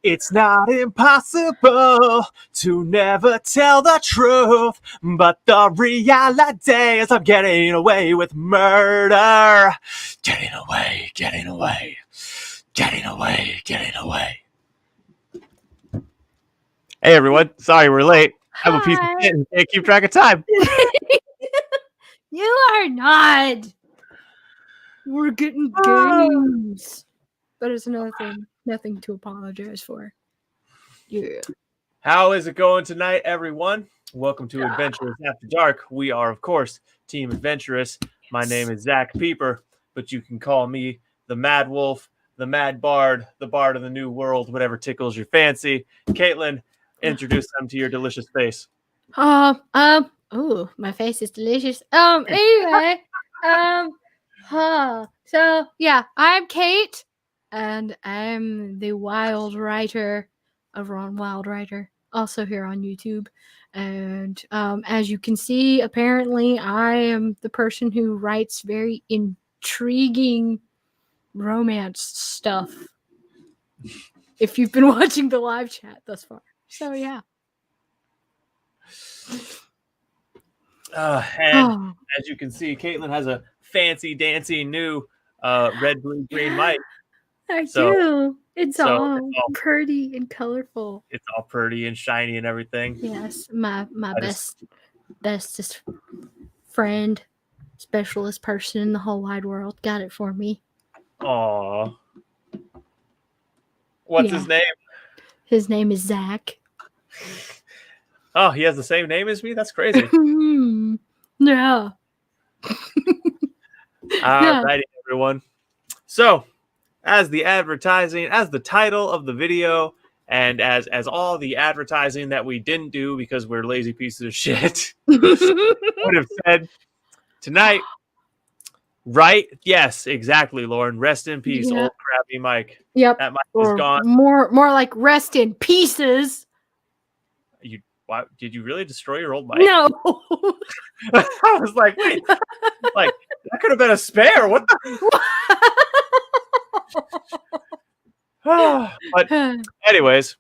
It's not impossible to never tell the truth, but the reality is I'm getting away with murder. Getting away, getting away, getting away, getting away. Hey everyone, sorry we're late. I'm a piece of shit and can't keep track of time. You are not. We're getting games. But it's another thing. Nothing to apologize for. Yeah. How is it going tonight, everyone? Welcome to Adventurous After Dark. We are, of course, Team Adventurous. My name is Zack Peeper, but you can call me the Mad Wolf, the Mad Bard, the Bard of the New World, whatever tickles your fancy. Caitlin, introduce them to your delicious face. Oh, my face is delicious. Anyway, so yeah, I'm Cait, and I'm the Wild Writer over on Wild Writer, also here on YouTube. And as you can see, apparently I am the person who writes very intriguing romance stuff. If you've been watching the live chat thus far. So yeah. And as you can see, Caitlin has a fancy dancy new red, blue, green mic. I do. It's all pretty and colorful. It's all pretty and shiny and everything. Yes, my bestest friend, specialist person in the whole wide world got it for me. Aww. What's his name? His name is Zack. Oh, he has the same name as me? That's crazy. Yeah. Alrighty, everyone. So, as the title of the video, and as all the advertising that we didn't do because we're lazy pieces of shit, would have said, tonight, right? Yes, exactly, Lauren. Rest in peace, old crappy Mike. Yep. That Mike is gone. More like rest in pieces. Why, did you really destroy your old mic? No. I was like, wait, like that could have been a spare. What the? But anyways,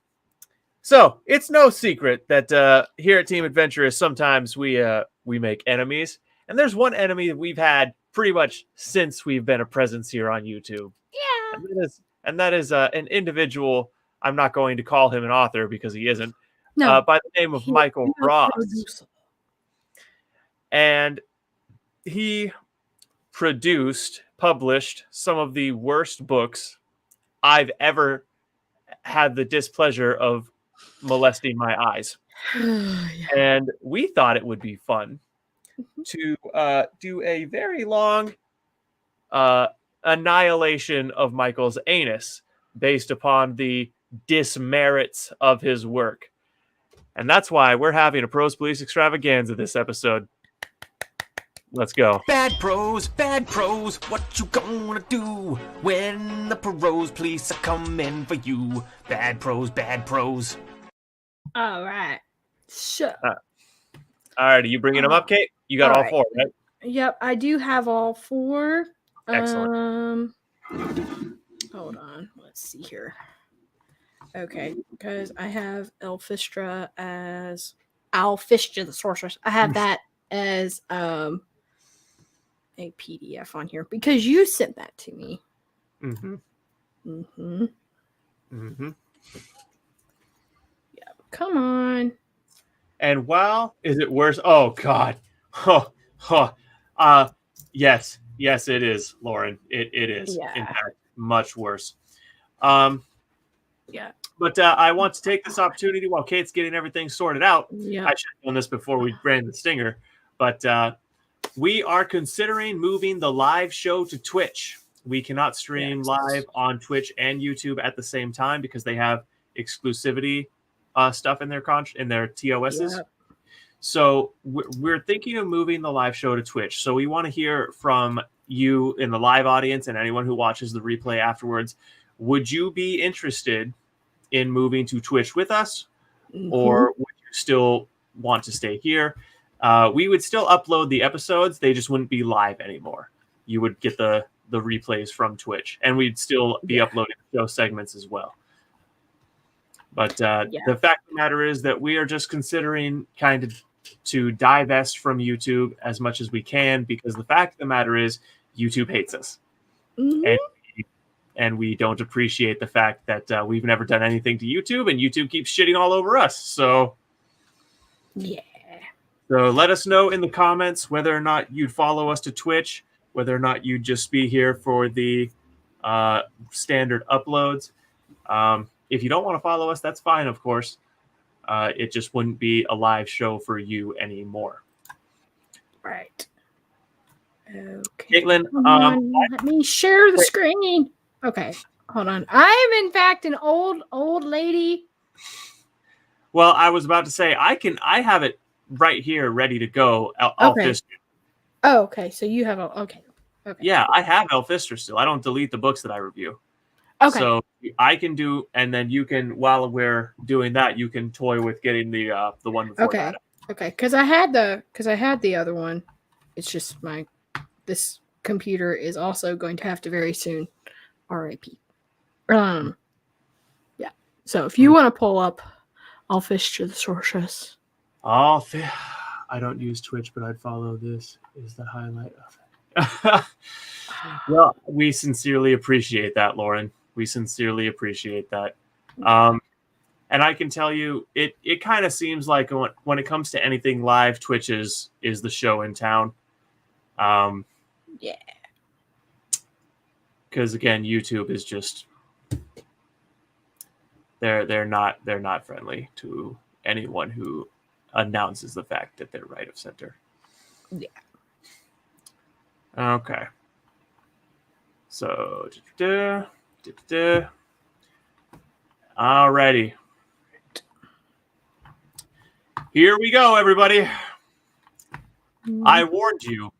so it's no secret that here at Team Adventurous, sometimes we make enemies, and there's one enemy that we've had pretty much since we've been a presence here on YouTube. Yeah. And that is an individual. I'm not going to call him an author because he isn't. No. By the name of Michael Prose. And he published some of the worst books I've ever had the displeasure of molesting my eyes. And we thought it would be fun to do a very long annihilation of Michael's anus based upon the dismerits of his work. And that's why we're having a Prose Police Extravaganza this episode. Let's go. Bad prose, what you gonna do when the Prose Police are coming for you? Bad prose. All right. Sure. All right, are you bringing them up, Cait? You got all four, right? Yep, I do have all four. Excellent. Hold on. Let's see here. Okay, because I have Elfistra as Elfistra the Sorceress. I have that as a PDF on here because you sent that to me. Yeah, come on. And wow, is it worse? Oh God. Yes, it is, Lauren. It is. Yeah. In fact, much worse. Yeah. But I want to take this opportunity while Kate's getting everything sorted out. Yeah. I should have done this before we ran the stinger. But we are considering moving the live show to Twitch. We cannot stream live on Twitch and YouTube at the same time because they have exclusivity stuff in their TOSs. Yeah. So we're thinking of moving the live show to Twitch. So we want to hear from you in the live audience and anyone who watches the replay afterwards. Would you be interested in moving to Twitch with us, or would you still want to stay here? We would still upload the episodes. They just wouldn't be live anymore. You would get the replays from Twitch, and we'd still be uploading show segments as well. But the fact of the matter is that we are just considering kind of to divest from YouTube as much as we can, because the fact of the matter is YouTube hates us. And we don't appreciate the fact that we've never done anything to YouTube, and YouTube keeps shitting all over us. So let us know in the comments whether or not you'd follow us to Twitch, whether or not you'd just be here for the standard uploads. If you don't want to follow us, that's fine, of course. It just wouldn't be a live show for you anymore. Right. Okay. Caitlin, let me share the screen. Okay, hold on. I am in fact an old lady. Well, I was about to say I have it right here ready to go. Elfistra. Oh, okay. So you have okay. Yeah, I have Elfistra still. I don't delete the books that I review. Okay. So I can do, and then you can, while we're doing that, you can toy with getting the one before that. Okay. Because I had the other one. It's just this computer is also going to have to very soon RIP. Yeah. So if you want to pull up Elfistra the Sorceress. I don't use Twitch, but I'd follow this. Is the highlight of it. Well, we sincerely appreciate that, Lauren. We sincerely appreciate that. And I can tell you, it kind of seems like when it comes to anything live, Twitch is the show in town. Yeah. Because again, YouTube is just they're not friendly to anyone who announces the fact that they're right of center. Yeah. Okay. So, alrighty. Here we go, everybody. I warned you.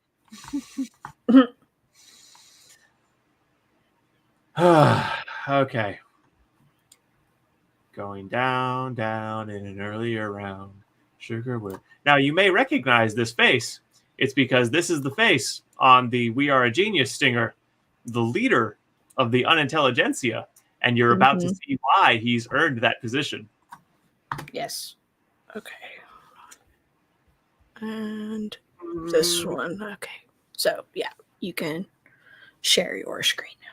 Okay. Going down in an earlier round. Sugar will. Now, you may recognize this face. It's because this is the face on the We Are a Genius stinger, the leader of the Unintelligentsia, and you're about to see why he's earned that position. Yes. Okay. And this one. Okay. So, yeah, you can share your screen now.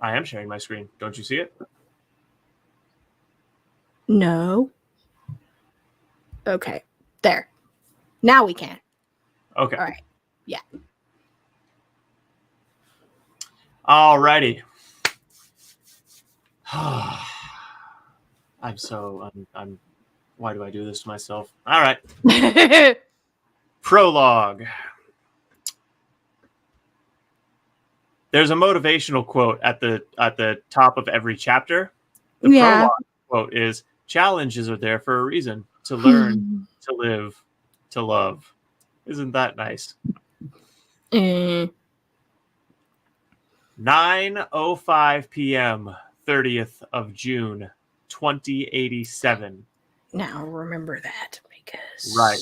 I am sharing my screen. Don't you see it? No. Okay. There. Now we can. Okay. All right. Yeah. Alrighty. I'm why do I do this to myself? All right. Prologue. There's a motivational quote at the top of every chapter. The prologue quote is, "Challenges are there for a reason, to learn, to live, to love." Isn't that nice? 9:05 p.m., 30th of June, 2087. Now remember that because Right.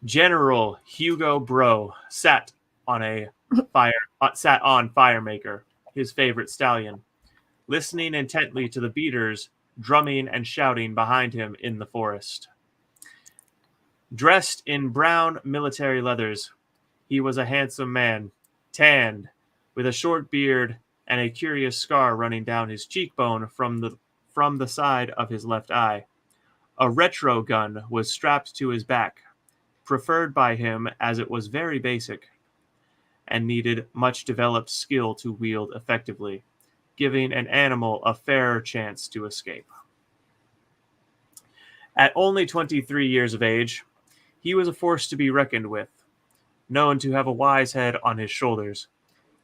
General Hugo Bro sat on Firemaker, his favorite stallion, listening intently to the beaters drumming and shouting behind him in the forest. Dressed in brown military leathers, he was a handsome man, tanned, with a short beard and a curious scar running down his cheekbone from the side of his left eye. A retro gun was strapped to his back, preferred by him as it was very basic. and needed much developed skill to wield effectively, giving an animal a fairer chance to escape. At only 23 years of age, he was a force to be reckoned with, known to have a wise head on his shoulders.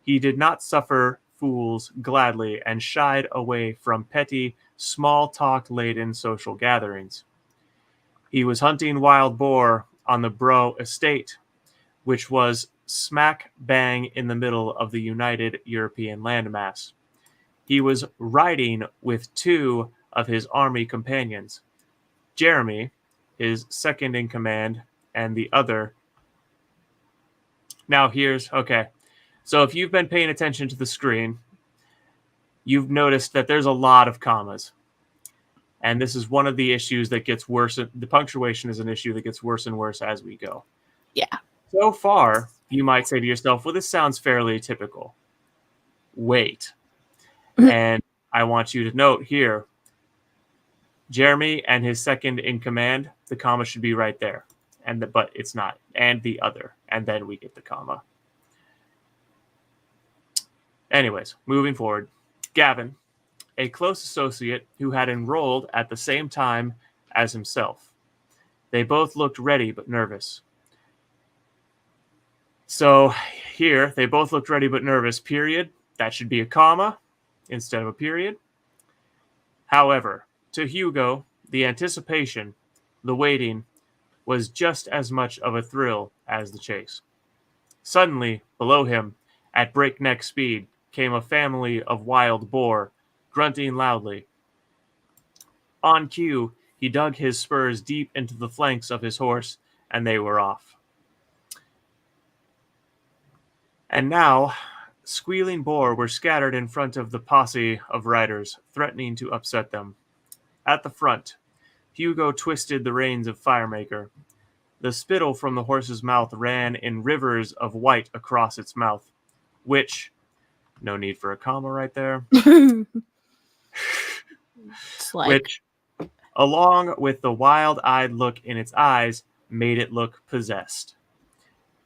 He did not suffer fools gladly and shied away from petty, small talk-laden social gatherings. He was hunting wild boar on the Bro estate, which was smack bang in the middle of the United European landmass. He was riding with two of his army companions, Jeremy, his second in command, and the other. Now okay. So if you've been paying attention to the screen, you've noticed that there's a lot of commas. And this is one of the issues that gets worse. The punctuation is an issue that gets worse and worse as we go. Yeah. So far, you might say to yourself, well, this sounds fairly typical. Wait. And I want you to note here, Jeremy and his second in command, the comma should be right there. But it's not. And the other. And then we get the comma. Anyways, moving forward. Gavin, a close associate who had enrolled at the same time as himself. They both looked ready but nervous. So here, they both looked ready but nervous, period. That should be a comma instead of a period. However, to Hugo, the anticipation, the waiting, was just as much of a thrill as the chase. Suddenly, below him, at breakneck speed, came a family of wild boar, grunting loudly. On cue, he dug his spurs deep into the flanks of his horse, and they were off. And now, squealing boar were scattered in front of the posse of riders, threatening to upset them. At the front, Hugo twisted the reins of Firemaker. The spittle from the horse's mouth ran in rivers of white across its mouth, which, no need for a comma right there, It's like, which, along with the wild-eyed look in its eyes, made it look possessed.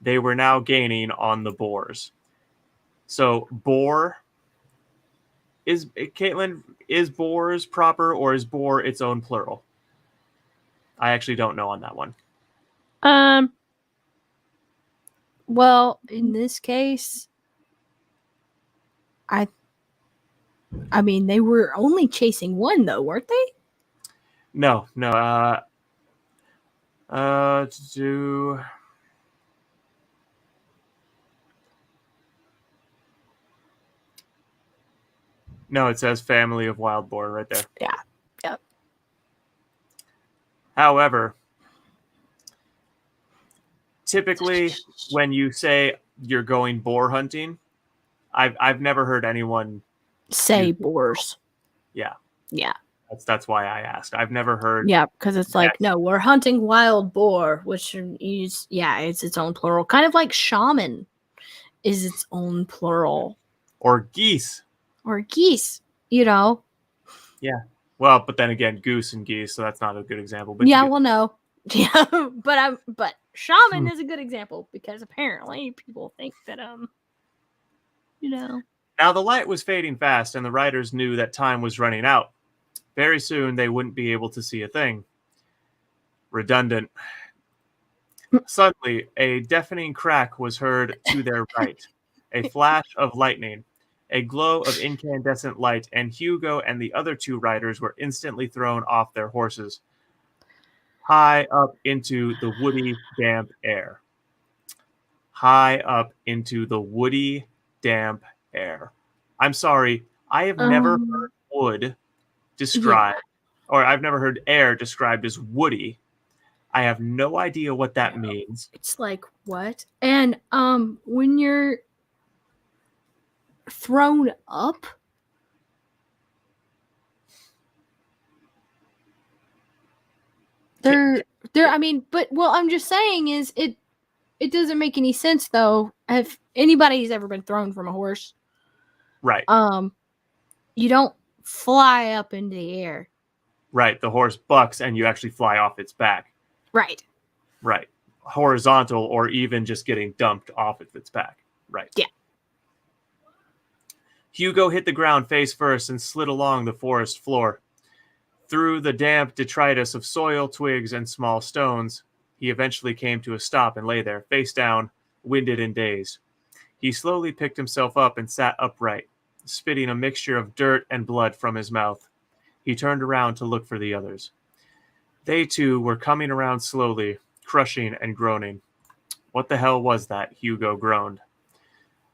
They were now gaining on the boars. So, boar, Caitlin, is boars proper or is boar its own plural? I actually don't know on that one. well, in this case, I mean, they were only chasing one, though, weren't they? No. No, it says family of wild boar right there. Yeah. Yep. However, typically when you say you're going boar hunting, I've never heard anyone Say boars. Yeah. Yeah. That's why I asked. I've never heard. Yeah, because it's like, no, we're hunting wild boar, which is, it's its own plural. Kind of like shaman is its own plural. Or geese. Or geese, you know. Yeah. Well, but then again, goose and geese, so that's not a good example. But yeah, well, no. Yeah, but shaman is a good example because apparently people think that you know. Now the light was fading fast, and the riders knew that time was running out. Very soon they wouldn't be able to see a thing. Redundant. Suddenly, a deafening crack was heard to their right. A flash of lightning. A glow of incandescent light, and Hugo and the other two riders were instantly thrown off their horses, high up into the woody, damp air. High up into the woody, damp air. I'm sorry, I have never heard wood described, or I've never heard air described as woody. I have no idea what that means. It's like, what? And when you're thrown up, I mean, but I'm just saying is it doesn't make any sense though. If anybody's ever been thrown from a horse, right? You don't fly up into the air. Right, the horse bucks and you actually fly off its back. Right. Right. Horizontal or even just getting dumped off of its back. Right. Yeah. Hugo hit the ground face first and slid along the forest floor. Through the damp detritus of soil, twigs, and small stones, he eventually came to a stop and lay there, face down, winded and dazed. He slowly picked himself up and sat upright, spitting a mixture of dirt and blood from his mouth. He turned around to look for the others. They too were coming around slowly, crushing and groaning. What the hell was that? Hugo groaned.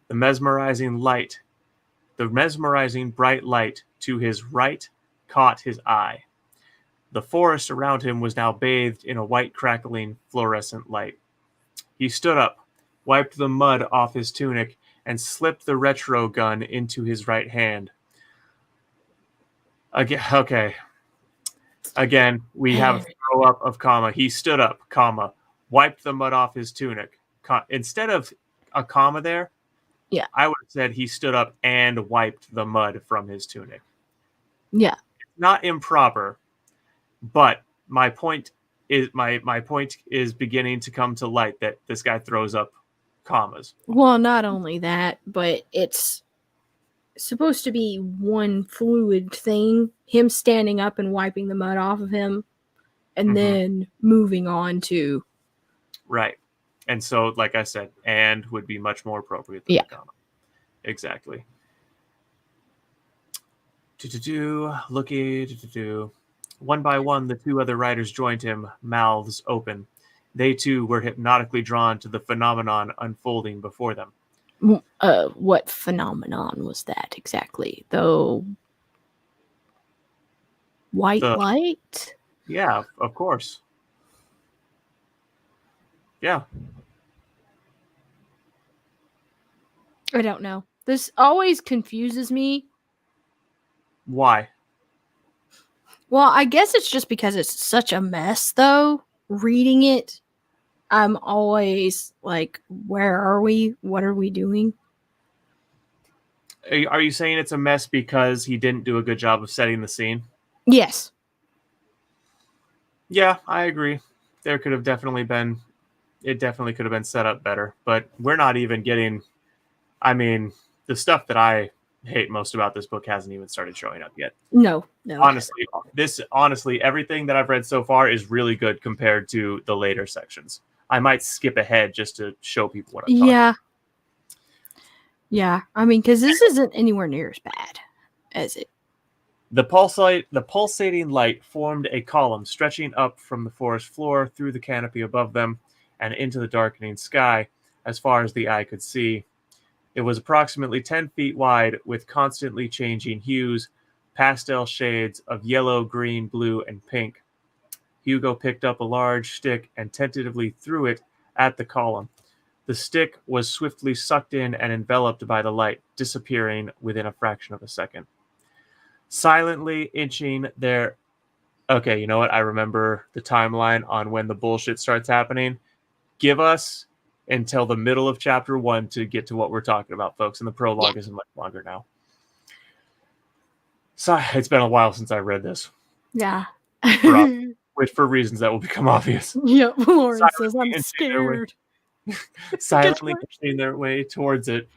The mesmerizing bright light to his right caught his eye. The forest around him was now bathed in a white crackling fluorescent light. He stood up, wiped the mud off his tunic, and slipped the retro gun into his right hand. Okay. Again, we have a throw up of comma. He stood up, comma, wiped the mud off his tunic. Instead of a comma there, Yeah. I would have said he stood up and wiped the mud from his tunic. Yeah. Not improper, but my point is my point is beginning to come to light that this guy throws up commas. Well, not only that, but it's supposed to be one fluid thing. Him standing up and wiping the mud off of him, and then moving on to Right. And so, like I said, and would be much more appropriate than the comma. Exactly. One by one, the two other riders joined him, mouths open. They too were hypnotically drawn to the phenomenon unfolding before them. What phenomenon was that exactly? The white light? Yeah, of course. Yeah. I don't know. This always confuses me. Why? Well, I guess it's just because it's such a mess, though. Reading it, I'm always like, where are we? What are we doing? Are you saying it's a mess because he didn't do a good job of setting the scene? Yes. Yeah, I agree. There could have definitely been, it definitely could have been set up better, but we're not even getting, I mean, the stuff that I hate most about this book hasn't even started showing up yet. No. Honestly, everything that I've read so far is really good compared to the later sections. I might skip ahead just to show people what I'm talking about. Yeah, I mean, because this isn't anywhere near as bad as it. The pulsating light formed a column stretching up from the forest floor through the canopy above them and into the darkening sky as far as the eye could see. It was approximately 10 feet wide with constantly changing hues, pastel shades of yellow, green, blue, and pink. Hugo picked up a large stick and tentatively threw it at the column. The stick was swiftly sucked in and enveloped by the light, disappearing within a fraction of a second. Silently inching there. Okay, you know what? I remember the timeline on when the bullshit starts happening. Give us until the middle of chapter 1 to get to what we're talking about, folks. And the prologue isn't much longer now. So it's been a while since I read this. Yeah. For reasons that will become obvious. Yep, Lauren says, I'm scared. Silently inching their way towards it,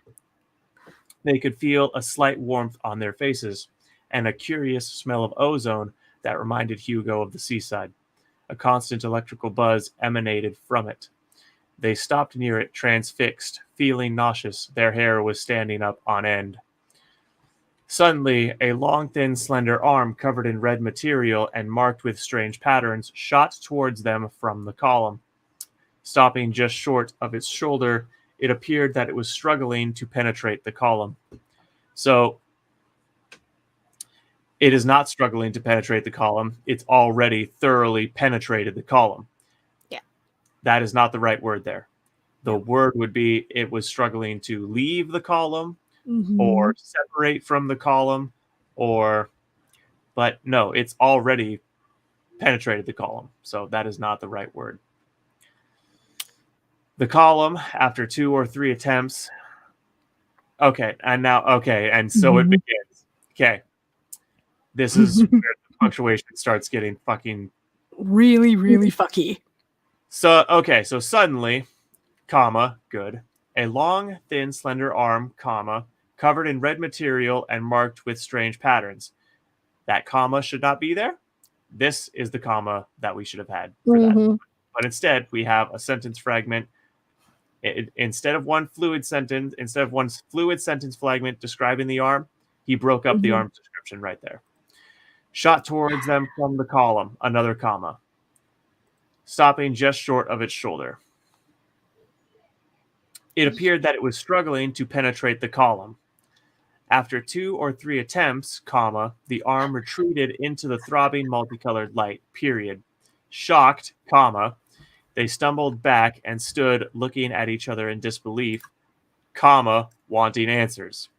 they could feel a slight warmth on their faces and a curious smell of ozone that reminded Hugo of the seaside. A constant electrical buzz emanated from it. They stopped near it, transfixed, feeling nauseous. Their hair was standing up on end. Suddenly, a long, thin, slender arm covered in red material and marked with strange patterns shot towards them from the column. Stopping just short of its shoulder, it appeared that it was struggling to penetrate the column. So, it is not struggling to penetrate the column. It's already thoroughly penetrated the column. Yeah. That is not the right word there. The word would be it was struggling to leave the column or separate from the column but no, it's already penetrated the column. So that is not the right word. The column, after 2 or 3 attempts. Okay. And so it begins. Okay. This is where the punctuation starts getting fucking really, really fucky. So, okay. So suddenly, comma, good. A long, thin, slender arm, comma, covered in red material and marked with strange patterns. That comma should not be there. This is the comma that we should have had for that. Mhm. But instead, we have a sentence fragment. Instead of one fluid sentence fragment describing the arm, he broke up the Mhm. arm's description right there. Shot towards them from the column, another comma, stopping just short of its shoulder. It appeared that it was struggling to penetrate the column. After 2 or 3 attempts, comma, the arm retreated into the throbbing multicolored light, period. Shocked, comma, they stumbled back and stood looking at each other in disbelief, comma, wanting answers.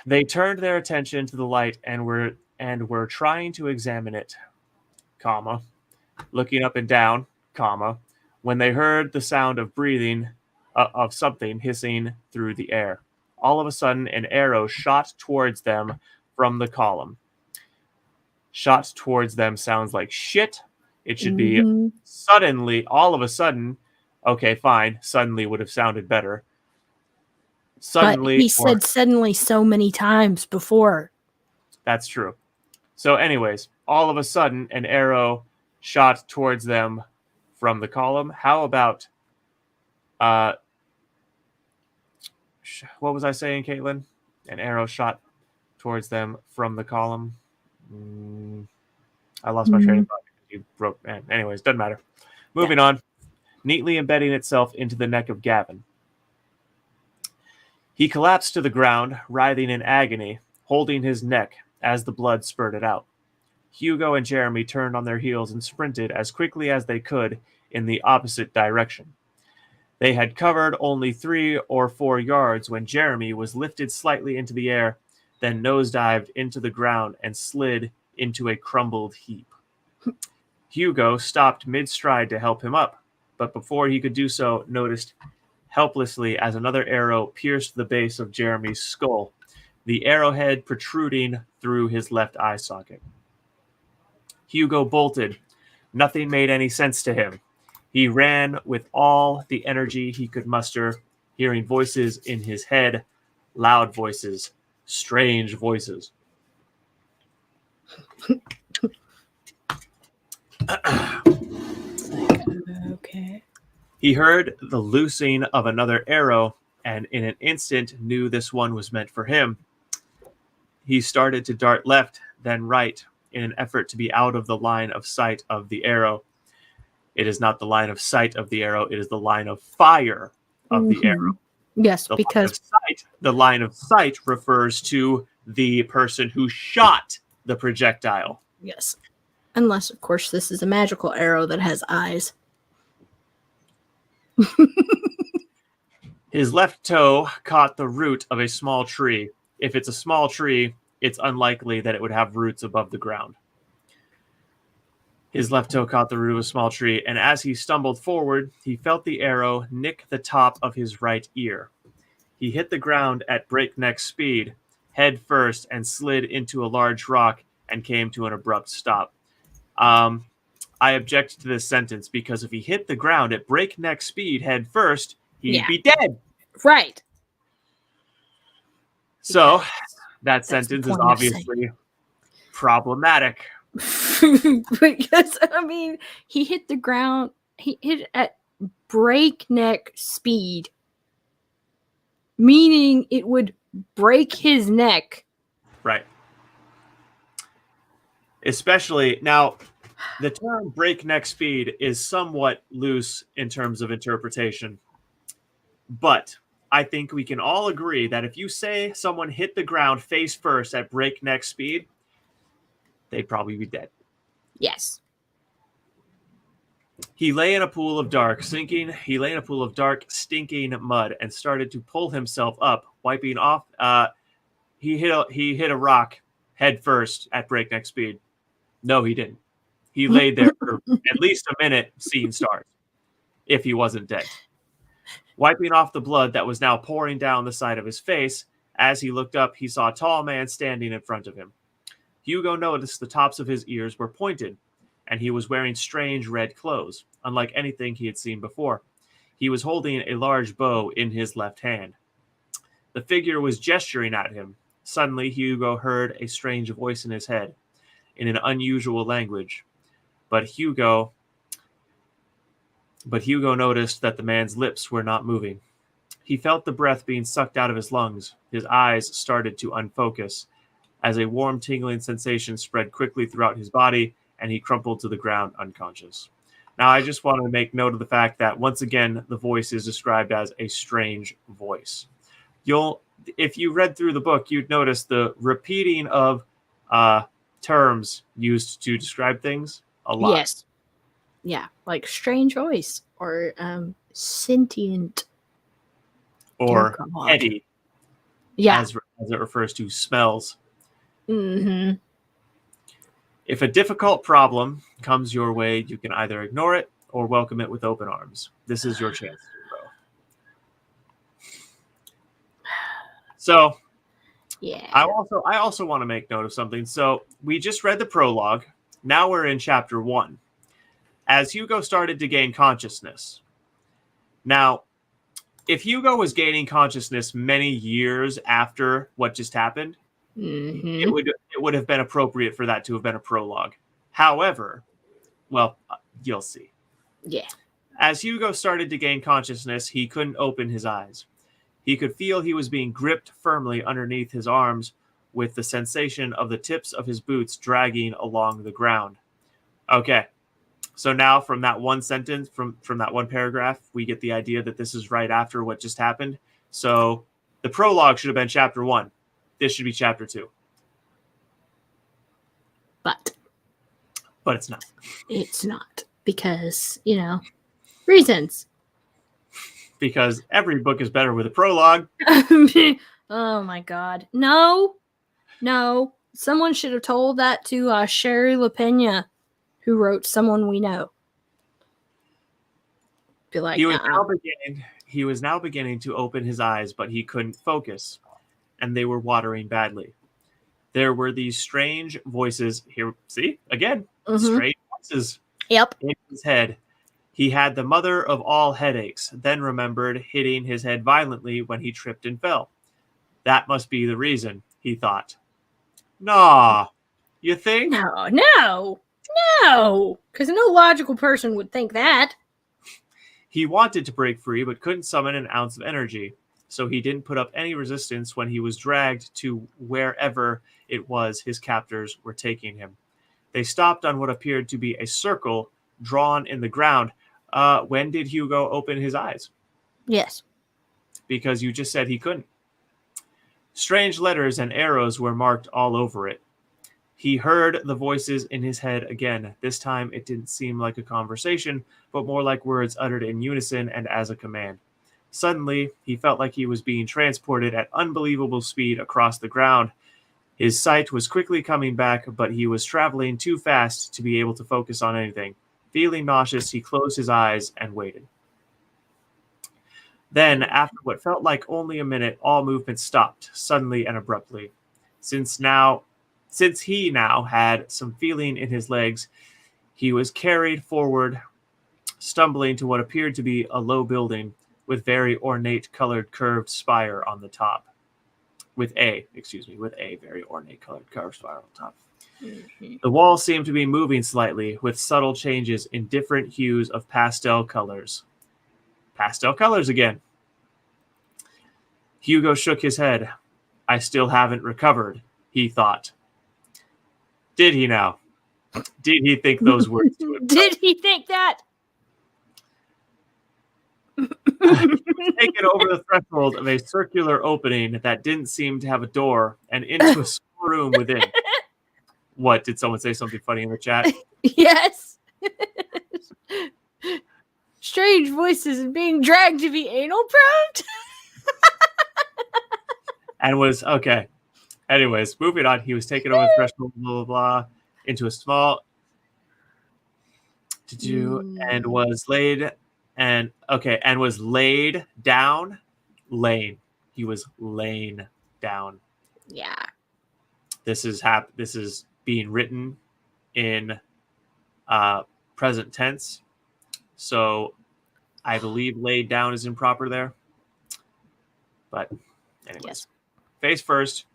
They turned their attention to the light and were trying to examine it, comma, looking up and down, comma, when they heard the sound of breathing of something hissing through the air. All of a sudden, an arrow shot towards them from the column. Shot towards them sounds like shit. It should be Mhm. suddenly, all of a sudden. Okay, fine. Suddenly would have sounded better. But Suddenly, he said suddenly so many times before. That's true. So, anyways, all of a sudden, an arrow shot towards them from the column. How about, what was I saying, Caitlin? An arrow shot towards them from the column. I lost my train of thought. You broke. Anyways, doesn't matter. Moving on. Neatly embedding itself into the neck of Gavin. He collapsed to the ground, writhing in agony, holding his neck as the blood spurted out. Hugo and Jeremy turned on their heels and sprinted as quickly as they could in the opposite direction. They had covered only 3 or 4 yards when Jeremy was lifted slightly into the air, then nosedived into the ground and slid into a crumbled heap. Hugo stopped mid-stride to help him up, but before he could do so, noticed helplessly as another arrow pierced the base of Jeremy's skull, the arrowhead protruding through his left eye socket. Hugo bolted. Nothing made any sense to him. He ran with all the energy he could muster, hearing voices in his head, loud voices, strange voices. Okay. He heard the loosing of another arrow, and in an instant knew this one was meant for him. He started to dart left, then right, in an effort to be out of the line of sight of the arrow. It is not the line of sight of the arrow, it is the line of fire of the arrow. Yes, The because line of sight refers to the person who shot the projectile. yes. Unless, of course, this is a magical arrow that has eyes. His left toe caught the root of a small tree. If it's a small tree, it's unlikely that it would have roots above the ground. His left toe caught the root of a small tree, and as he stumbled forward, he felt the arrow nick the top of his right ear. He hit the ground at breakneck speed, head first, and slid into a large rock and came to an abrupt stop. I object to this sentence because if he hit the ground at breakneck speed head first, he'd be dead. Right. So that That's the sentence is point of saying. obviously problematic. Because, I mean, he hit the ground, he hit it at breakneck speed, meaning it would break his neck. Right. Especially now, the term breakneck speed is somewhat loose in terms of interpretation. But I think we can all agree that if you say someone hit the ground face first at breakneck speed, they'd probably be dead. Yes. He lay in a pool of dark, stinking mud and started to pull himself up, wiping off. He hit a rock head first at breakneck speed. No, he didn't. He laid there for at least a minute, seeing stars, if he wasn't dead. Wiping off the blood that was now pouring down the side of his face, as he looked up, he saw a tall man standing in front of him. Hugo noticed the tops of his ears were pointed, and he was wearing strange red clothes, unlike anything he had seen before. He was holding a large bow in his left hand. The figure was gesturing at him. Suddenly, Hugo heard a strange voice in his head, in an unusual language. But Hugo noticed that the man's lips were not moving. He felt the breath being sucked out of his lungs. His eyes started to unfocus as a warm, tingling sensation spread quickly throughout his body, and he crumpled to the ground unconscious. Now, I just want to make note of the fact that, once again, the voice is described as a strange voice. If you read through the book, you'd notice the repeating of terms used to describe things a lot. Yes. Yeah, like strange voice or sentient. Or Dear God. heady, Yeah. as it refers to smells. Mm-hmm. If a difficult problem comes your way, you can either ignore it or welcome it with open arms. This is your chance, bro. So, Yeah. I also want to make note of something. So, we just read the prologue. Now we're in chapter 1. As Hugo started to gain consciousness. Now, if Hugo was gaining consciousness many years after what just happened, Mm-hmm. it would have been appropriate for that to have been a prologue. However, well, you'll see. Yeah. As Hugo started to gain consciousness, he couldn't open his eyes. He could feel he was being gripped firmly underneath his arms, with the sensation of the tips of his boots dragging along the ground. Okay. So now from that one sentence, from that one paragraph, we get the idea that this is right after what just happened. So the prologue should have been chapter 1. This should be chapter 2. But it's not. It's not. Because, reasons. Because every book is better with a prologue. Oh my God. No. Someone should have told that to Sherry LaPena, who wrote Someone We Know. Be like, He was now beginning to open his eyes, but he couldn't focus, and they were watering badly. There were these strange voices here. See, again, strange voices. Yep. In his head. He had the mother of all headaches, then remembered hitting his head violently when he tripped and fell. That must be the reason, he thought. Nah, you think? No. Because no logical person would think that. He wanted to break free, but couldn't summon an ounce of energy, so he didn't put up any resistance when he was dragged to wherever it was his captors were taking him. They stopped on what appeared to be a circle drawn in the ground. When did Hugo open his eyes? Yes. Because you just said he couldn't. Strange letters and arrows were marked all over it. He heard the voices in his head again. This time it didn't seem like a conversation, but more like words uttered in unison and as a command. Suddenly, he felt like he was being transported at unbelievable speed across the ground. His sight was quickly coming back, but he was traveling too fast to be able to focus on anything. Feeling nauseous, he closed his eyes and waited. Then, after what felt like only a minute, all movement stopped, suddenly and abruptly. Since he now had some feeling in his legs, he was carried forward, stumbling to what appeared to be a low building with very ornate colored curved spire on the top. With a very ornate colored curved spire on top. Mm-hmm. The wall seemed to be moving slightly, with subtle changes in different hues of pastel colors. Pastel colors again. Hugo shook his head. I still haven't recovered, he thought. Did he now? Did he think those words to himself? Did he think that? Taken over the threshold of a circular opening that didn't seem to have a door and into a small room within. What, did someone say something funny in the chat? Yes. Strange voices and being dragged to be anal prone. And was, okay. Anyways, moving on. He was taken over the threshold, blah, blah, blah, into a small, and was laid down. He was laying down. Yeah. This is being written in present tense. So I believe laid down is improper there. But anyways, Yes. face first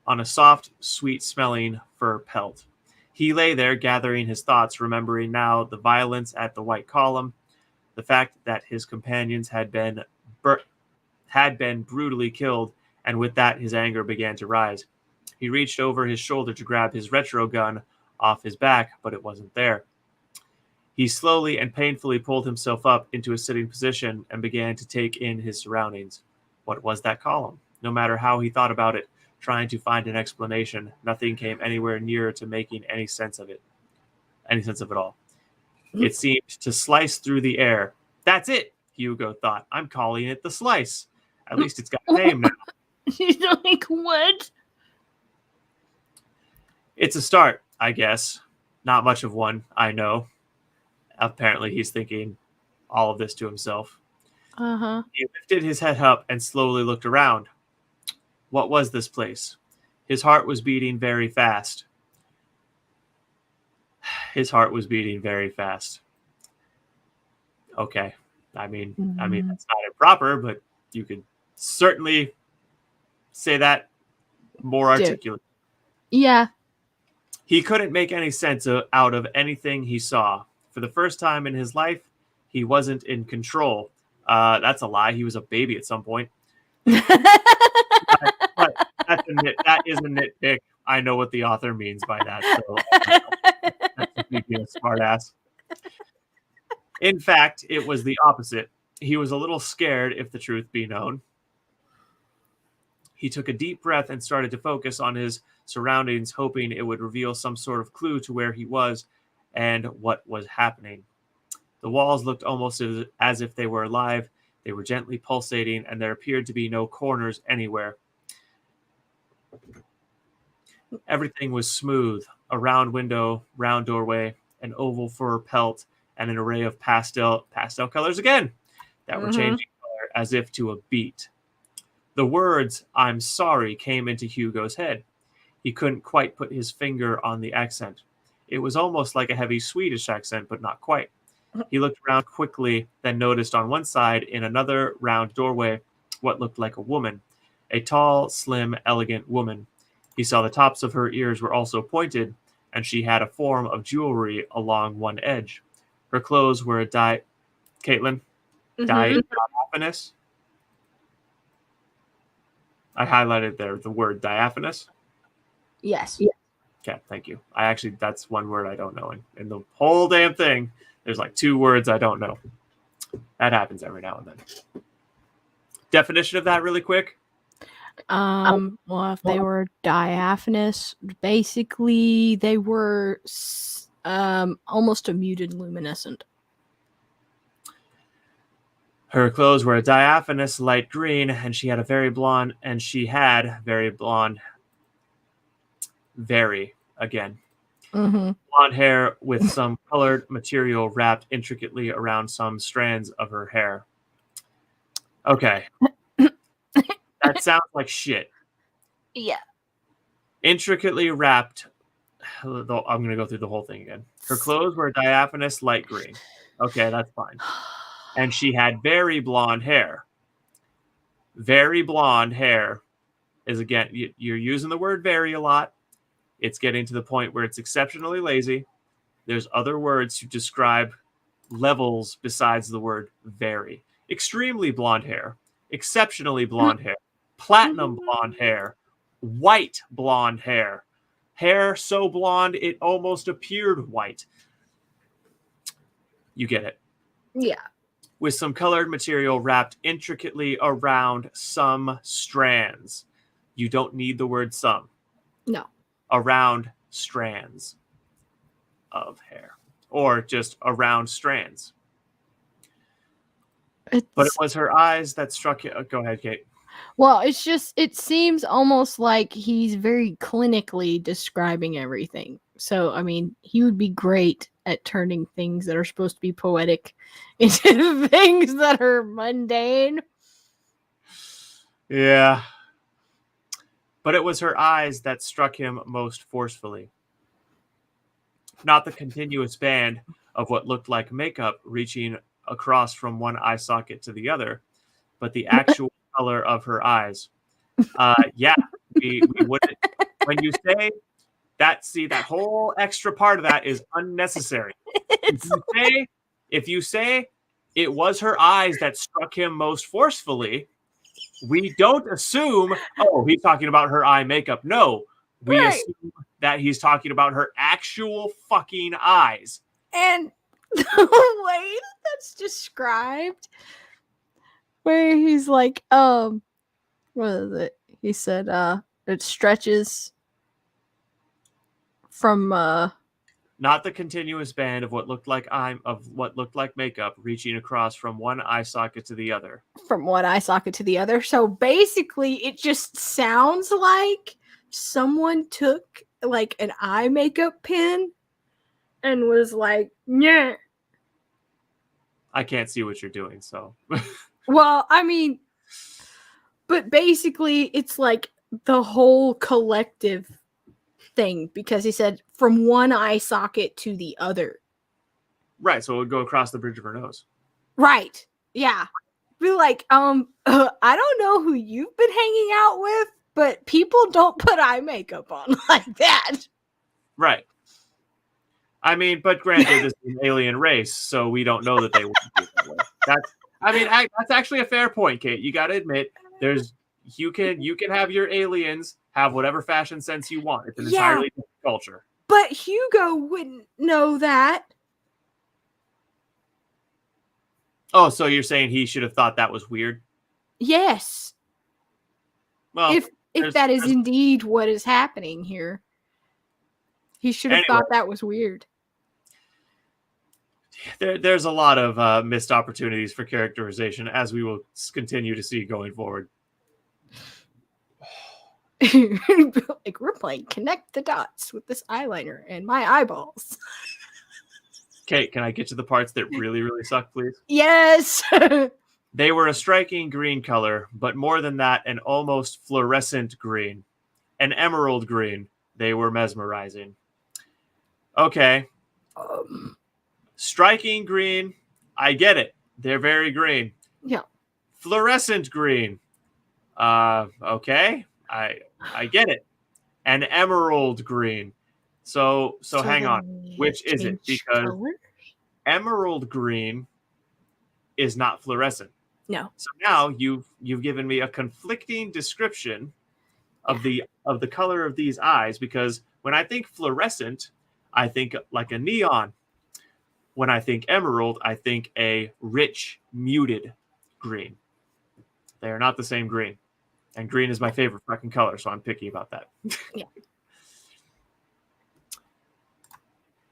on a soft, sweet-smelling fur pelt. He lay there gathering his thoughts, remembering now the violence at the White Column, the fact that his companions had been brutally killed, and with that his anger began to rise. He reached over his shoulder to grab his retro gun off his back, but it wasn't there. He slowly and painfully pulled himself up into a sitting position and began to take in his surroundings. What was that column? No matter how he thought about it, trying to find an explanation, nothing came anywhere near to making any sense of it all. It seemed to slice through the air. That's it, Hugo thought. I'm calling it the Slice. At least it's got a name now. He's like, what? It's a start, I guess. Not much of one, I know. Apparently he's thinking all of this to himself. Uh-huh. He lifted his head up and slowly looked around. What was this place? His heart was beating very fast. Okay. I mean that's not improper, but you could certainly say that more articulate. Yeah. He couldn't make any sense out of anything he saw. For the first time in his life, he wasn't in control. That's a lie. He was a baby at some point. But that is a nitpick. I know what the author means by that. So that's being a smartass. In fact, it was the opposite. He was a little scared, if the truth be known. He took a deep breath and started to focus on his surroundings, hoping it would reveal some sort of clue to where he was and what was happening. The walls looked almost as if they were alive. They were gently pulsating, and there appeared to be no corners anywhere. Everything was smooth. A round window, round doorway, an oval fur pelt, and an array of pastel colors again that were changing color as if to a beat. The words, "I'm sorry," came into Hugo's head. He couldn't quite put his finger on the accent. It was almost like a heavy Swedish accent, but not quite. He looked around quickly, then noticed on one side, in another round doorway, what looked like a woman. A tall, slim, elegant woman. He saw the tops of her ears were also pointed, and she had a form of jewelry along one edge. Her clothes were Caitlin? Diaphanous? I highlighted there the word diaphanous. Yes. Okay, thank you. That's one word I don't know. In the whole damn thing, there's like 2 words I don't know. That happens every now and then. Definition of that really quick? Well, if they were diaphanous, basically they were almost a muted luminescent. Her clothes were a diaphanous light green, and she had very blonde hair with some colored material wrapped intricately around some strands of her hair. Okay. That sounds like shit. Yeah. Intricately wrapped. I'm going to go through the whole thing again. Her clothes were diaphanous light green. Okay, that's fine. And she had very blonde hair. Very blonde hair is, again, you're using the word very a lot. It's getting to the point where it's exceptionally lazy. There's other words to describe levels besides the word very. Extremely blonde hair. Exceptionally blonde hair. Platinum blonde hair. White blonde hair. Hair so blonde it almost appeared white. You get it. Yeah. With some colored material wrapped intricately around some strands. You don't need the word some. No. Around strands of hair. Or just around strands. But it was her eyes that struck you. Go ahead, Cait. Well, it seems almost like he's very clinically describing everything. So, I mean, he would be great at turning things that are supposed to be poetic into things that are mundane. Yeah. But it was her eyes that struck him most forcefully. Not the continuous band of what looked like makeup reaching across from one eye socket to the other, but the actual color of her eyes. Yeah, we wouldn't. When you say that, see, that whole extra part of that is unnecessary. It's If you say it was her eyes that struck him most forcefully, we don't assume, oh, he's talking about her eye makeup. No, we right. assume that he's talking about her actual fucking eyes. And the way that's described, where he's like, what is it? He said, it stretches from Not the continuous band of what looked like makeup reaching across from one eye socket to the other. from one eye socket to the other. So basically, it just sounds like someone took like an eye makeup pen and was like, yeah. I can't see what you're doing, so. Well, I mean, but basically, it's like the whole collective thing, because he said from one eye socket to the other. Right, so it would go across the bridge of her nose. Right. Yeah. Be like, I don't know who you've been hanging out with, but people don't put eye makeup on like that. Right. I mean, but granted, this is an alien race, so we don't know that they would do it that way. That's actually a fair point, Cait. You got to admit, you can have your aliens have whatever fashion sense you want. It's an entirely different culture. But Hugo wouldn't know that. Oh, so you're saying he should have thought that was weird? Yes. Well, if that is indeed what is happening here, he should have thought that was weird. There's a lot of missed opportunities for characterization, as we will continue to see going forward. Like, we're playing connect the dots with this eyeliner and my eyeballs. Cait, can I get to the parts that really, really suck, please? Yes. They were a striking green color, but more than that, an almost fluorescent green. An emerald green. They were mesmerizing. Okay. Striking green. I get it. They're very green. Yeah. Fluorescent green. Okay. I get it. An emerald green. So hang on. Which is it? Because colors? Emerald green is not fluorescent. No. So now you've given me a conflicting description of the color of these eyes, because when I think fluorescent, I think like a neon. When I think emerald, I think a rich, muted green. They are not the same green. And green is my favorite fucking color, so I'm picky about that. Yeah.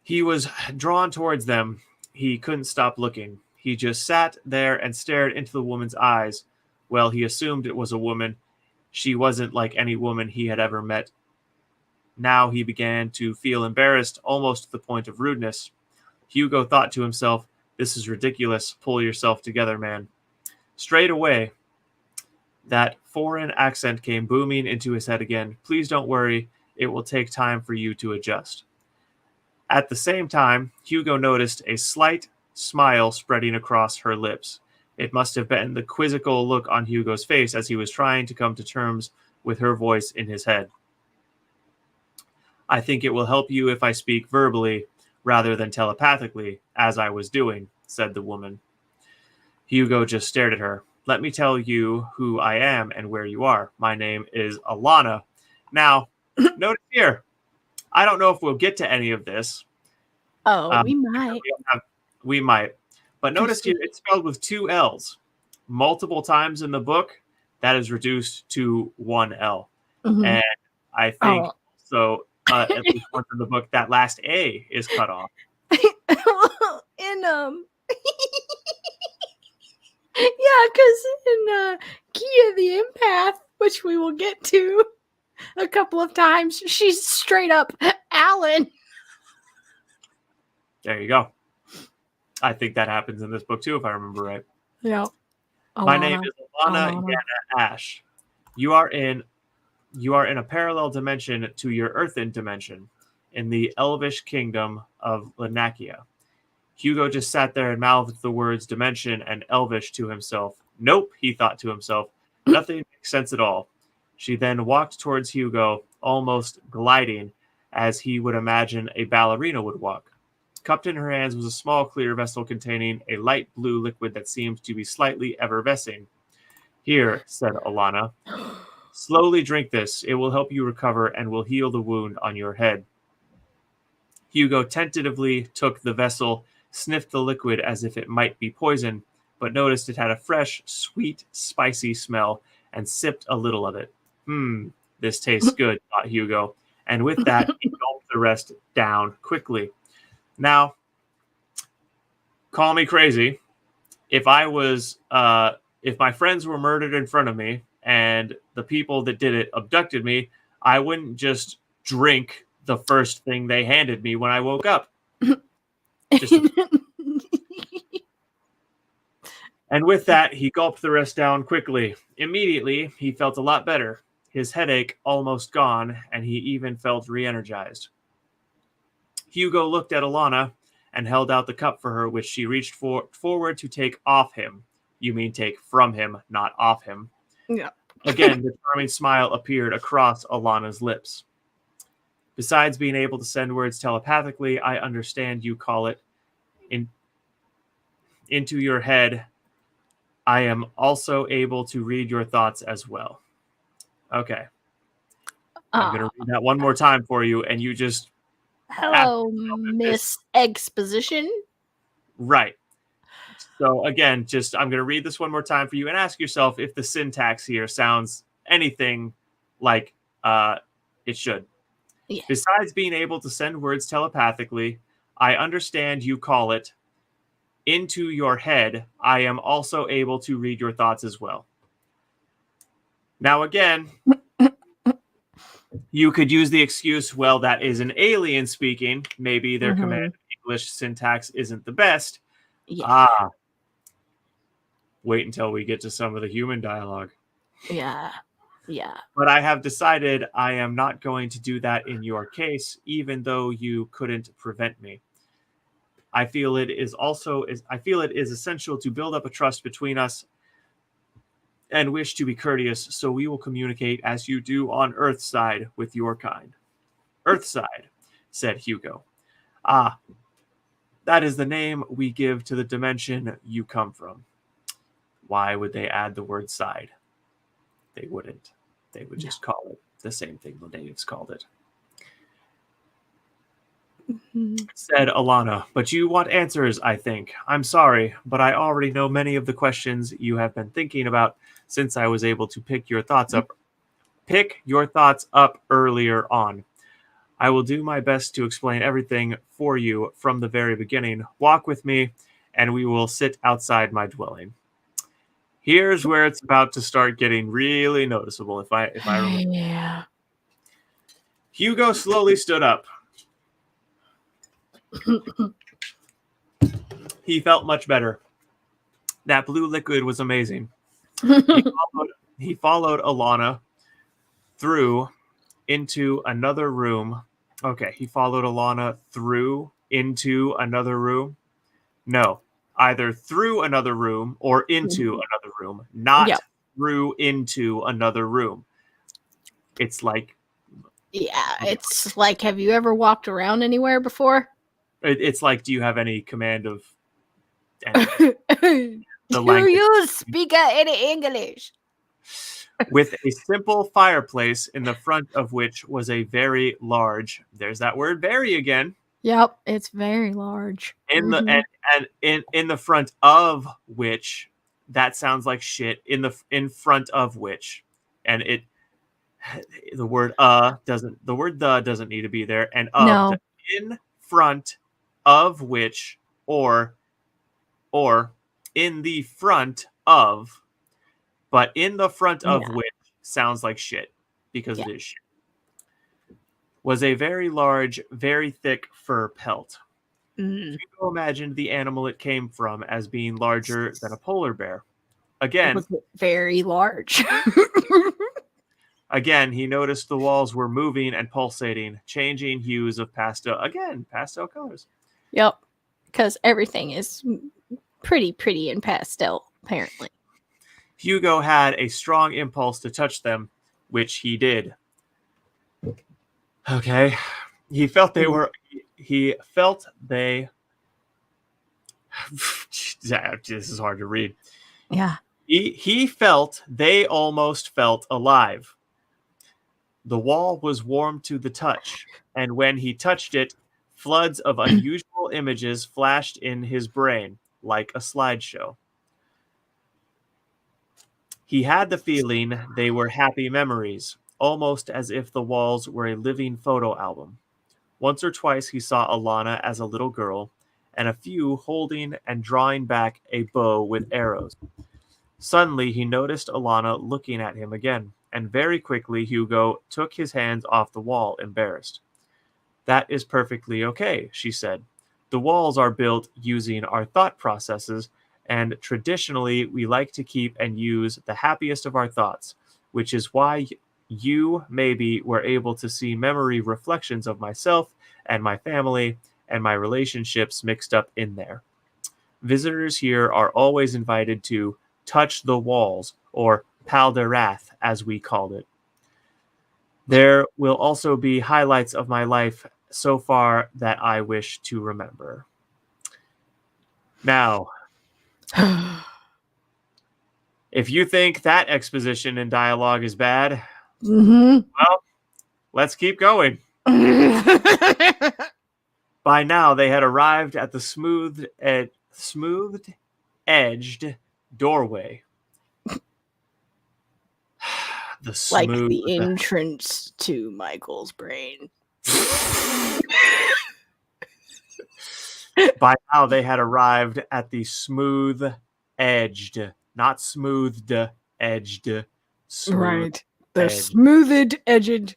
He was drawn towards them. He couldn't stop looking. He just sat there and stared into the woman's eyes. Well, he assumed it was a woman. She wasn't like any woman he had ever met. Now he began to feel embarrassed, almost to the point of rudeness. Hugo thought to himself, "This is ridiculous. Pull yourself together, man." Straight away, that foreign accent came booming into his head again. "Please don't worry. It will take time for you to adjust." At the same time, Hugo noticed a slight smile spreading across her lips. It must have been the quizzical look on Hugo's face as he was trying to come to terms with her voice in his head. "I think it will help you if I speak verbally rather than telepathically, as I was doing," said the woman. Hugo just stared at her. "Let me tell you who I am and where you are. My name is Alana." Now, notice here, I don't know if we'll get to any of this. We might. We might. But notice here, it's spelled with 2 L's. Multiple times in the book, that is reduced to 1 L. Mm-hmm. And I think at least once in the book, that last A is cut off. Yeah, because in Key of the Empath, which we will get to a couple of times, she's straight up Alan. There you go. I think that happens in this book too, if I remember right. Yeah. My name is Alana Yana Ash. You are in a parallel dimension to your earthen dimension, in the elvish kingdom of Lanakia. Hugo just sat there and mouthed the words dimension and elvish to himself. Nope, he thought to himself. Nothing makes sense at all. She then walked towards Hugo, almost gliding, as he would imagine a ballerina would walk. Cupped in her hands was a small clear vessel containing a light blue liquid that seemed to be slightly effervescing. Here, said Alana, slowly drink this. It will help you recover and will heal the wound on your head. Hugo tentatively took the vessel, sniffed the liquid as if it might be poison, but noticed it had a fresh, sweet, spicy smell, and sipped a little of it. This tastes good, thought Hugo, and with that, he gulped the rest down quickly. Now, call me crazy. If my friends were murdered in front of me and the people that did it abducted me, I wouldn't just drink the first thing they handed me when I woke up. And with that, he gulped the rest down quickly. Immediately, he felt a lot better. His headache almost gone, and he even felt re-energized. Hugo looked at Alana and held out the cup for her, which she reached forward to take off him. You mean take from him, not off him. Yeah. Again, the charming smile appeared across Alana's lips. Besides being able to send words telepathically, I understand you call it into your head. I am also able to read your thoughts as well. Okay. I'm going to read that one more time for you, and you just... Hello, Miss Exposition. Right. So again, I'm going to read this one more time for you and ask yourself if the syntax here sounds anything like it should. Yeah. Besides being able to send words telepathically, I understand you call it into your head. I am also able to read your thoughts as well. Now again, you could use the excuse, well, that is an alien speaking. Maybe their command English syntax isn't the best. Yeah. Wait until we get to some of the human dialogue. Yeah. Yeah. But I have decided I am not going to do that in your case, even though you couldn't prevent me. I feel it is essential to build up a trust between us and wish to be courteous, so we will communicate as you do on Earthside with your kind. Earthside, said Hugo. That is the name we give to the dimension you come from. Why would they add the word side? They wouldn't. They would just call it the same thing the natives called it. Said Alana, but you want answers, I think. I'm sorry, but I already know many of the questions you have been thinking about since I was able to pick your thoughts up earlier on. I will do my best to explain everything for you from the very beginning. Walk with me, and we will sit outside my dwelling. Here's where it's about to start getting really noticeable, if I remember. Yeah. Hugo slowly stood up. He felt much better. That blue liquid was amazing. He followed Alana through into another room. Okay, he followed Alana through into another room. No, either through another room or into another room, not through into another room. It's like... Yeah, it's like, have you ever walked around anywhere before? It's like, do you have any command of... Do you speak any English? With a simple fireplace in the front of which was a very large... There's that word very again. Yep, it's very large. In the front of which, that sounds like shit. In front of which, and the word doesn't need to be there, and no. In front of which, or in the front of, but in the front of which sounds like shit because it is shit. Was a very large, very thick fur pelt. Hugo imagined the animal it came from as being larger than a polar bear. Again, it was very large. Again, he noticed the walls were moving and pulsating, changing hues of pastel colors. Yep. because everything is pretty in pastel, apparently. Hugo had a strong impulse to touch them, which he did. Okay. He felt they were. He felt they. This is hard to read. Yeah. He felt they almost felt alive. The wall was warm to the touch, and when he touched it, floods of unusual images flashed in his brain, like a slideshow. He had the feeling they were happy memories, almost as if the walls were a living photo album. Once or twice he saw Alana as a little girl, and a few holding and drawing back a bow with arrows. Suddenly he noticed Alana looking at him again, and very quickly Hugo took his hands off the wall, embarrassed. "That is perfectly okay," she said. "The walls are built using our thought processes, and traditionally we like to keep and use the happiest of our thoughts, which is why you maybe were able to see memory reflections of myself and my family and my relationships mixed up in there. Visitors here are always invited to touch the walls, or Pal de Wrath, as we called it. There will also be highlights of my life so far that I wish to remember." Now, if you think that exposition and dialogue is bad, well, let's keep going. By now, they had arrived at the smoothed-edged doorway. The Like smooth. the entrance to Michael's brain. By now, they had arrived at the smooth-edged, not smoothed-edged. Right. The edged. smoothed edged.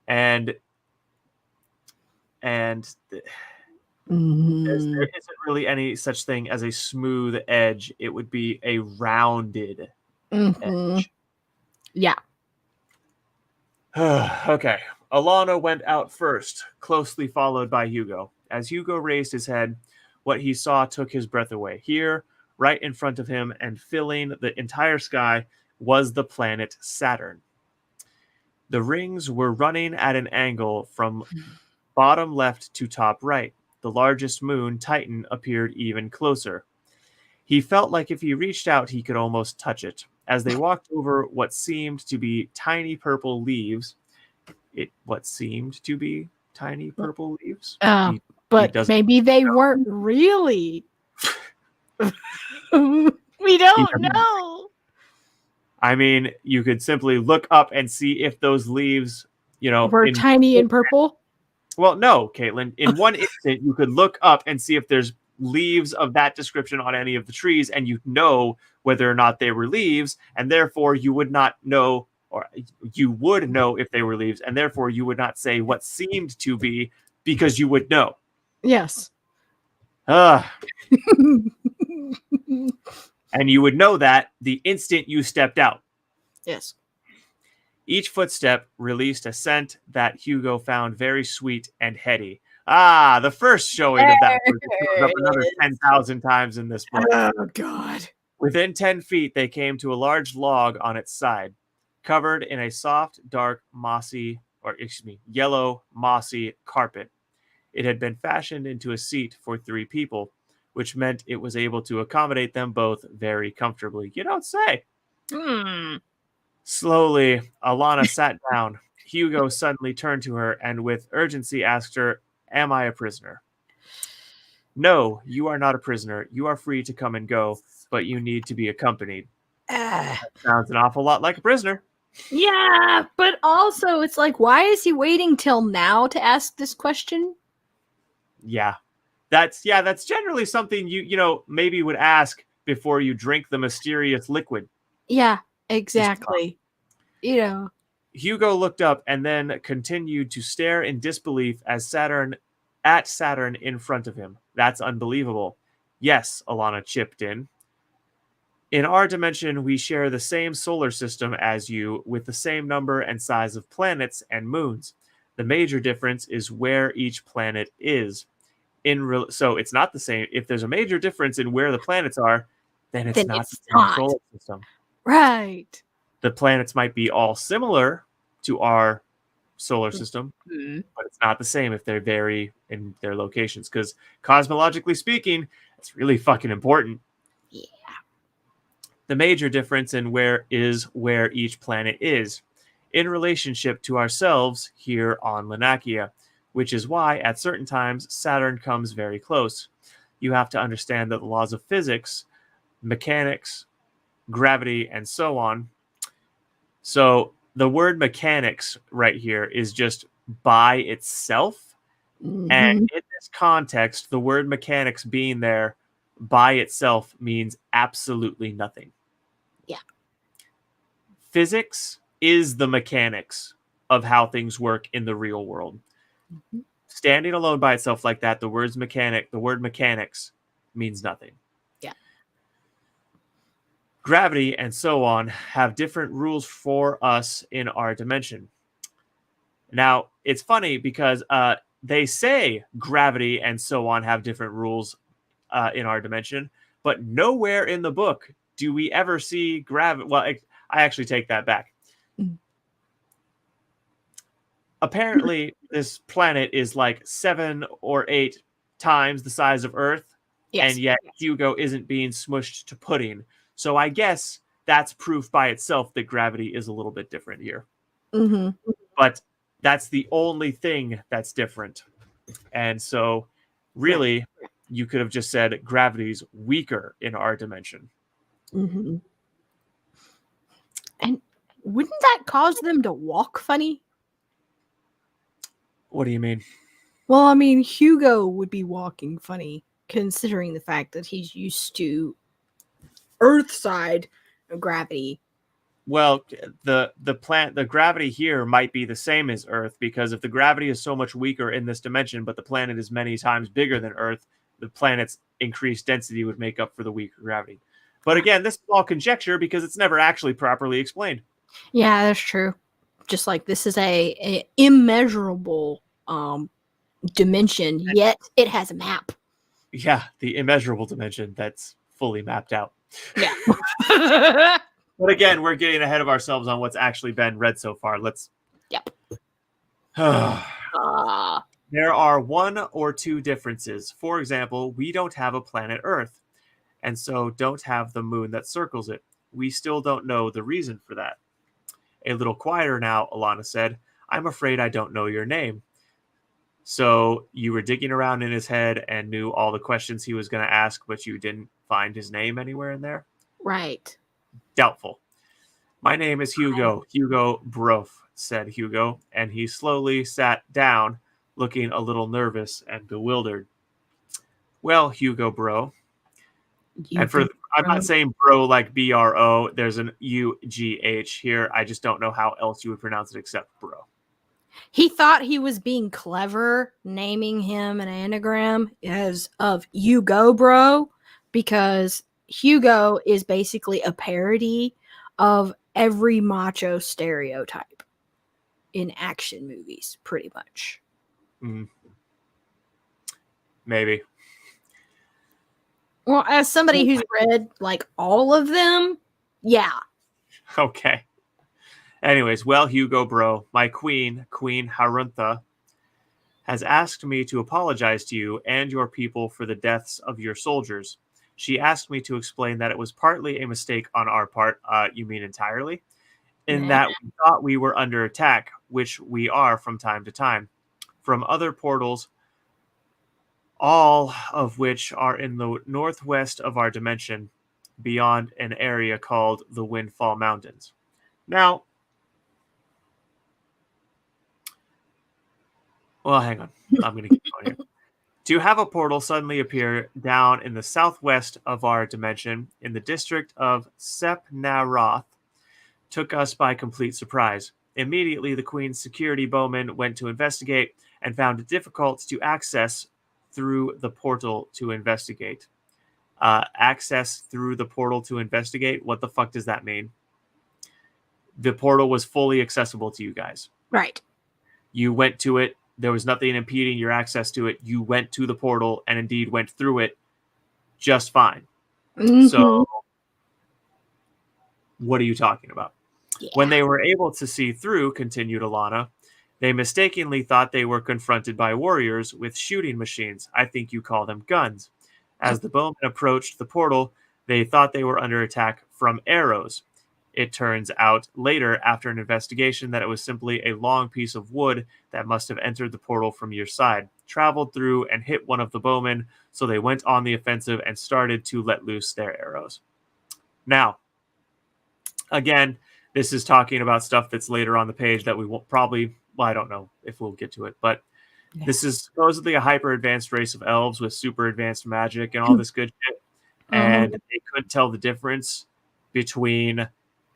And there isn't really any such thing as a smooth edge. It would be a rounded edge. Yeah. Okay. Alana went out first, closely followed by Hugo. As Hugo raised his head, what he saw took his breath away. Here, right in front of him and filling the entire sky, was the planet Saturn. The rings were running at an angle from bottom left to top right. The largest moon, Titan, appeared even closer. He felt like if he reached out, he could almost touch it. As they walked over what seemed to be tiny purple leaves, But maybe they weren't really. We don't know. I mean, you could simply look up and see if those leaves, were tiny and purple. Well, no, Caitlin. In one instant, you could look up and see if there's leaves of that description on any of the trees, and you'd know whether or not they were leaves, and therefore you would not know, or you would know if they were leaves, and therefore you would not say what seemed to be, because you would know. Yes. And you would know that the instant you stepped out. Yes. Each footstep released a scent that Hugo found very sweet and heady. Ah, the first showing of that word shows up another 10,000 times in this book. Oh, God. Within 10 feet, they came to a large log on its side, covered in a soft, dark, yellow, mossy carpet. It had been fashioned into a seat for 3 people, which meant it was able to accommodate them both very comfortably. You don't say. Slowly, Alana sat down. Hugo suddenly turned to her and with urgency asked her, "Am I a prisoner?" "No, you are not a prisoner. You are free to come and go, but you need to be accompanied." That sounds an awful lot like a prisoner. Yeah, but also it's like, why is he waiting till now to ask this question? Yeah. That's generally something you maybe would ask before you drink the mysterious liquid. Yeah, exactly. Hugo looked up and then continued to stare in disbelief at Saturn in front of him. "That's unbelievable." "Yes," Alana chipped in. "In our dimension, we share the same solar system as you, with the same number and size of planets and moons. The major difference is where each planet is. So it's not the same. If there's a major difference in where the planets are, then it's Then not it's the same not. solar system. Right. The planets might be all similar to our solar system, Mhm. but it's not the same if they vary in their locations. Because cosmologically speaking, it's really fucking important. Yeah. The major difference in where each planet is in relationship to ourselves here on Lanakia, which is why at certain times Saturn comes very close. You have to understand that the laws of physics, mechanics, gravity, and so on. So the word mechanics right here is just by itself. And Mhm. in this context, the word mechanics being there by itself means absolutely nothing. Yeah. Physics is the mechanics of how things work in the real world. Mhm. Standing alone by itself like that, the word mechanics means nothing. Yeah. Gravity and so on have different rules for us in our dimension. Now, it's funny because they say gravity and so on have different rules in our dimension, but nowhere in the book do we ever see gravity. Well, I actually take that back. Mm. Apparently, this planet is like 7 or 8 times the size of Earth, and Yes. yet Hugo isn't being smushed to pudding. So I guess that's proof by itself that gravity is a little bit different here. Hmm. But that's the only thing that's different. And so, really, you could have just said gravity's weaker in our dimension. Hmm. And wouldn't that cause them to walk funny? What do you mean? Well, I mean, Hugo would be walking funny considering the fact that he's used to Earth side of gravity. Well, the gravity here might be the same as Earth, because if the gravity is so much weaker in this dimension, but the planet is many times bigger than Earth, the planet's increased density would make up for the weaker gravity. But again, this is all conjecture because it's never actually properly explained. Yeah, that's true. Just like this is a immeasurable dimension, yet it has a map. Yeah, the immeasurable dimension that's fully mapped out. Yeah. But again, we're getting ahead of ourselves on what's actually been read so far. Let's. Yep. There are 1 or 2 differences. For example, we don't have a planet Earth, and so don't have the moon that circles it. We still don't know the reason for that. A little quieter now, Alana said, I'm afraid I don't know your name. So you were digging around in his head and knew all the questions he was going to ask, but you didn't find his name anywhere in there? Right. Doubtful. My name is Hugo. Hugo Brof, said Hugo, and he slowly sat down, looking a little nervous and bewildered. Well, Hugo Bro. And I'm not saying bro like BRO. There's an UGH here. I just don't know how else you would pronounce it except bro. He thought he was being clever naming him an anagram as of "You Go Bro," because Hugo is basically a parody of every macho stereotype in action movies, pretty much. Maybe. Well, as somebody who's read like all of them, yeah. Okay. Anyways, well, Hugo Bro, my queen, Queen Haruntha, has asked me to apologize to you and your people for the deaths of your soldiers. She asked me to explain that it was partly a mistake on our part, you mean entirely, in that we thought we were under attack, which we are from time to time, from other portals, all of which are in the northwest of our dimension, beyond an area called the Windfall Mountains. Now, well, hang on. I'm going to keep going here. To have a portal suddenly appear down in the southwest of our dimension in the district of Sepnaroth took us by complete surprise. Immediately, the Queen's security bowmen went to investigate and found it difficult to access through the portal to investigate. Access through the portal to investigate? What the fuck does that mean? The portal was fully accessible to you guys. Right. You went to it There was nothing impeding your access to it. You went to the portal and indeed went through it just fine. So what are you talking about? Yeah. When they were able to see through, continued Alana, they mistakenly thought they were confronted by warriors with shooting machines. I think you call them guns. As the bowmen approached the portal, they thought they were under attack from arrows. It turns out later, after an investigation, that it was simply a long piece of wood that must have entered the portal from your side, traveled through, and hit one of the bowmen, so they went on the offensive and started to let loose their arrows. Now, again, this is talking about stuff that's later on the page that we will probably, well, I don't know if we'll get to it, but this is supposedly a hyper advanced race of elves with super advanced magic and all this good shit. And they couldn't tell the difference between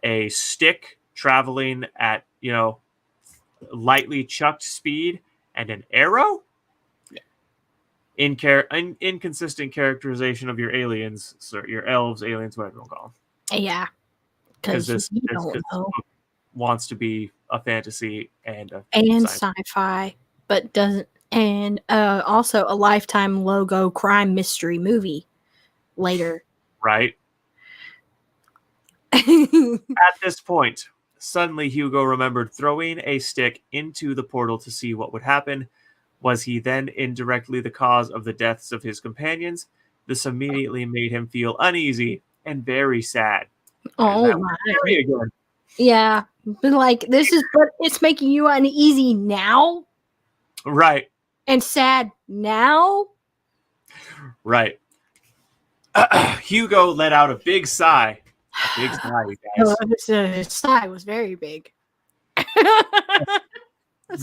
a stick traveling at, lightly chucked speed and an arrow. Inconsistent characterization of your aliens, your elves, aliens, whatever you want to call them. Yeah. Because Because this book wants to be a fantasy and sci-fi, but doesn't, and also a Lifetime logo crime mystery movie later. Right. At this point, suddenly Hugo remembered throwing a stick into the portal to see what would happen. Was he then indirectly the cause of the deaths of his companions? This immediately made him feel uneasy and very sad. Oh my! Again. Yeah, but but it's making you uneasy now, right? And sad now, right? Hugo let out a big sigh. A big sigh, you guys. His sigh was very big.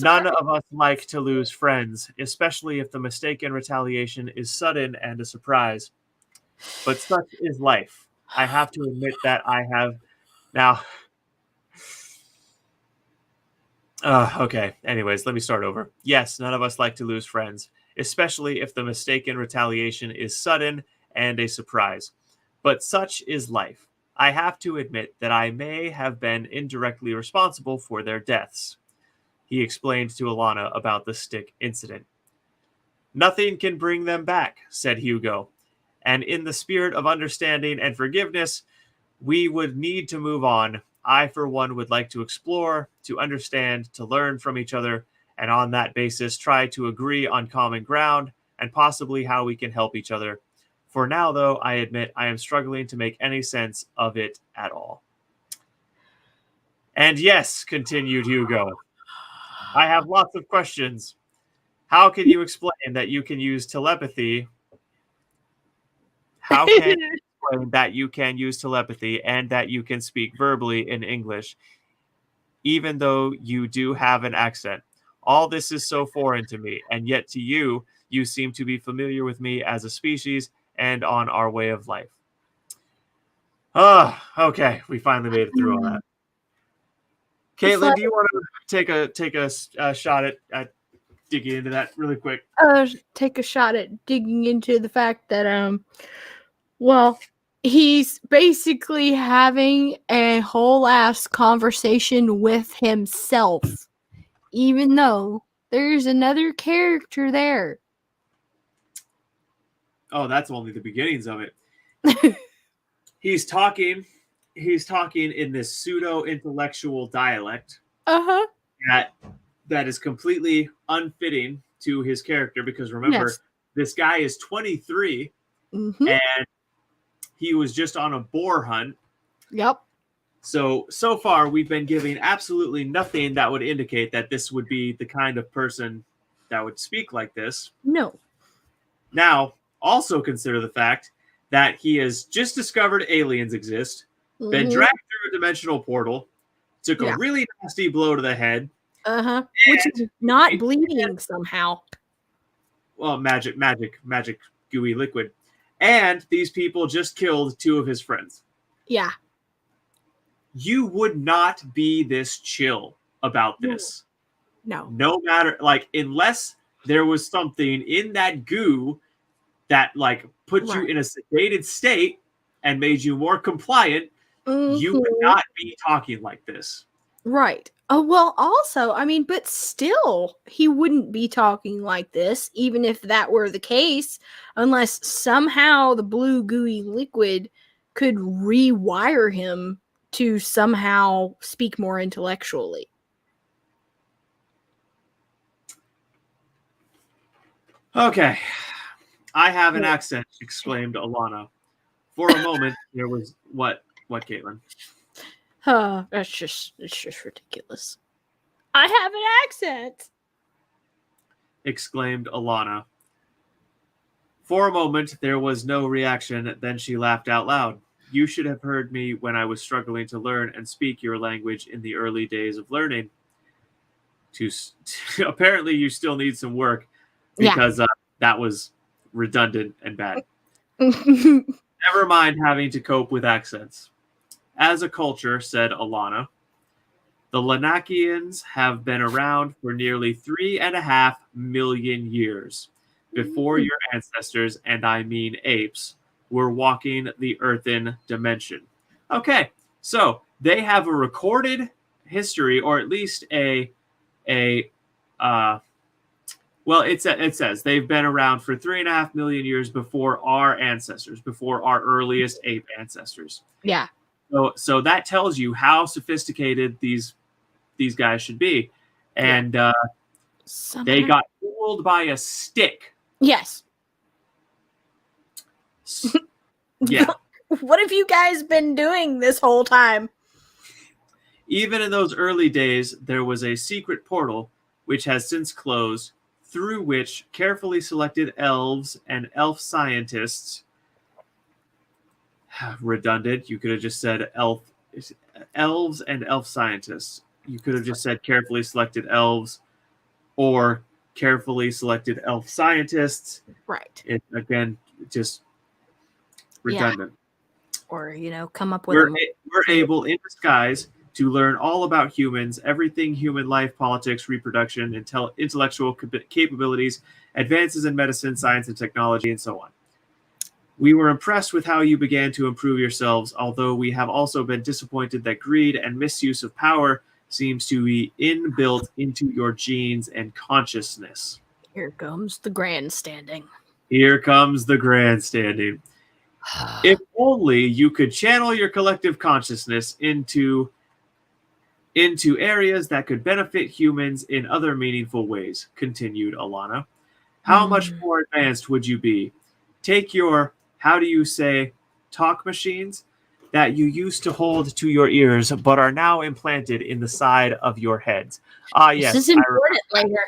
None of us like to lose friends, especially if the mistaken retaliation is sudden and a surprise. But such is life. I have to admit that I have now. Okay. Anyways, let me start over. Yes, none of us like to lose friends, especially if the mistaken retaliation is sudden and a surprise. But such is life. I have to admit that I may have been indirectly responsible for their deaths. He explained to Alana about the stick incident. Nothing can bring them back, said Hugo. And in the spirit of understanding and forgiveness, we would need to move on. I, for one, would like to explore, to understand, to learn from each other, and on that basis try to agree on common ground and possibly how we can help each other. For now, though, I admit I am struggling to make any sense of it at all. And yes, continued Hugo, I have lots of questions. How can you explain that you can use telepathy? How can you explain that you can use telepathy and that you can speak verbally in English, even though you do have an accent? All this is so foreign to me, and yet to you, you seem to be familiar with me as a species and on our way of life. Okay. We finally made it through all that. Caitlin, do you want to take a shot at digging into that really quick? Take a shot at digging into the fact that he's basically having a whole ass conversation with himself, even though there's another character there. Oh, that's only the beginnings of it. He's talking in this pseudo-intellectual dialect. That is completely unfitting to his character because remember, this guy is 23 and he was just on a boar hunt. Yep. So far we've been giving absolutely nothing that would indicate that this would be the kind of person that would speak like this. No. Now, also consider the fact that he has just discovered aliens exist, been dragged through a dimensional portal, took a really nasty blow to the head. Which is not bleeding somehow. Well, magic, gooey liquid. And these people just killed 2 of his friends. Yeah. You would not be this chill about this. No. No matter, unless there was something in that goo that, put you in a sedated state and made you more compliant, you would not be talking like this. Right. Oh, well, also, I mean, but still, he wouldn't be talking like this, even if that were the case, unless somehow the blue gooey liquid could rewire him to somehow speak more intellectually. Okay. I have an accent, exclaimed Alana. For a moment, there was what, Caitlin? It's just ridiculous. I have an accent. Exclaimed Alana. For a moment, there was no reaction. Then she laughed out loud. You should have heard me when I was struggling to learn and speak your language in the early days of learning. Apparently, you still need some work because that was redundant and bad. Never mind having to cope with accents. As a culture, said Alana, the Lanakians have been around for nearly 3.5 million years before your ancestors, and I mean apes, were walking the earthen dimension. Okay, so they have a recorded history, or at least well, it says they've been around for 3.5 million years before our ancestors, before our earliest ape ancestors. Yeah. So that tells you how sophisticated these guys should be, and they got fooled by a stick. Yes. Yeah. What have you guys been doing this whole time? Even in those early days, there was a secret portal which has since closed, through which carefully selected elves and elf scientists, redundant, you could have just said elves and elf scientists. You could have just said carefully selected elves or carefully selected elf scientists. Right. It, again, just redundant. Yeah. Or, come up with we're able in disguise to learn all about humans, everything human life, politics, reproduction, intellectual capabilities, advances in medicine, science, and technology, and so on. We were impressed with how you began to improve yourselves, although we have also been disappointed that greed and misuse of power seems to be inbuilt into your genes and consciousness. Here comes the grandstanding. Here comes the grandstanding. If only you could channel your collective consciousness into areas that could benefit humans in other meaningful ways, continued Alana. How much more advanced would you be? Take your, how do you say, talk machines that you used to hold to your ears but are now implanted in the side of your heads. Yes. This is important later.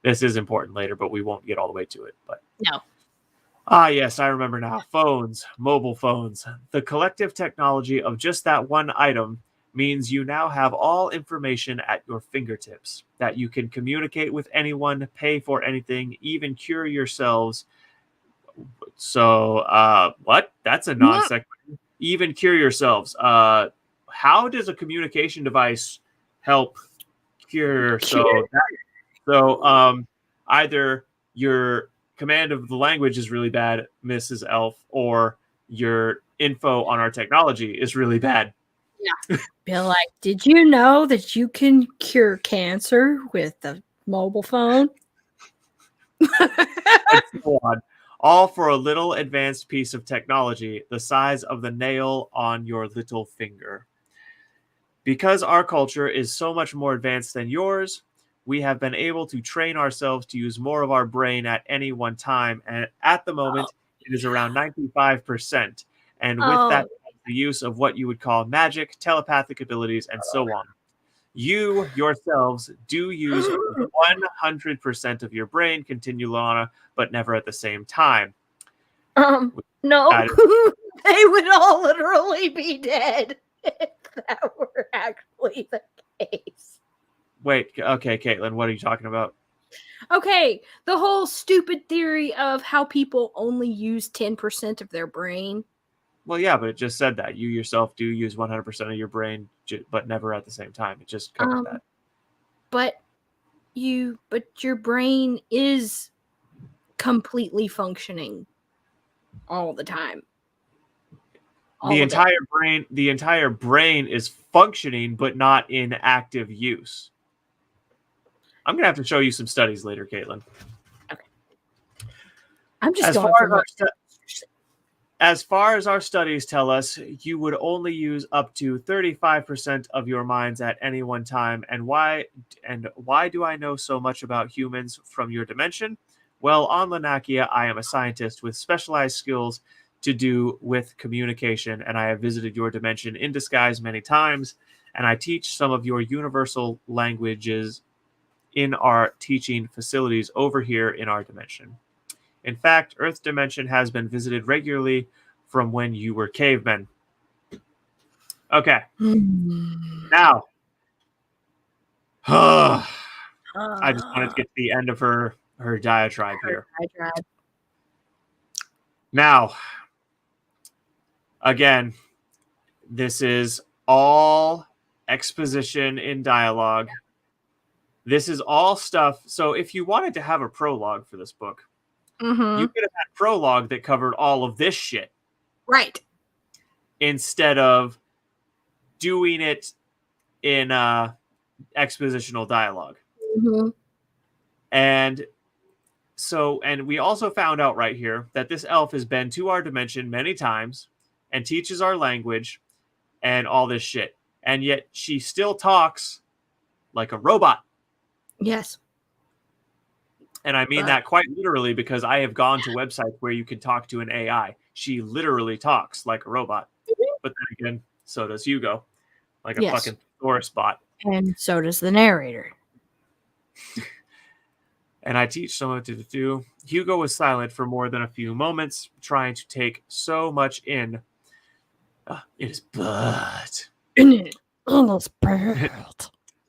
This is important later, but we won't get all the way to it. But no. Yes, I remember now. Phones, mobile phones. The collective technology of just that one item means you now have all information at your fingertips, that you can communicate with anyone, pay for anything, even cure yourselves. So, what? That's a non sequitur. Even cure yourselves. How does a communication device help cure? So, either your command of the language is really bad, Mrs. Elf, or your info on our technology is really bad. Yeah. Be like, did you know that you can cure cancer with a mobile phone? And so on. All for a little advanced piece of technology the size of the nail on your little finger. Because our culture is so much more advanced than yours, we have been able to train ourselves to use more of our brain at any one time. And at the moment, it is around 95%. And with that, the use of what you would call magic, telepathic abilities, and so on. You yourselves do use 100% of your brain, continue Lana, but never at the same time. No, they would all literally be dead if that were actually the case. Wait, okay, Caitlin, what are you talking about? Okay, the whole stupid theory of how people only use 10% of their brain. Well, yeah, but it just said that. You yourself do use 100% of your brain, but never at the same time. It just covered that. But your brain is completely functioning all the time. the entire brain is functioning but not in active use. I'm gonna have to show you some studies later, Caitlin. I'm just As going far for as far as our studies tell us, you would only use up to 35% of your minds at any one time. And why do I know so much about humans from your dimension? Well, on Lanakia, I am a scientist with specialized skills to do with communication, and I have visited your dimension in disguise many times, and I teach some of your universal languages in our teaching facilities over here in our dimension. In fact, Earth dimension has been visited regularly from when you were cavemen. Okay. Now, I just wanted to get to the end of her diatribe here. Now, again, this is all exposition in dialogue. This is all stuff. So if you wanted to have a prologue for this book, you could have had prologue that covered all of this shit. Right. Instead of doing it in expositional dialogue. And we also found out right here that this elf has been to our dimension many times and teaches our language and all this shit. And yet she still talks like a robot. Yes. And I mean that quite literally, because I have gone to websites where you can talk to an AI. She literally talks like a robot. But then again, so does Hugo. Like a fucking Thoris bot. And so does the narrator. And I teach someone to do. Hugo was silent for more than a few moments, trying to take so much in. It is but.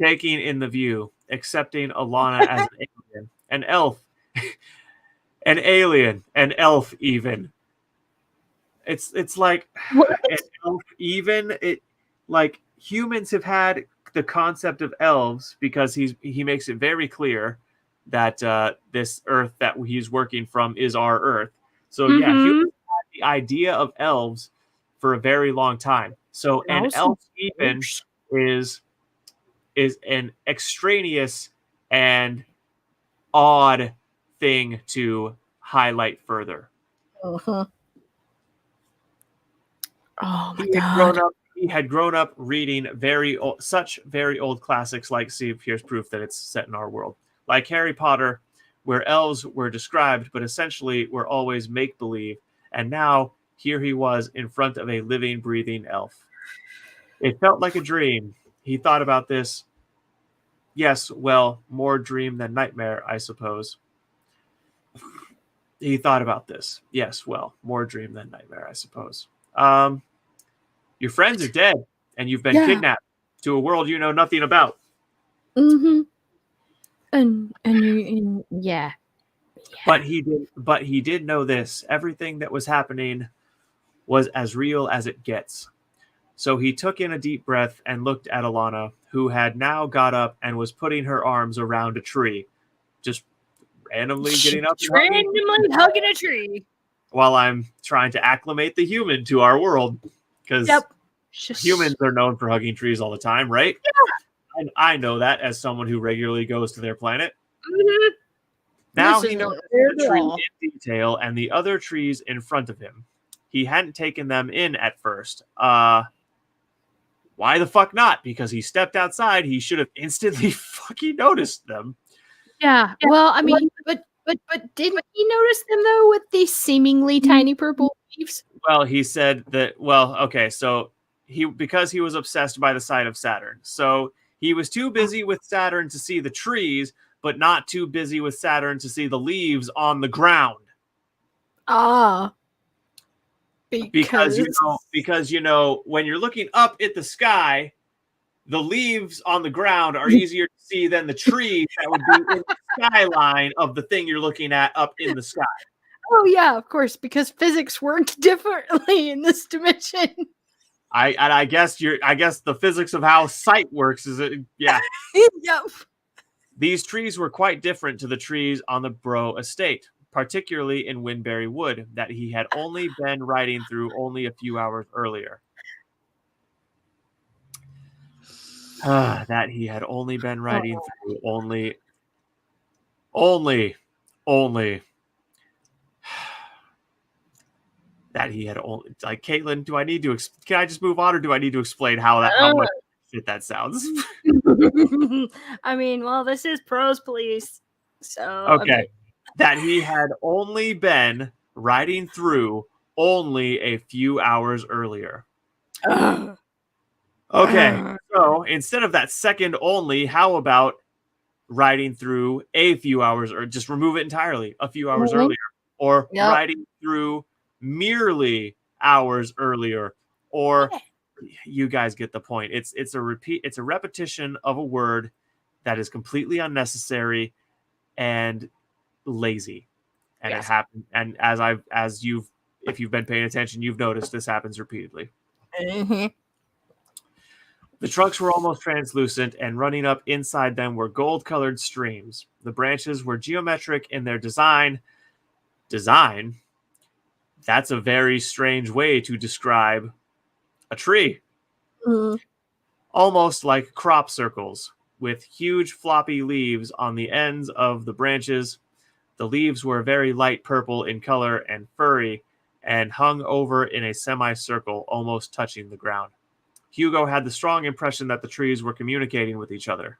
Taking in the view, accepting Alana as an alien, an elf, an alien, an elf even. It's like an elf even. It like humans have had the concept of elves because he makes it very clear that this Earth that he's working from is our Earth. So yeah, humans had the idea of elves for a very long time. So an elf even is an extraneous and odd thing to highlight further. Oh my God. He had grown up reading such very old classics like, see, here's proof that it's set in our world, like Harry Potter, where elves were described, but essentially were always make-believe. And now here he was in front of a living, breathing elf. It felt like a dream. He thought about this. Yes, well, more dream than nightmare, I suppose. He thought about this. Yes, well, more dream than nightmare, I suppose. Your friends are dead, and you've been kidnapped to a world you know nothing about. And But he did know this. Everything that was happening was as real as it gets. So he took in a deep breath and looked at Alana, who had now got up and was putting her arms around a tree, just randomly getting up, hugging a tree, while I'm trying to acclimate the human to our world, because humans are known for hugging trees all the time, right? Yeah. And I know that as someone who regularly goes to their planet. Now he knows the tree in detail and the other trees in front of him. He hadn't taken them in at first. Why the fuck not? Because he stepped outside. He should have instantly fucking noticed them. Yeah. Well, I mean, but didn't he notice them though with these seemingly tiny purple leaves? Well, he said that. Well, okay, so because he was obsessed by the sight of Saturn, so he was too busy with Saturn to see the trees, but not too busy with Saturn to see the leaves on the ground. Because you know when you're looking up at the sky, the leaves on the ground are easier to see than the trees that would be in the skyline of the thing you're looking at up in the sky. Oh yeah, of course, because physics work differently in this dimension. I guess the physics of how sight works is it. Yeah. Yep. These trees were quite different to the trees on the Bro estate. particularly in Winberry Wood, that he had only been riding through only a few hours earlier. That he had only been riding through only that he had only, like, Caitlin, do I need to can I just move on, or do I need to explain how much shit that sounds? I mean, well, this is Prose Police, so Okay. That he had only been riding through only a few hours earlier. Okay, so instead of that second only, how about riding through a few hours, or just remove it entirely, a few hours earlier, or riding through merely hours earlier, or you guys get the point. It's a repetition of a word that is completely unnecessary and lazy. And it happened, and if you've been paying attention, you've noticed this happens repeatedly. The trunks were almost translucent, and running up inside them were gold-colored streams. The branches were geometric in their design. Design? That's a very strange way to describe a tree. Almost like crop circles, with huge floppy leaves on the ends of the branches. The leaves were very light purple in color and furry, and hung over in a semicircle, almost touching the ground. Hugo had the strong impression that the trees were communicating with each other.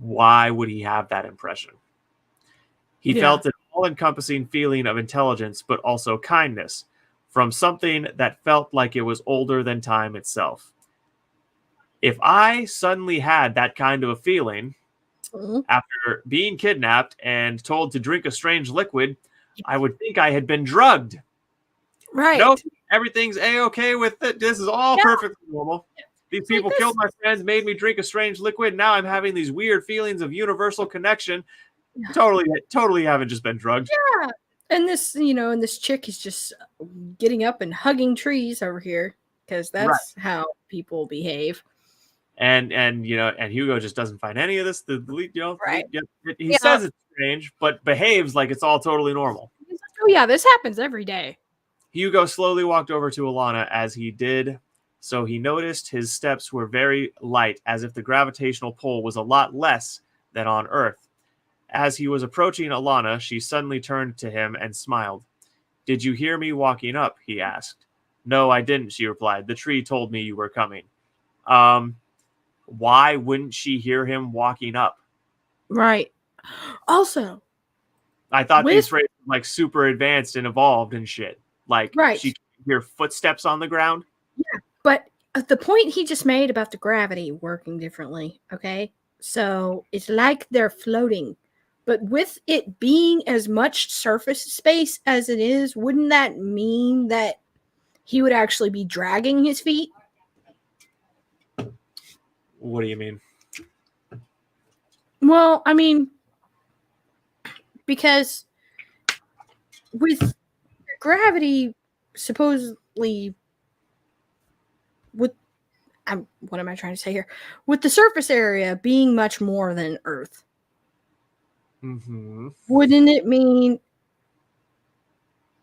Why would he have that impression? He felt an all-encompassing feeling of intelligence, but also kindness, from something that felt like it was older than time itself. If I suddenly had that kind of a feeling after being kidnapped and told to drink a strange liquid, I would think I had been drugged. Right. Nope, everything's A-okay with it. This is all perfectly normal. These people killed my friends, made me drink a strange liquid. Now I'm having these weird feelings of universal connection. Totally haven't just been drugged. Yeah. And this chick is just getting up and hugging trees over here, because that's how people behave. And Hugo just doesn't find any of this. He says it's strange, but behaves like it's all totally normal. Oh yeah, this happens every day. Hugo slowly walked over to Alana. As he did so, he noticed his steps were very light, as if the gravitational pull was a lot less than on Earth. As he was approaching Alana, she suddenly turned to him and smiled. "Did you hear me walking up?" he asked. "No, I didn't," she replied. "The tree told me you were coming." Why wouldn't she hear him walking up? Right. Also, I thought these phrases were like super advanced and evolved and shit. Like, she could hear footsteps on the ground. Yeah, but the point he just made about the gravity working differently, okay? So it's like they're floating. But with it being as much surface space as it is, wouldn't that mean that he would actually be dragging his feet? What do you mean? Well, I mean, because with gravity supposedly what am I trying to say here? With the surface area being much more than Earth, wouldn't it mean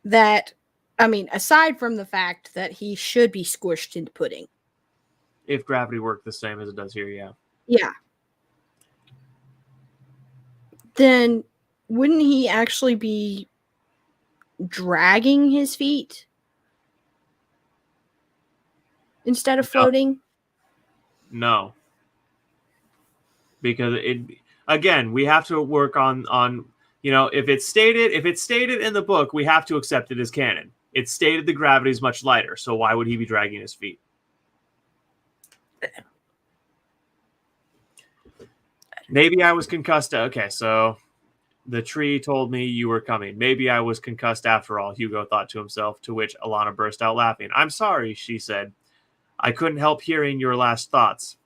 that, aside from the fact that he should be squished into pudding? If gravity worked the same as it does here, yeah. Yeah. Then wouldn't he actually be dragging his feet instead of floating? No. Because we have to work on if it's stated in the book, we have to accept it as canon. It's stated the gravity is much lighter, so why would he be dragging his feet? Maybe I was concussed. Okay, so the tree told me you were coming. Maybe I was concussed after all, Hugo thought to himself, to which Alana burst out laughing. "I'm sorry," she said. "I couldn't help hearing your last thoughts."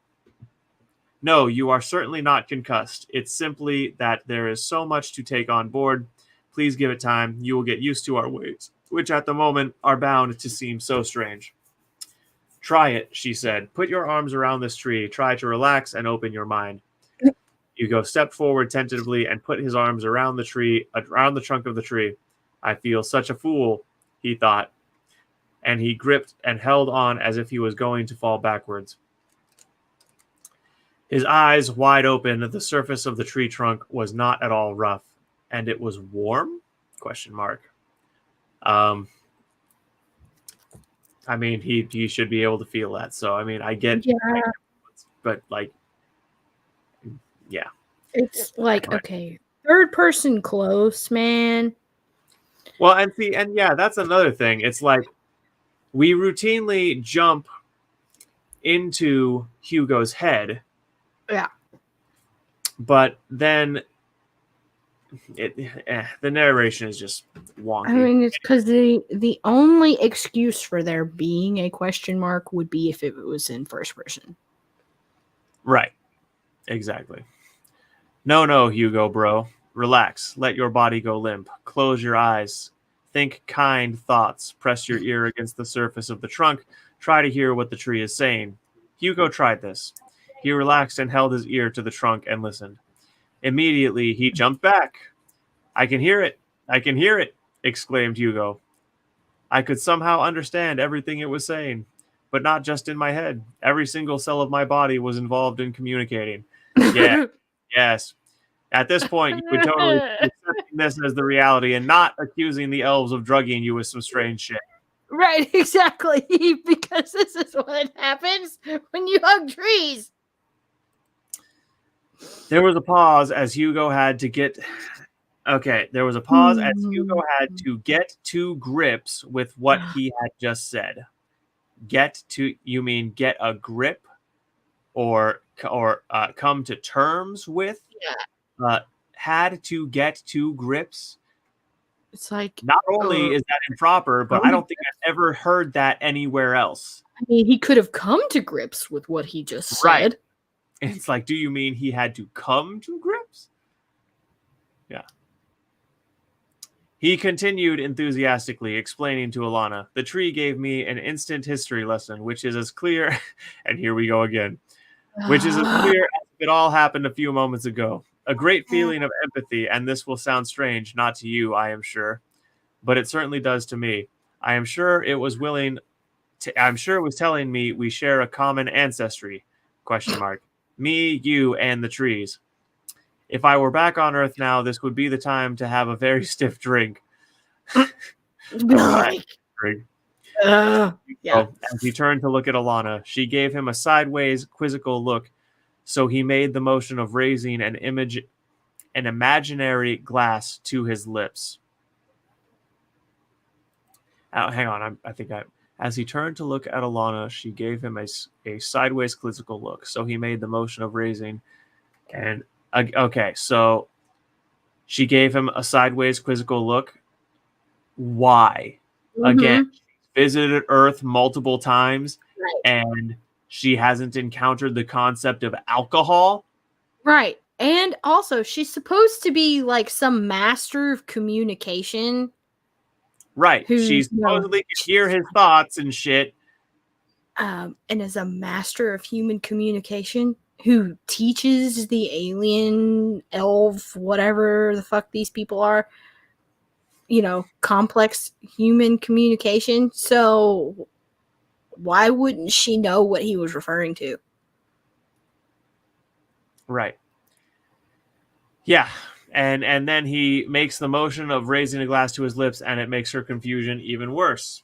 "No, you are certainly not concussed. It's simply that there is so much to take on board. Please give it time. You will get used to our ways, which at the moment are bound to seem so strange." "Try it," she said. "Put your arms around this tree. Try to relax and open your mind." Hugo stepped forward tentatively and put his arms around the trunk of the tree. I feel such a fool, he thought, and he gripped and held on as if he was going to fall backwards. His eyes wide open, the surface of the tree trunk was not at all rough, and it was warm? ? I mean, he should be able to feel that. So, I mean, I get, but like, yeah. It's like, okay, third person close, man. Well, and yeah, that's another thing. It's like we routinely jump into Hugo's head. Yeah. But then the narration is just wonky. I mean, it's because the only excuse for there being a question mark would be if it was in first person. Right. Exactly. No, Hugo, bro. Relax. Let your body go limp. Close your eyes. Think kind thoughts. Press your ear against the surface of the trunk. Try to hear what the tree is saying. Hugo tried this. He relaxed and held his ear to the trunk and listened. Immediately, he jumped back. I can hear it. I can hear it, exclaimed Hugo. I could somehow understand everything it was saying, but not just in my head. Every single cell of my body was involved in communicating. Yeah, yes. At this point, you would totally be accepting this as the reality and not accusing the elves of drugging you with some strange shit. Right, exactly. Because this is what happens when you hug trees. There was a pause as Hugo had to get... Okay, there was a pause as Hugo had to get to grips with what he had just said. Get to... You mean get a grip? Or come to terms with? Yeah. Had to get to grips? It's like... Not only is that improper, but I don't think I've ever heard that anywhere else. I mean, he could have come to grips with what he just said. Right. It's like, do you mean he had to come to grips? Yeah. He continued enthusiastically, explaining to Alana, the tree gave me an instant history lesson, which is as clear, and here we go again, which is as clear as it all happened a few moments ago. A great feeling of empathy, and this will sound strange, not to you, I am sure, but it certainly does to me. I am sure it was telling me we share a common ancestry, ? Me, you, and the trees. If I were back on Earth now, this would be the time to have a very stiff drink. Yeah. As he turned to look at Alana, she gave him a sideways, quizzical look, so he made the motion of raising an imaginary glass to his lips. Hang on, As he turned to look at Alana, she gave him a sideways, quizzical look, so he made the motion of raising and... Okay, so she gave him a sideways, quizzical look. Why? Again, she's visited Earth multiple times, and she hasn't encountered the concept of alcohol. Right. And also, she's supposed to be like some master of communication. Right. She supposedly can hear his thoughts and shit. And is a master of human communication who teaches the alien, elf, whatever the fuck these people are, complex human communication. So why wouldn't she know what he was referring to? Right. Yeah. And then he makes the motion of raising a glass to his lips, and it makes her confusion even worse.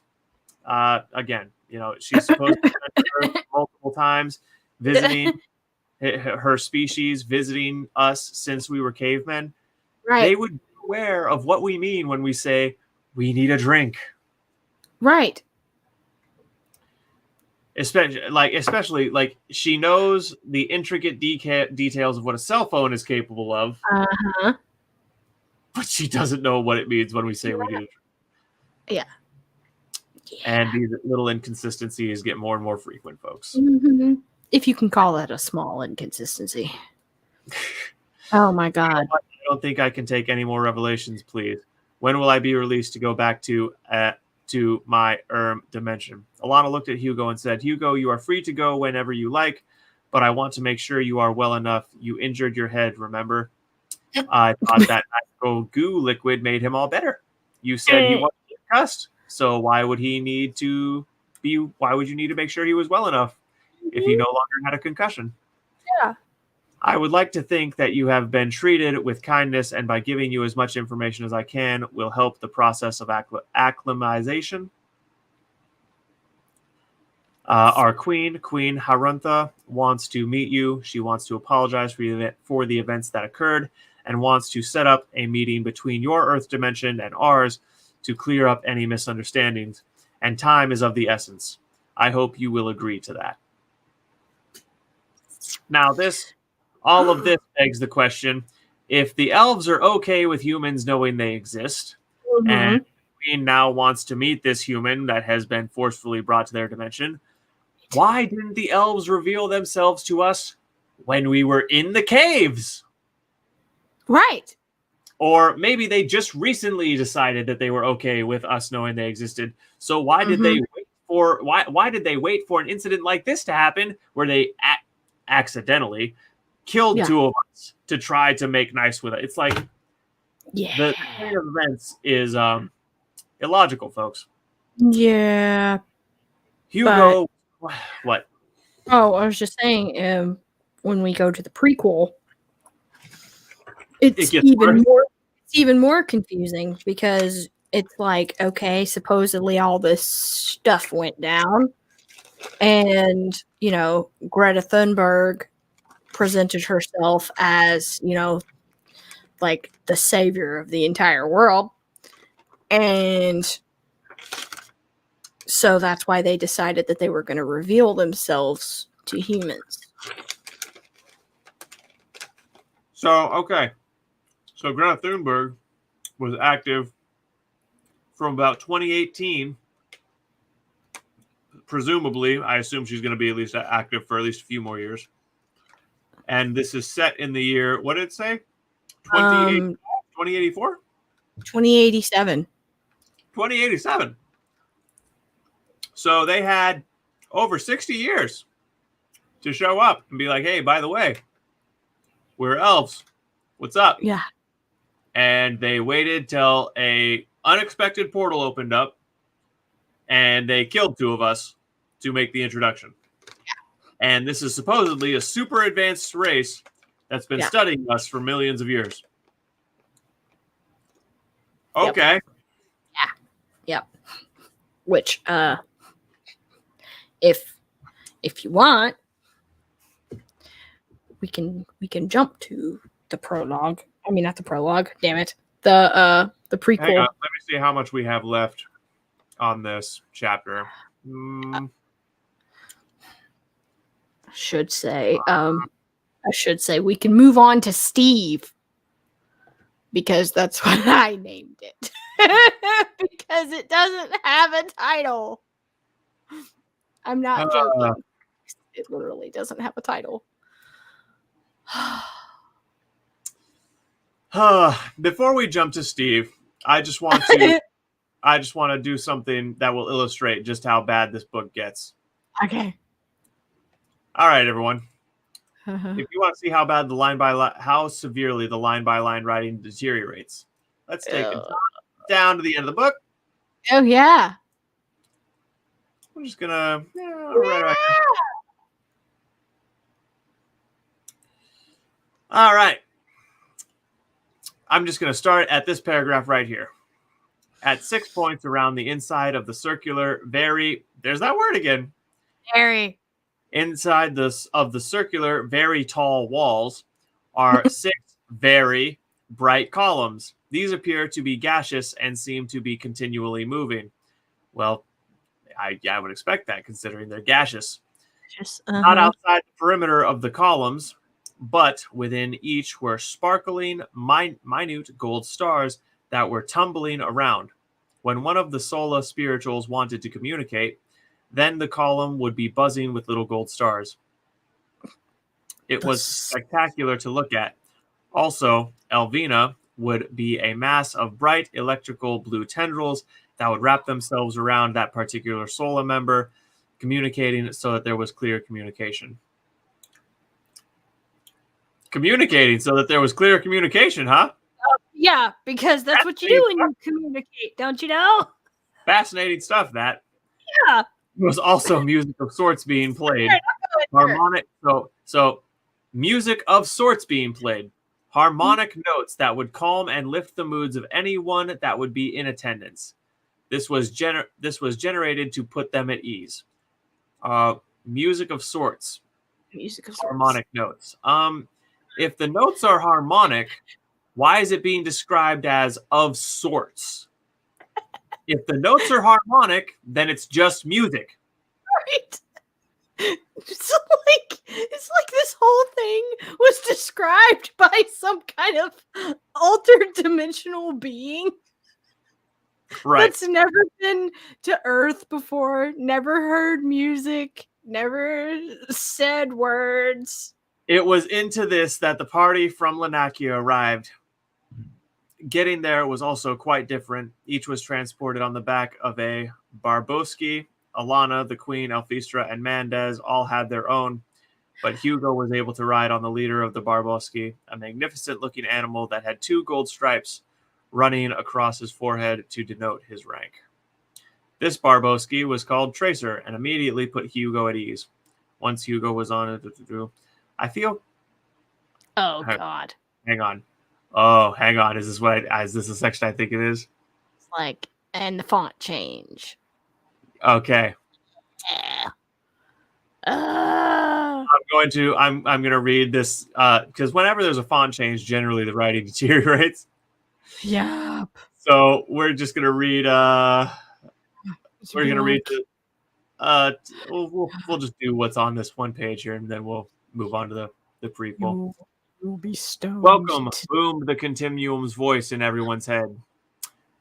Again, she's supposed to visit Earth multiple times, visiting her species, visiting us since we were cavemen. Right. They would be aware of what we mean when we say, we need a drink. Right. Especially she knows the intricate details of what a cell phone is capable of. But she doesn't know what it means when we say we need a drink. Yeah. And these little inconsistencies get more and more frequent, folks. Mm-hmm. If you can call that a small inconsistency. Oh my God. I don't think I can take any more revelations, please. When will I be released to go back to my dimension? Alana looked at Hugo and said, Hugo, you are free to go whenever you like, but I want to make sure you are well enough. You injured your head, remember? I thought that magical goo liquid made him all better. You said he wasn't concussed, so why would you need to make sure he was well enough if he no longer had a concussion? Yeah. I would like to think that you have been treated with kindness, and by giving you as much information as I can will help the process of acclimatization. Our Queen Haruntha, wants to meet you. She wants to apologize for the events that occurred and wants to set up a meeting between your Earth dimension and ours to clear up any misunderstandings. And time is of the essence. I hope you will agree to that. Now, all of this begs the question: if the elves are okay with humans knowing they exist, and the Queen now wants to meet this human that has been forcefully brought to their dimension, why didn't the elves reveal themselves to us when we were in the caves? Right. Or maybe they just recently decided that they were okay with us knowing they existed. So why did they wait for why did they wait for an incident like this to happen where they accidentally killed two of us to try to make nice with it? It's like the chain of events is illogical, folks. Yeah. Hugo, what? Oh, I was just saying, when we go to the prequel, it's even more confusing because it's like, okay, supposedly all this stuff went down, and Greta Thunberg presented herself as like the savior of the entire world, and so that's why they decided that they were going to reveal themselves to humans. So Greta Thunberg was active from about 2018. Presumably, I assume she's going to be at least active for at least a few more years. And this is set in the year, what did it say? 2084? 2087. 2087. So they had over 60 years to show up and be like, hey, by the way, we're elves. What's up? Yeah. And they waited till a unexpected portal opened up and they killed two of us to make the introduction. And this is supposedly a super advanced race that's been studying us for millions of years. Okay. Yep. Which, if you want, we can jump to the prologue. I mean, not the prologue. Damn it. The prequel. Hang on. Let me see how much we have left on this chapter. I should say we can move on to Steve, because that's what I named it. Because it doesn't have a title. I'm not joking. It literally doesn't have a title. Before we jump to Steve, I just want to do something that will illustrate just how bad this book gets. Okay. All right, everyone. If you want to see how bad how severely the line by line writing deteriorates, let's take it down to the end of the book. Oh yeah. I'm just gonna right. All right. I'm just gonna start at this paragraph right here. At 6 points around the inside of the circular, there's that word again. Very. Inside of the circular, very tall walls are 6 very bright columns. These appear to be gaseous and seem to be continually moving. Well, I would expect that, considering they're gaseous. Not outside the perimeter of the columns, but within each were sparkling, minute gold stars that were tumbling around. When one of the Sola spirituals wanted to communicate, then the column would be buzzing with little gold stars. It was spectacular to look at. Also, Elvina would be a mass of bright electrical blue tendrils that would wrap themselves around that particular Sola member, communicating so that there was clear communication. Communicating so that there was clear communication, huh? Yeah, because that's what you do when you communicate, don't you know? Fascinating stuff, that. Yeah. There was also music of sorts being played. Right, I'll go in there. Harmonic, so music of sorts being played. Harmonic notes that would calm and lift the moods of anyone that would be in attendance. This was generated to put them at ease. Music of sorts. Music of Harmonic notes. If the notes are harmonic, why is it being described as of sorts? If the notes are harmonic, then it's just music. Right. It's like this whole thing was described by some kind of altered dimensional being Right. that's never been to Earth before, never heard music, never said words. It was into this that the party from Lanakia arrived. Getting there was also quite different. Each was transported on the back of a Barboski. Alana, the queen, Elfistra, and Mandez all had their own, but Hugo was able to ride on the leader of the Barboski, a magnificent-looking animal that had 2 gold stripes running across his forehead to denote his rank. This Barboski was called Tracer and immediately put Hugo at ease. Once Hugo was on it, I feel... Oh, God. Hang on. Oh, hang on. Is this a section I think it is? It's like, and the font change. Okay. Yeah. I'm going to read this because whenever there's a font change, generally the writing deteriorates. Yep. So we're just going to read. We're going to read. We'll just do what's on this one page here, and then we'll move on to the prequel. You'll be stoned. Welcome, boomed the Continuum's voice in everyone's head.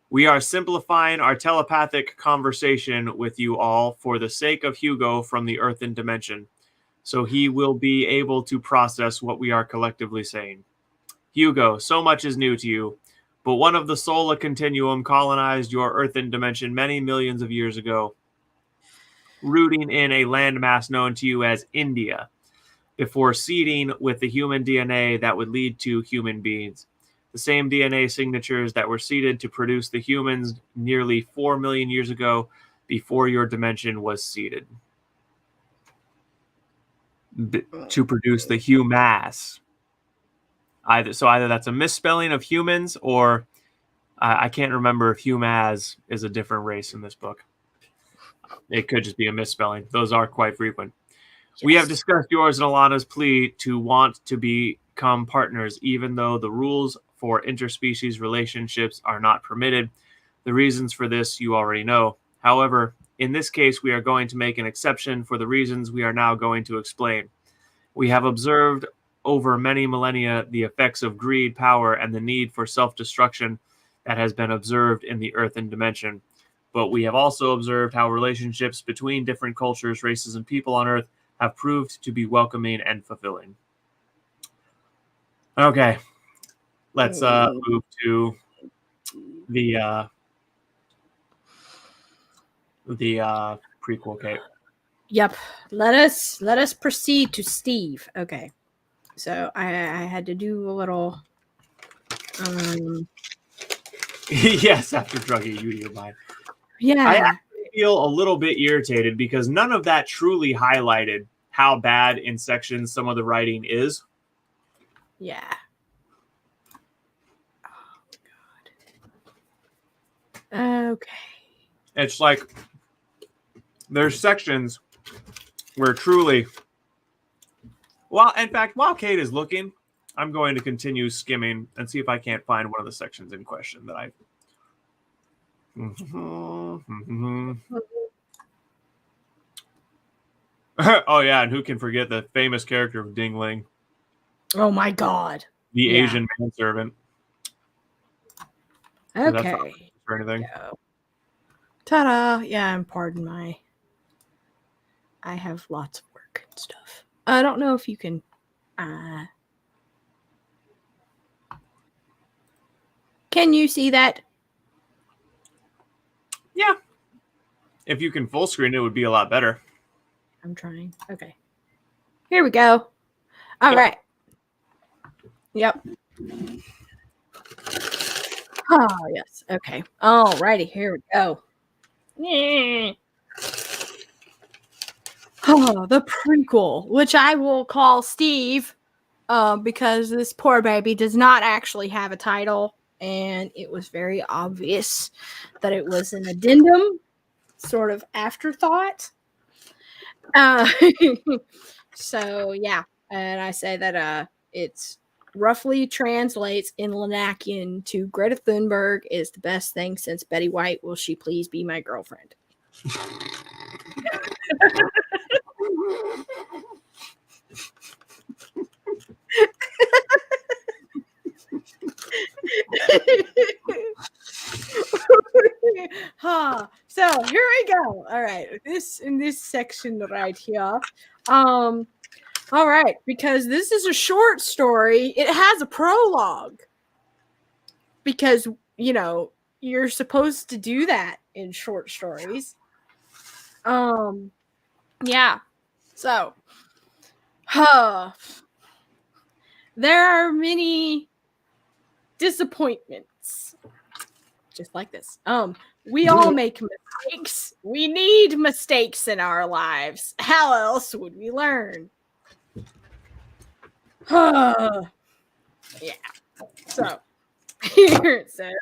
We are simplifying our telepathic conversation with you all for the sake of Hugo from the Earthen Dimension, so he will be able to process what we are collectively saying. Hugo, so much is new to you, but one of the Sola Continuum colonized your Earthen Dimension many millions of years ago, rooting in a landmass known to you as India, before seeding with the human DNA that would lead to human beings. The same DNA signatures that were seeded to produce the humans nearly 4 million years ago before your dimension was seeded. To produce the humas. Either that's a misspelling of humans or I can't remember if humas is a different race in this book. It could just be a misspelling. Those are quite frequent. Yes. We have discussed yours and Alana's plea to want to become partners, even though the rules for interspecies relationships are not permitted. The reasons for this you already know. However, in this case, we are going to make an exception for the reasons we are now going to explain. We have observed over many millennia the effects of greed, power, and the need for self-destruction that has been observed in the Earthen Dimension. But we have also observed how relationships between different cultures, races, and people on Earth have proved to be welcoming and fulfilling. Okay, let's move to the prequel, Cait. Yep. Let us proceed to Steve. Okay. So I had to do a little yes, after drugging you to your mind. Yeah. I actually feel a little bit irritated because none of that truly highlighted how bad in sections some of the writing is. Yeah. Oh, God. Okay. It's like there's sections where truly... Well, in fact, while Cait is looking, I'm going to continue skimming and see if I can't find one of the sections in question that I... Oh, yeah, and who can forget the famous character of Ding Ling? Oh, my God. The Asian manservant. Okay. For anything. Ta-da. Yeah, and pardon my... I have lots of work and stuff. I don't know if you can... Can you see that? Yeah. If you can full screen, it would be a lot better. I'm trying. Okay. Here we go. All right. Yep. Oh, yes. Okay. Alrighty, here we go. Oh, the prequel, which I will call Steve, because this poor baby does not actually have a title, and it was very obvious that it was an addendum, sort of afterthought. So yeah, and I say that it's roughly translates in Lanakian to Greta Thunberg is the best thing since Betty White. Will she please be my girlfriend? So here we go. All right, in this section right here. All right, because this is a short story, it has a prologue. Because, you're supposed to do that in short stories. Yeah. So, there are many disappointments. Just like this. We all make mistakes. We need mistakes in our lives. How else would we learn? Yeah. So, here it says,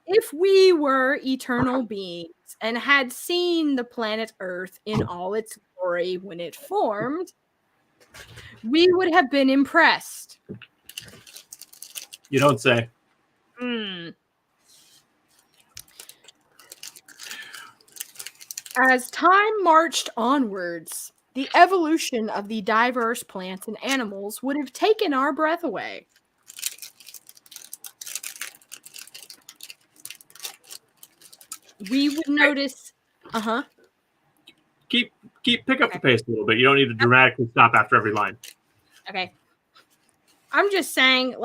if we were eternal beings and had seen the planet Earth in all its glory when it formed, we would have been impressed. You don't say. As time marched onwards, the evolution of the diverse plants and animals would have taken our breath away. We would notice. Pick up the pace a little bit. You don't need to dramatically stop after every line. Okay. I'm just saying,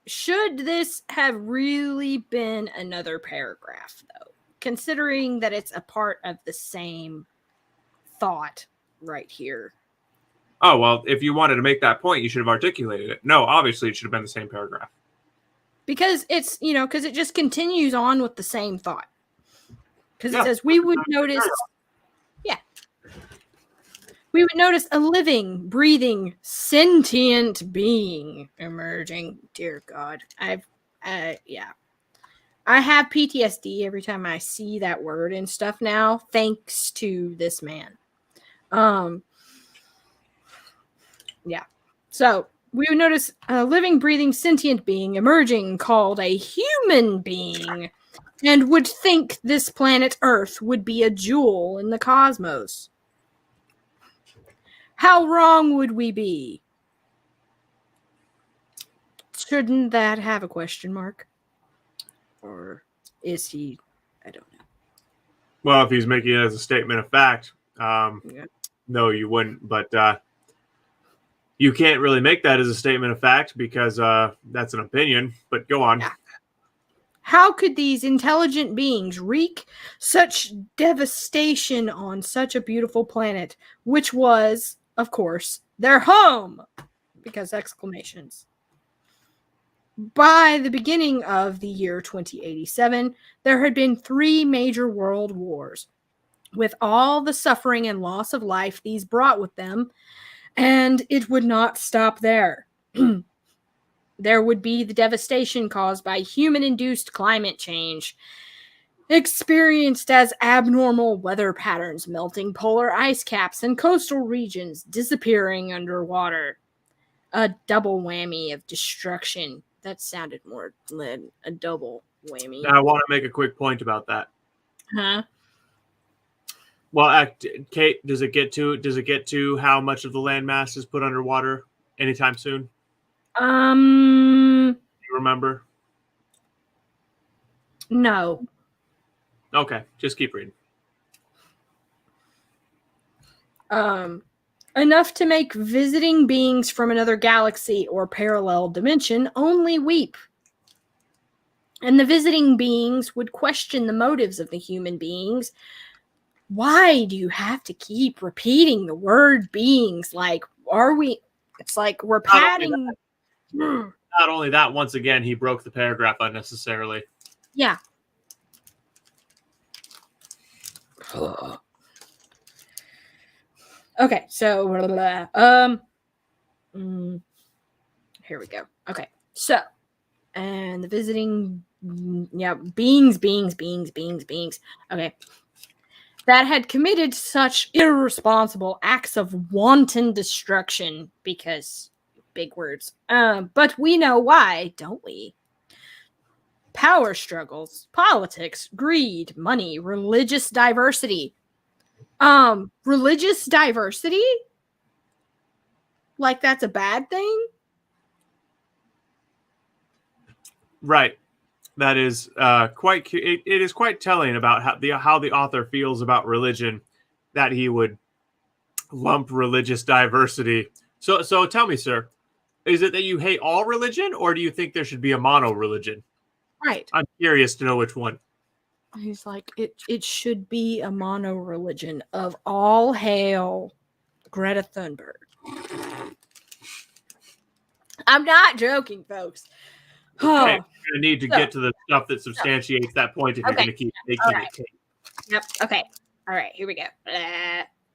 should this have really been another paragraph, though? Considering that it's a part of the same thought right here. Oh, well, if you wanted to make that point, you should have articulated it. No, obviously it should have been the same paragraph. Because it's, because it just continues on with the same thought. Because it says, we would notice a living, breathing, sentient being emerging. Dear God. I have PTSD every time I see that word and stuff now, thanks to this man. Yeah. So we would notice a living, breathing, sentient being emerging called a human being, and would think this planet Earth would be a jewel in the cosmos. How wrong would we be? Shouldn't that have a question mark? Or is he? I don't know. Well, if he's making it as a statement of fact, no, you wouldn't. But you can't really make that as a statement of fact because that's an opinion. But go on. Yeah. How could these intelligent beings wreak such devastation on such a beautiful planet, which was, of course, their home? Because exclamations. By the beginning of the year 2087, there had been 3 major world wars, with all the suffering and loss of life these brought with them, and it would not stop there. There would be the devastation caused by human-induced climate change, experienced as abnormal weather patterns, melting polar ice caps, and coastal regions disappearing underwater. A double whammy of destruction. That sounded more than a double whammy. Now, I want to make a quick point about that. Huh? Well, Cait, does it get to how much of the landmass is put underwater anytime soon? Do you remember? No. Okay, just keep reading. Enough to make visiting beings from another galaxy or parallel dimension only weep. And the visiting beings would question the motives of the human beings. Why do you have to keep repeating the word beings? Like, are we It's like we're Not only padding. Not only that, once again, he broke the paragraph unnecessarily. Yeah. Okay, so here we go. Okay, so and the visiting, beings. Okay, that had committed such irresponsible acts of wanton destruction because big words. But we know why, don't we? Power struggles, politics, greed, money, religious diversity. Religious diversity? Like that's a bad thing? Right. That is it is quite telling about how the author feels about religion, that he would lump religious diversity. So tell me, sir, is it that you hate all religion, or do you think there should be a mono religion? Right. I'm curious to know which one. He's like, it should be a mono religion of all hail Greta Thunberg. I'm not joking, folks. Okay, we're going to need to get to the stuff that substantiates that point if you're going to keep making it take. Yep. Okay. All right. Here we go.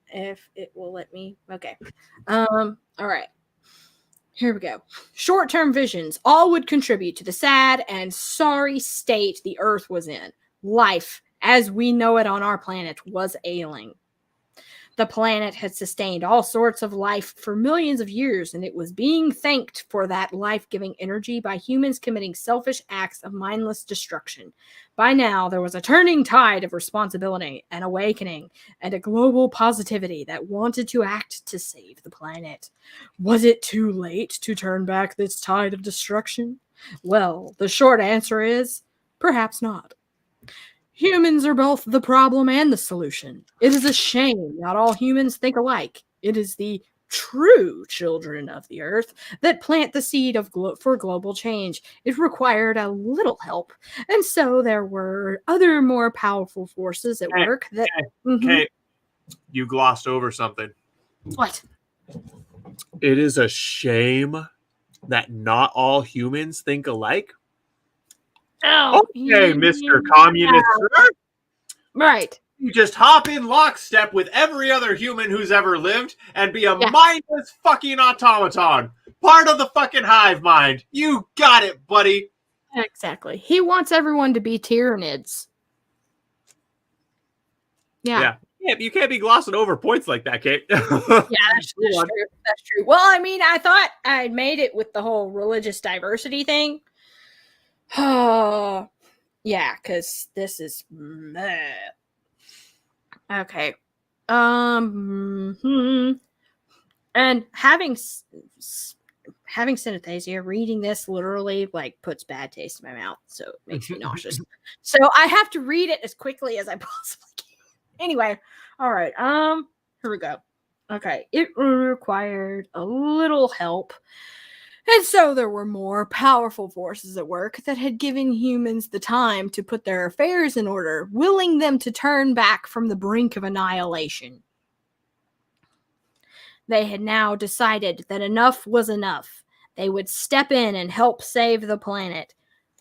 If it will let me. Okay. All right. Here we go. Short-term visions all would contribute to the sad and sorry state the Earth was in. Life, as we know it on our planet, was ailing. The planet had sustained all sorts of life for millions of years, and it was being thanked for that life-giving energy by humans committing selfish acts of mindless destruction. By now, there was a turning tide of responsibility, an awakening, and a global positivity that wanted to act to save the planet. Was it too late to turn back this tide of destruction? Well, the short answer is, perhaps not. Humans are both the problem and the solution. It is a shame not all humans think alike. It is the true children of the earth that plant the seed for global change. It required a little help, and so there were other more powerful forces at work that... Okay, you glossed over something. What? It is a shame that not all humans think alike. Oh, okay, Mr. Communist. Right. You just hop in lockstep with every other human who's ever lived and be a mindless fucking automaton. Part of the fucking hive mind. You got it, buddy. Exactly. He wants everyone to be tyrannids. Yeah. You can't be glossing over points like that, Cait. Yeah, that's true. That's true. Well, I mean, I thought I made it with the whole religious diversity thing. Oh, yeah, because this is okay. And having synesthesia, reading this literally like puts bad taste in my mouth, so it makes me nauseous. So I have to read it as quickly as I possibly can. Anyway, all right. Here we go. Okay, it required a little help. And so there were more powerful forces at work that had given humans the time to put their affairs in order, willing them to turn back from the brink of annihilation. They had now decided that enough was enough. They would step in and help save the planet.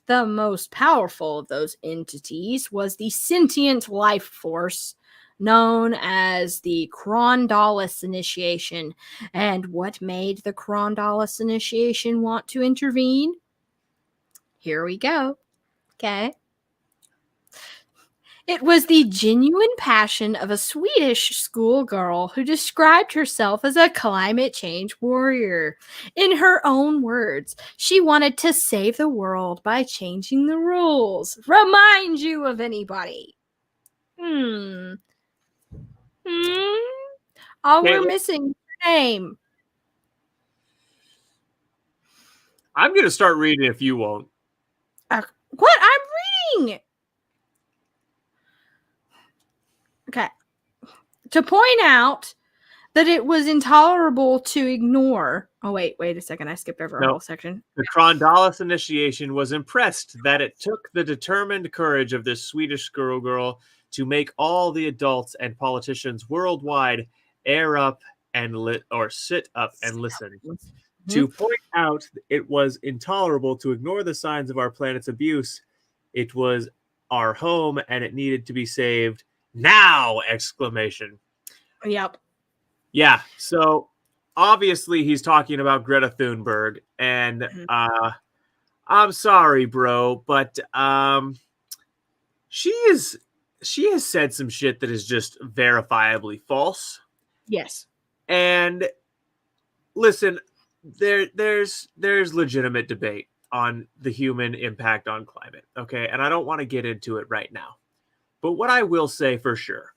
The most powerful of those entities was the sentient life force known as the Chronicles initiation. And what made the Chronicles initiation want to intervene? Here we go. Okay. It was the genuine passion of a Swedish schoolgirl who described herself as a climate change warrior. In her own words, she wanted to save the world by changing the rules. Remind you of anybody? All we're missing is her name. I'm going to start reading if you won't. What? I'm reading! Okay. To point out that it was intolerable to ignore... Oh, wait a second. I skipped over a whole section. The Chronicles initiation was impressed that it took the determined courage of this Swedish schoolgirl to make all the adults and politicians worldwide air up and sit up and listen. Mhm. To point out it was intolerable to ignore the signs of our planet's abuse. It was our home and it needed to be saved now! Exclamation. Yep. Yeah, so obviously he's talking about Greta Thunberg, and I'm sorry, bro, but she has said some shit that is just verifiably false. Yes. And listen, there's legitimate debate on the human impact on climate, okay? And I don't want to get into it right now. But what I will say for sure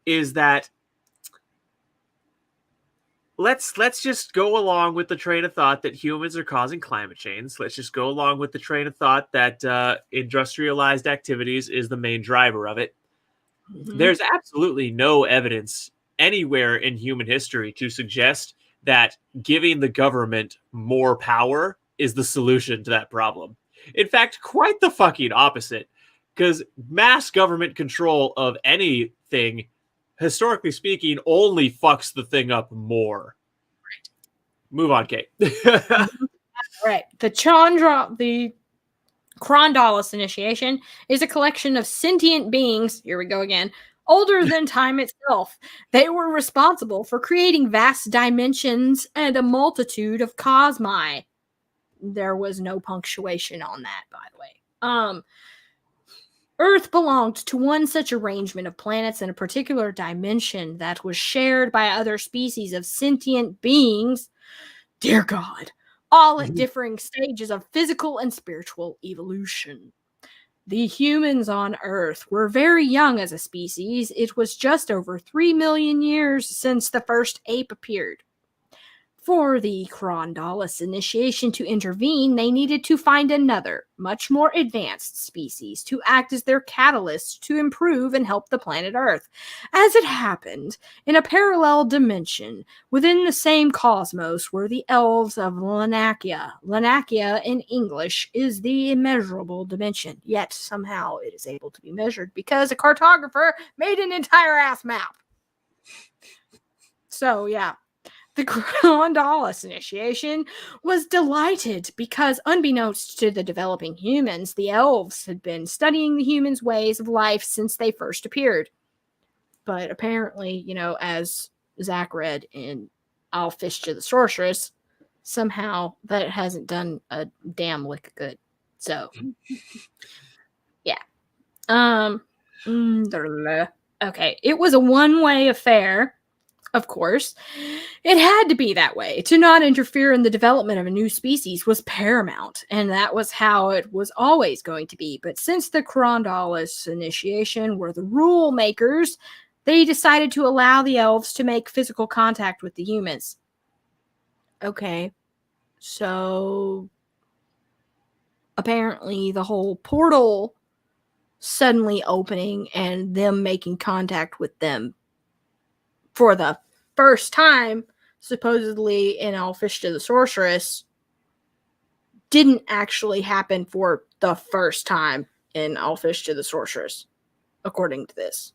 is that let's just go along with the train of thought that humans are causing climate change. Let's just go along with the train of thought that industrialized activities is the main driver of it. Mhm. There's absolutely no evidence anywhere in human history to suggest that giving the government more power is the solution to that problem. In fact, quite the fucking opposite. Because mass government control of anything, historically speaking, only fucks the thing up more. Move on, Cait. Right. The Chronicles initiation is a collection of sentient beings, here we go again, older than time itself. They were responsible for creating vast dimensions and a multitude of cosmi. There was no punctuation on that, by the way. Earth belonged to one such arrangement of planets in a particular dimension that was shared by other species of sentient beings. Dear God, all at differing stages of physical and spiritual evolution. The humans on Earth were very young as a species. It was just over 3 million years since the first ape appeared. For the Chronicles initiation to intervene, they needed to find another, much more advanced species to act as their catalyst to improve and help the planet Earth. As it happened, in a parallel dimension, within the same cosmos were the elves of Lanakia. Lanakia, in English, is the immeasurable dimension, yet somehow it is able to be measured because a cartographer made an entire ass map. So, yeah. The Chronicles initiation was delighted because, unbeknownst to the developing humans, the elves had been studying the humans' ways of life since they first appeared. But apparently, as Zack read in Elfistra the Sorceress, somehow that hasn't done a damn lick of good. So, yeah. Okay, it was a one-way affair. Of course, it had to be that way. To not interfere in the development of a new species was paramount, and that was how it was always going to be. But since the Chronicles initiation were the rule makers, they decided to allow the elves to make physical contact with the humans. Okay, so apparently the whole portal suddenly opening and them making contact with them for the first time, supposedly in Elfistra the Sorceress, didn't actually happen for the first time in Elfistra the Sorceress, according to this.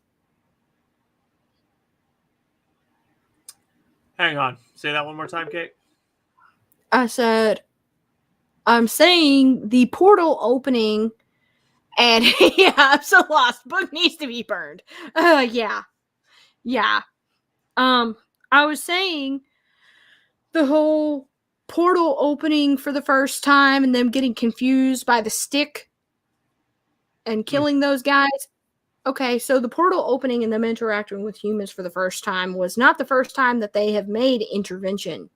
Hang on. Say that one more time, Cait. I said, I'm saying the portal opening and yeah, I'm so lost. Book needs to be burned. Yeah. I was saying the whole portal opening for the first time and them getting confused by the stick and killing those guys. Okay, so the portal opening and them interacting with humans for the first time was not the first time that they have made intervention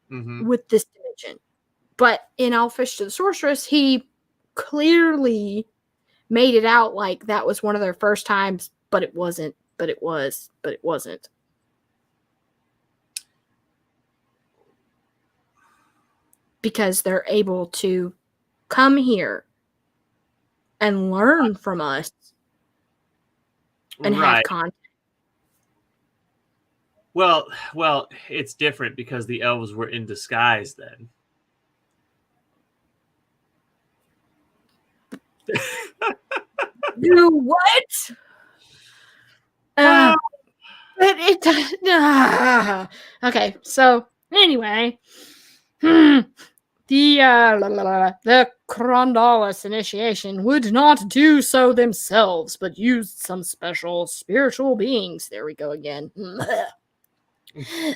with this dimension. But in Elfistra the Sorceress, he clearly made it out like that was one of their first times, but it wasn't, but it was, but it wasn't. Because they're able to come here and learn from us and have contact. Well, it's different because the elves were in disguise then. You what? it does. Okay, so anyway, the Crondalis initiation would not do so themselves, but used some special spiritual beings. There we go again.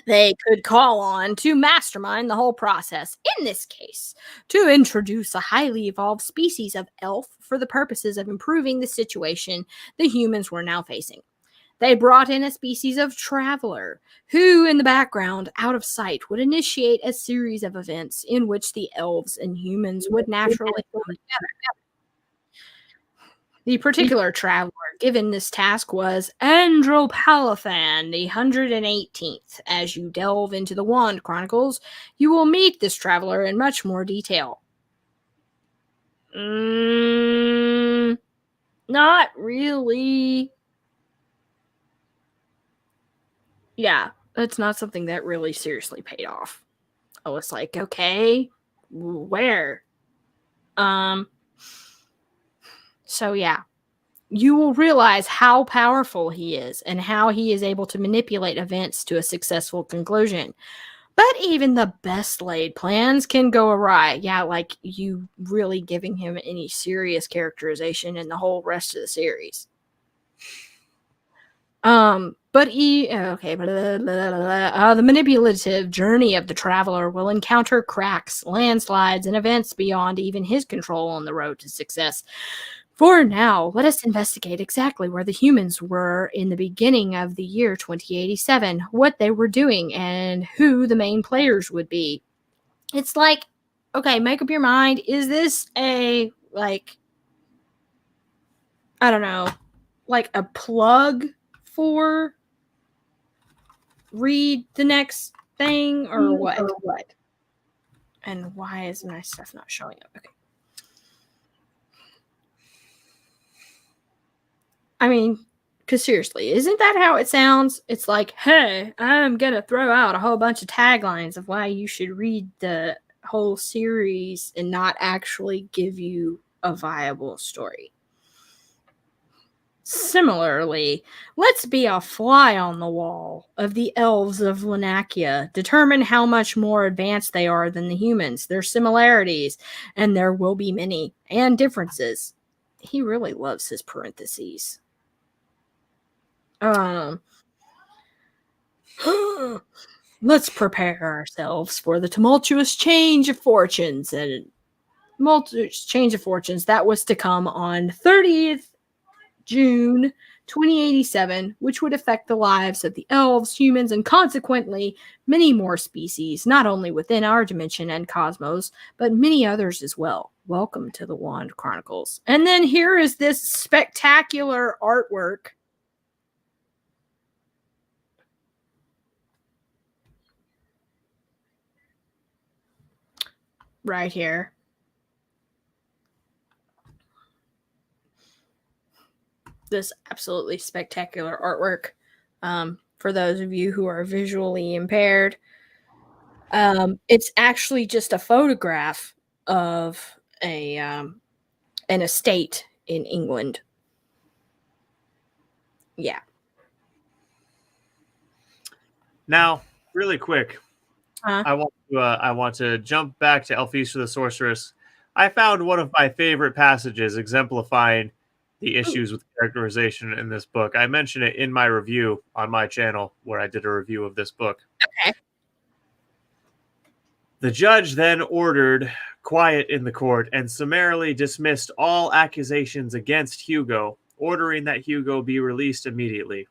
They could call on to mastermind the whole process. In this case, to introduce a highly evolved species of elf for the purposes of improving the situation the humans were now facing. They brought in a species of traveler who, in the background, out of sight, would initiate a series of events in which the elves and humans would naturally come together. The particular traveler given this task was Andropalithan, the 118th. As you delve into the Wand Chronicles, you will meet this traveler in much more detail. Not really. Yeah, it's not something that really seriously paid off. I was like, okay, where? So yeah, you will realize how powerful he is and how he is able to manipulate events to a successful conclusion. But even the best laid plans can go awry. Yeah, like you really giving him any serious characterization in the whole rest of the series. But the manipulative journey of the traveler will encounter cracks, landslides, and events beyond even his control on the road to success. For now, let us investigate exactly where the humans were in the beginning of the year 2087, what they were doing, and who the main players would be. It's like, okay, make up your mind. Is this a, like, I don't know, like a plug for read the next thing or what? And why is my stuff not showing up? Okay. I mean, because seriously, isn't that how it sounds? It's like, hey, I'm going to throw out a whole bunch of taglines of why you should read the whole series and not actually give you a viable story. Similarly, let's be a fly on the wall of the elves of Lanakia, determine how much more advanced they are than the humans, their similarities, and there will be many, and differences. He really loves his parentheses. Let's prepare ourselves for the tumultuous change of fortunes that was to come on 30th June 2087, which would affect the lives of the elves, humans, and consequently many more species, not only within our dimension and cosmos, but many others as well. Welcome to the Wand Chronicles. And then here is this spectacular artwork. Right here. This absolutely spectacular artwork. For those of you who are visually impaired, it's actually just a photograph of an estate in England. Yeah. Now, really quick, I want to jump back to Elfistra the Sorceress. I found one of my favorite passages exemplifying the issues with characterization in this book. I mentioned it in my review on my channel where I did a review of this book. Okay. The judge then ordered quiet in the court and summarily dismissed all accusations against Hugo, ordering that Hugo be released immediately.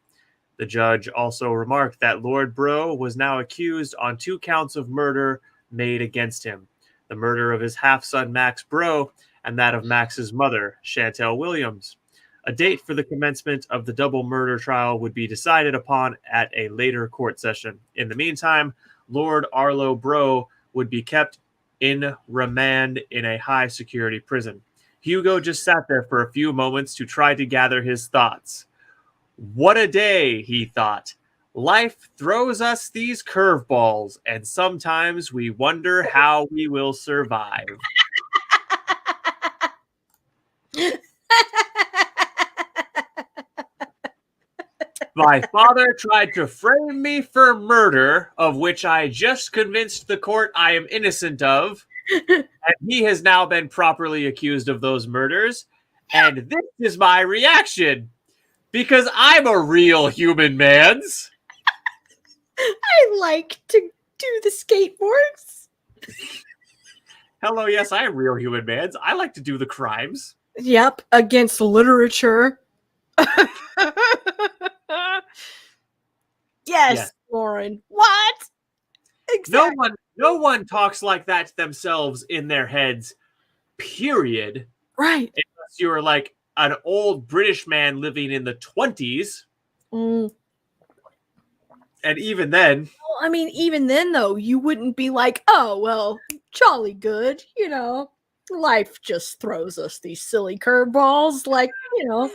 The judge also remarked that Lord Bro was now accused on 2 counts of murder made against him, the murder of his half-son Max Bro and that of Max's mother, Chantel Williams. A date for the commencement of the double murder trial would be decided upon at a later court session. In the meantime, Lord Arlo Bro would be kept in remand in a high-security prison. Hugo just sat there for a few moments to try to gather his thoughts. What a day, he thought. Life throws us these curveballs, and sometimes we wonder how we will survive. My father tried to frame me for murder, of which I just convinced the court I am innocent of, and he has now been properly accused of those murders. And this is my reaction, because I'm a real human man's. I like to do the skateboards. Hello, yes, I am real human man's. I like to do the crimes. Yep, against literature. Yes, Lauren. What? Exactly. No one talks like that to themselves in their heads, period. Right. Unless you're like an old British man living in the 20s. Mm. And even then, Well, I mean, even then, though, you wouldn't be like, oh, well, jolly good, you know. Life just throws us these silly curveballs, like, you know.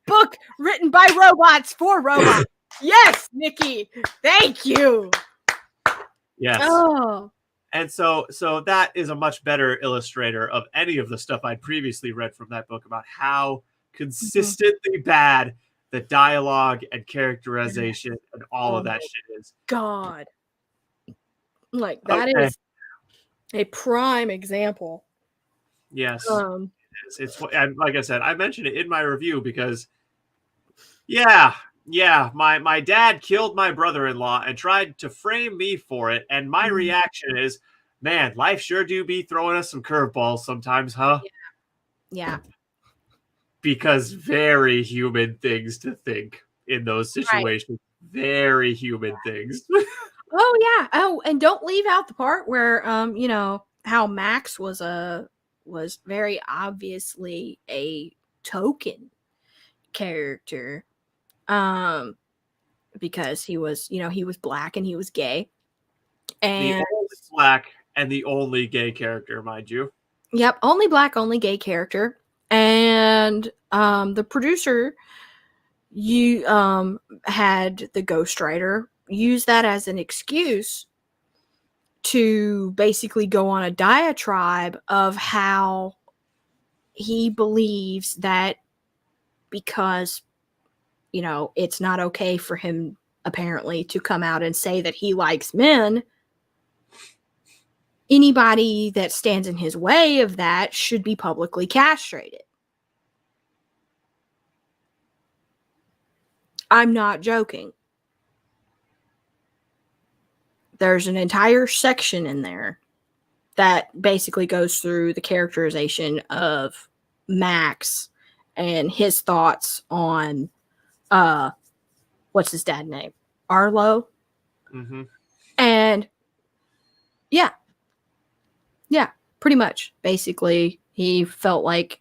Book written by robots for robots. Yes, Nikki. Thank you. yes. Oh. And so that is a much better illustrator of any of the stuff I'd previously read from that book about how consistently bad the dialogue and characterization and all of that shit is. God. Like, that is a prime example. Yes. It's and like I said, I mentioned it in my review because my dad killed my brother-in-law and tried to frame me for it, and my reaction is, man, life sure do be throwing us some curveballs sometimes, huh? Yeah. Because very human things to think in those situations. Right. Very human things. Oh yeah. Oh, and don't leave out the part where you know, how Max was very obviously a token character. Because he was, you know, he was black and he was gay. And the only black and the only gay character, mind you. Yep, only black, only gay character. And the producer had the ghostwriter use that as an excuse to basically go on a diatribe of how he believes that because, you know, it's not okay for him apparently to come out and say that he likes men, anybody that stands in his way of that should be publicly castrated. I'm not joking. There's an entire section in there that basically goes through the characterization of Max and his thoughts on what's his dad's name? Arlo. Mm-hmm. And yeah, pretty much. Basically, he felt like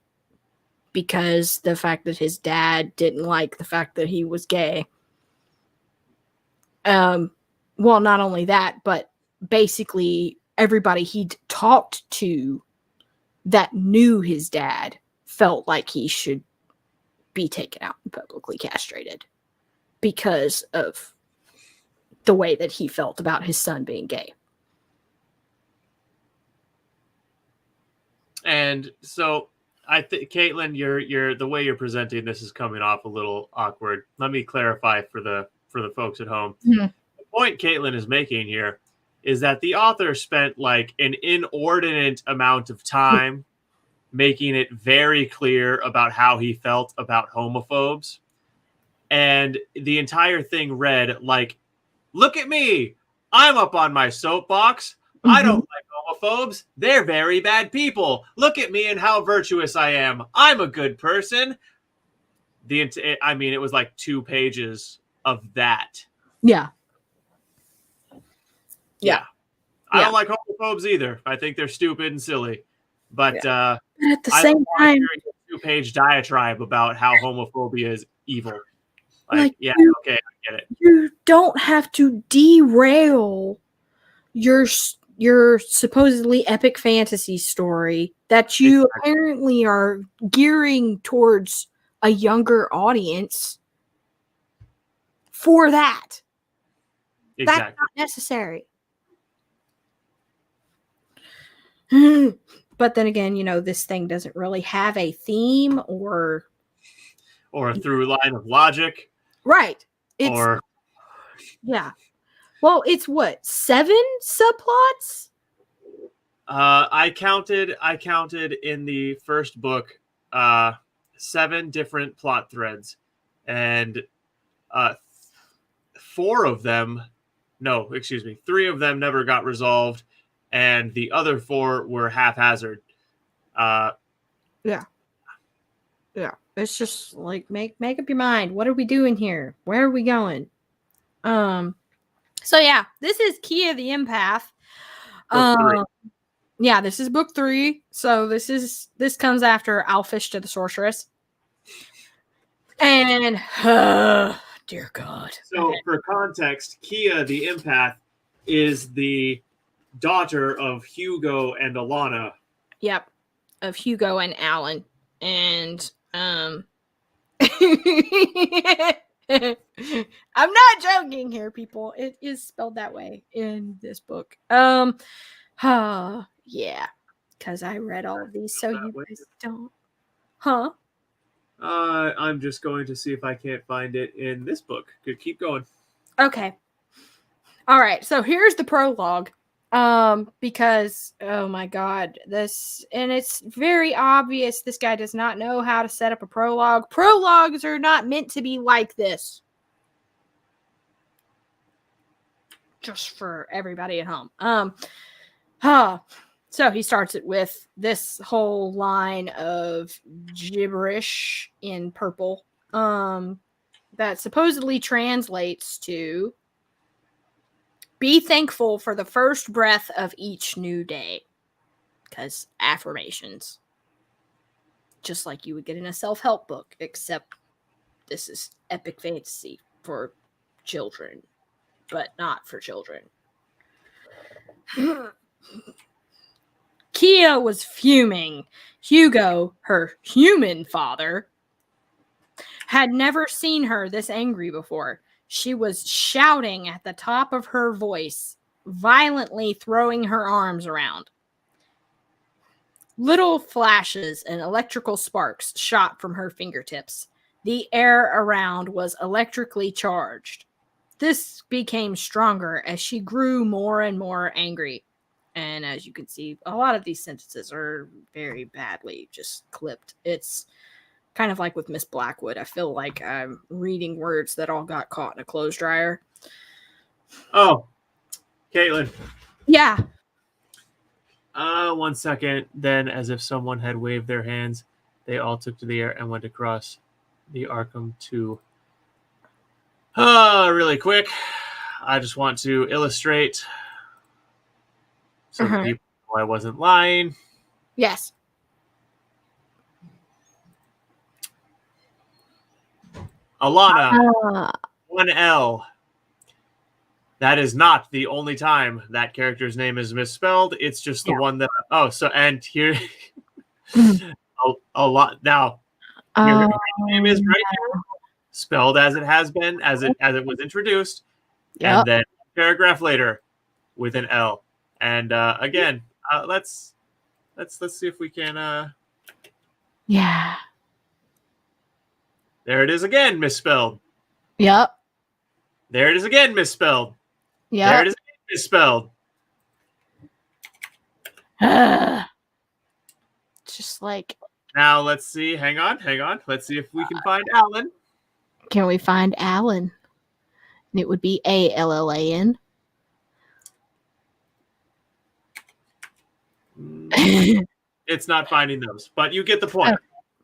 because the fact that his dad didn't like the fact that he was gay. Well, not only that, but basically everybody he'd talked to that knew his dad felt like he should be taken out and publicly castrated because of the way that he felt about his son being gay. And so I think, Caitlin, you're the way you're presenting this is coming off a little awkward. Let me clarify for the folks at home. Mm-hmm. The point Caitlin is making here is that the author spent like an inordinate amount of time making it very clear about how he felt about homophobes. And the entire thing read like, look at me. I'm up on my soapbox. Mm-hmm. I don't like homophobes. They're very bad people. Look at me and how virtuous I am. I'm a good person. I mean, it was like 2 pages of that. Yeah. I don't like homophobes either. I think they're stupid and silly. But at the same time, a 2-page diatribe about how homophobia is evil. Okay, I get it. You don't have to derail your supposedly epic fantasy story that you apparently are gearing towards a younger audience for that. Exactly. That's not necessary. But then again, you know, this thing doesn't really have a theme or... or a through line of logic, Right. It's or yeah. Well, it's what, 7 subplots? I counted in the first book 7 different plot threads, and 4 of them, no, excuse me, 3 of them never got resolved, and the other 4 were haphazard. Yeah. It's just like make up your mind. What are we doing here? Where are we going? So yeah, this is Kia the Empath. Book 3. Yeah, this is book 3. So this comes after Elfistra the Sorceress. And dear God. So, Okay. for context, Kia the Empath is the daughter of Hugo and Alana. Yep. Of Hugo and Alan. And I'm not joking here, people. It is spelled that way in this book. Yeah. Because I read all of these, so you guys don't. Huh? I'm just going to see if I can't find it in this book. Good, keep going. Okay. All right. So here's the prologue. Because oh my God, it's very obvious this guy does not know how to set up a prologue. Prologues are not meant to be like this. Just for everybody at home. So he starts it with this whole line of gibberish in purple. That supposedly translates to be thankful for the first breath of each new day. Because affirmations. Just like you would get in a self-help book, except this is epic fantasy for children, but not for children. Kia was fuming. Hugo, her human father, had never seen her this angry before. She was shouting at the top of her voice, violently throwing her arms around. Little flashes and electrical sparks shot from her fingertips. The air around was electrically charged. This became stronger as she grew more and more angry. And as you can see, a lot of these sentences are very badly just clipped. It's kind of like with Miss Blackwood. I feel like I'm reading words that all got caught in a clothes dryer. Oh, Caitlin. Yeah. 1 second. Then, as if someone had waved their hands, they all took to the air and went across the Arkham to. Really quick. I just want to illustrate so that people know I wasn't lying. Yes. Alana, 1L. That is not the only time that character's name is misspelled. It's just the one that. Oh, so and here, a lot now. Your name is right here, spelled as it has been, as it was introduced, and then paragraph later with an L. And again, let's see if we can. Yeah. There it is again, misspelled. Yep. There it is again, misspelled. Yep. There it is again, misspelled. Just like. Now let's see. Hang on. Let's see if we can find Alan. Can we find Alan? And it would be Allan. It's not finding those, but you get the point.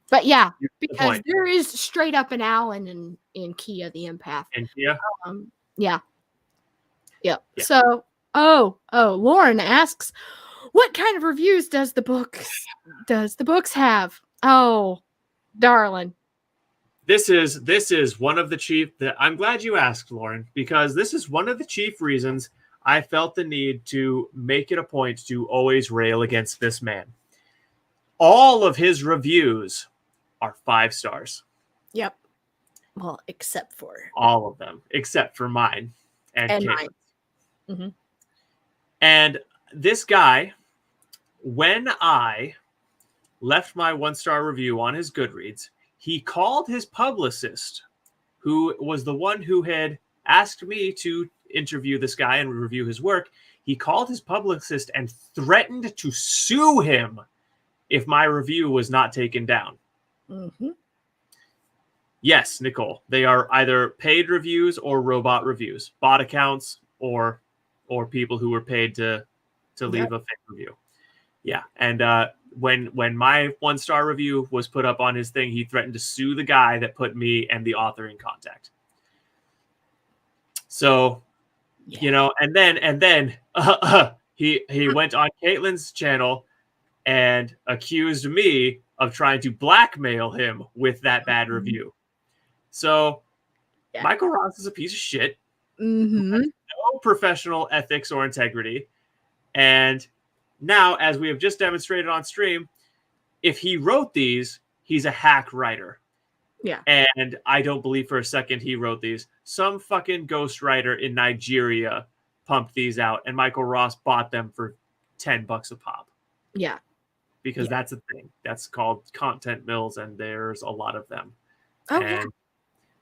But yeah, because there is straight up an Alan in Kia the Empath. And Kia? Yeah. So, Lauren asks, what kind of reviews does the books have? Oh, darling. This is one of the chief. I'm glad you asked, Lauren, because this is one of the chief reasons I felt the need to make it a point to always rail against this man. All of his reviews are 5 stars. Yep. Well, except for all of them, except for mine and mine. Mm-hmm. And this guy, when I left my 1-star review on his Goodreads, he called his publicist, who was the one who had asked me to interview this guy and review his work. He called his publicist and threatened to sue him if my review was not taken down. Mm-hmm. Yes, Nicole, they are either paid reviews or robot reviews, bot accounts or people who were paid to leave a fake review. Yeah, and when my 1-star review was put up on his thing, he threatened to sue the guy that put me and the author in contact. So, you know, and then he went on Caitlin's channel and accused me of trying to blackmail him with that bad review. So, Michael Ross is a piece of shit. Mm-hmm. No professional ethics or integrity. And now, as we have just demonstrated on stream, if he wrote these, he's a hack writer. Yeah. And I don't believe for a second he wrote these. Some fucking ghostwriter in Nigeria pumped these out, and Michael Ross bought them for $10 a pop. Yeah. Because that's a thing. That's called content mills, and there's a lot of them. Oh, and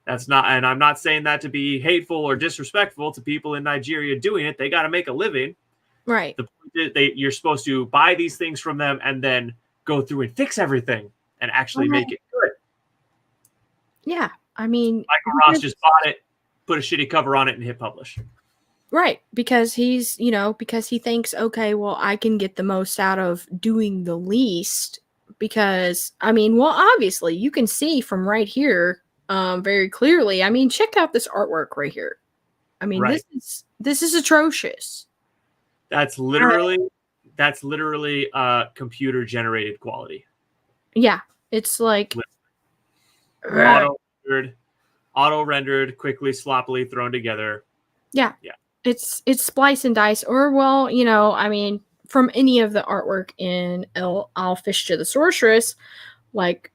that's not, and I'm not saying that to be hateful or disrespectful to people in Nigeria doing it. They got to make a living. Right. The point is you're supposed to buy these things from them and then go through and fix everything and actually make it good. Yeah. I mean, Michael Ross just bought it, put a shitty cover on it, and hit publish. Right. Because he's, because he thinks, okay, well, I can get the most out of doing the least. Because, I mean, well, obviously, you can see from right here very clearly. I mean, check out this artwork right here. I mean, this is atrocious. That's literally computer generated quality. Yeah, it's like auto rendered, quickly, sloppily thrown together. Yeah. It's splice and dice, or well, I mean, from any of the artwork in Elfistra the Sorceress, like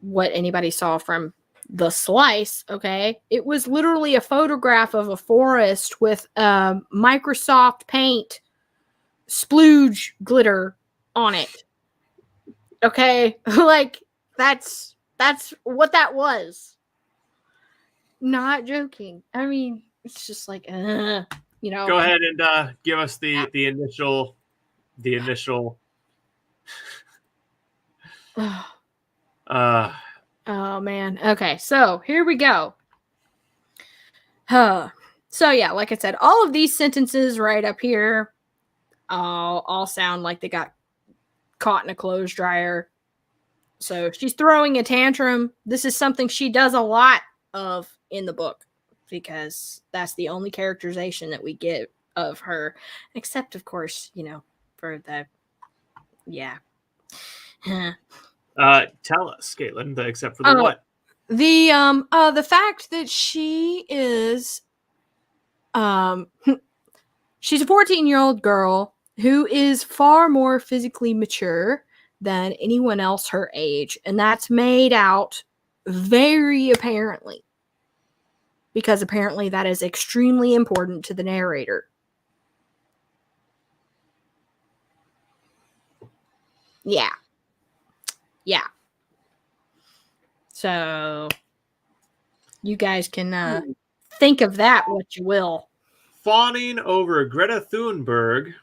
what anybody saw from the slice, okay, it was literally a photograph of a forest with Microsoft Paint splooge glitter on it. Okay, like that's what that was. Not joking. I mean, it's just like, Go ahead and give us the initial. Oh man. Okay, so here we go. So yeah, like I said, all of these sentences right up here all sound like they got caught in a clothes dryer. So she's throwing a tantrum. This is something she does a lot of in the book, because that's the only characterization that we get of her, except of course, for the tell us, Caitlin, except for the what? The fact that she is she's a 14-year-old girl who is far more physically mature than anyone else her age, and that's made out very apparently, because apparently that is extremely important to the narrator. Yeah. So you guys can think of that what you will. Fawning over Greta Thunberg,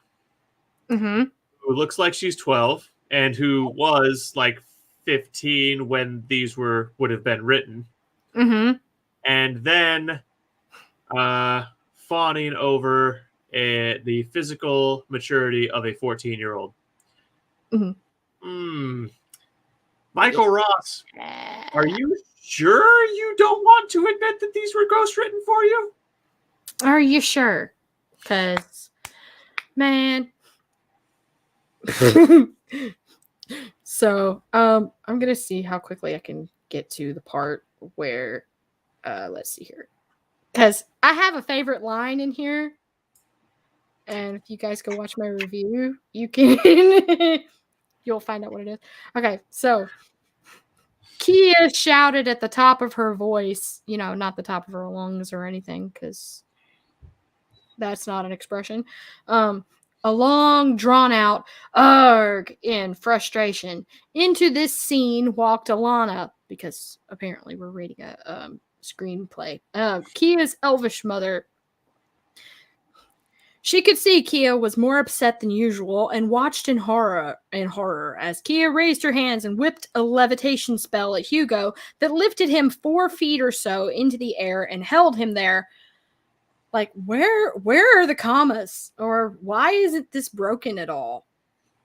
who looks like she's 12 and who was like 15 when these would have been written. And then fawning over the physical maturity of a 14-year-old. Michael Ross, are you sure you don't want to admit that these were ghostwritten for you? Are you sure? Because, man. So, I'm going to see how quickly I can get to the part where, let's see here. Because I have a favorite line in here. And if you guys go watch my review, you can... You'll find out what it is. Okay, so Kia shouted at the top of her voice, not the top of her lungs or anything, because that's not an expression. a long, drawn-out "arg" in frustration. Into this scene walked Alana, because apparently we're reading a screenplay. Kia's elvish mother. She could see Kia was more upset than usual and watched in horror as Kia raised her hands and whipped a levitation spell at Hugo that lifted him 4 feet or so into the air and held him there. Like, where are the commas? Or why isn't this broken at all?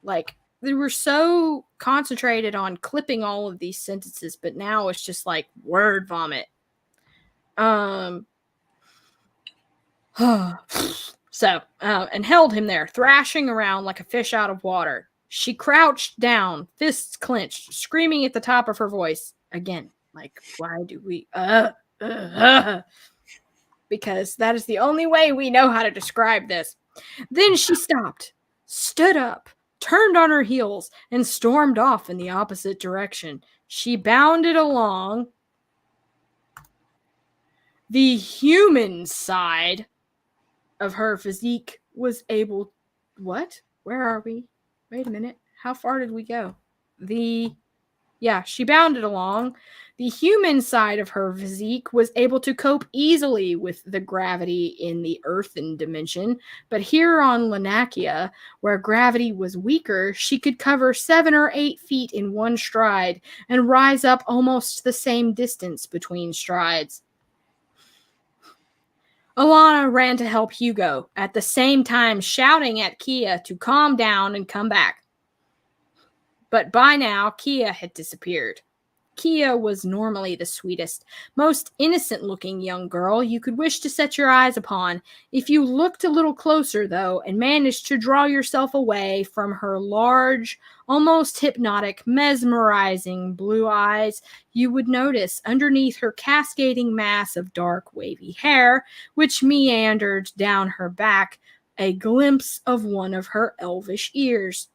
Like, they were so concentrated on clipping all of these sentences, but now it's just like word vomit. So, and held him there, thrashing around like a fish out of water. She crouched down, fists clenched, screaming at the top of her voice. Again, like, why do we, because that is the only way we know how to describe this. Then she stopped, stood up, turned on her heels, and stormed off in the opposite direction. She bounded along the human side of her physique was able... What? Where are we? Wait a minute. How far did we go? She bounded along. The human side of her physique was able to cope easily with the gravity in the earthen dimension, but here on Lanakia, where gravity was weaker, she could cover 7 or 8 feet in one stride and rise up almost the same distance between strides. Alana ran to help Hugo, at the same time shouting at Kia to calm down and come back. But by now, Kia had disappeared. Kia was normally the sweetest, most innocent-looking young girl you could wish to set your eyes upon. If you looked a little closer, though, and managed to draw yourself away from her large, almost hypnotic, mesmerizing blue eyes, you would notice underneath her cascading mass of dark, wavy hair, which meandered down her back, a glimpse of one of her elvish ears.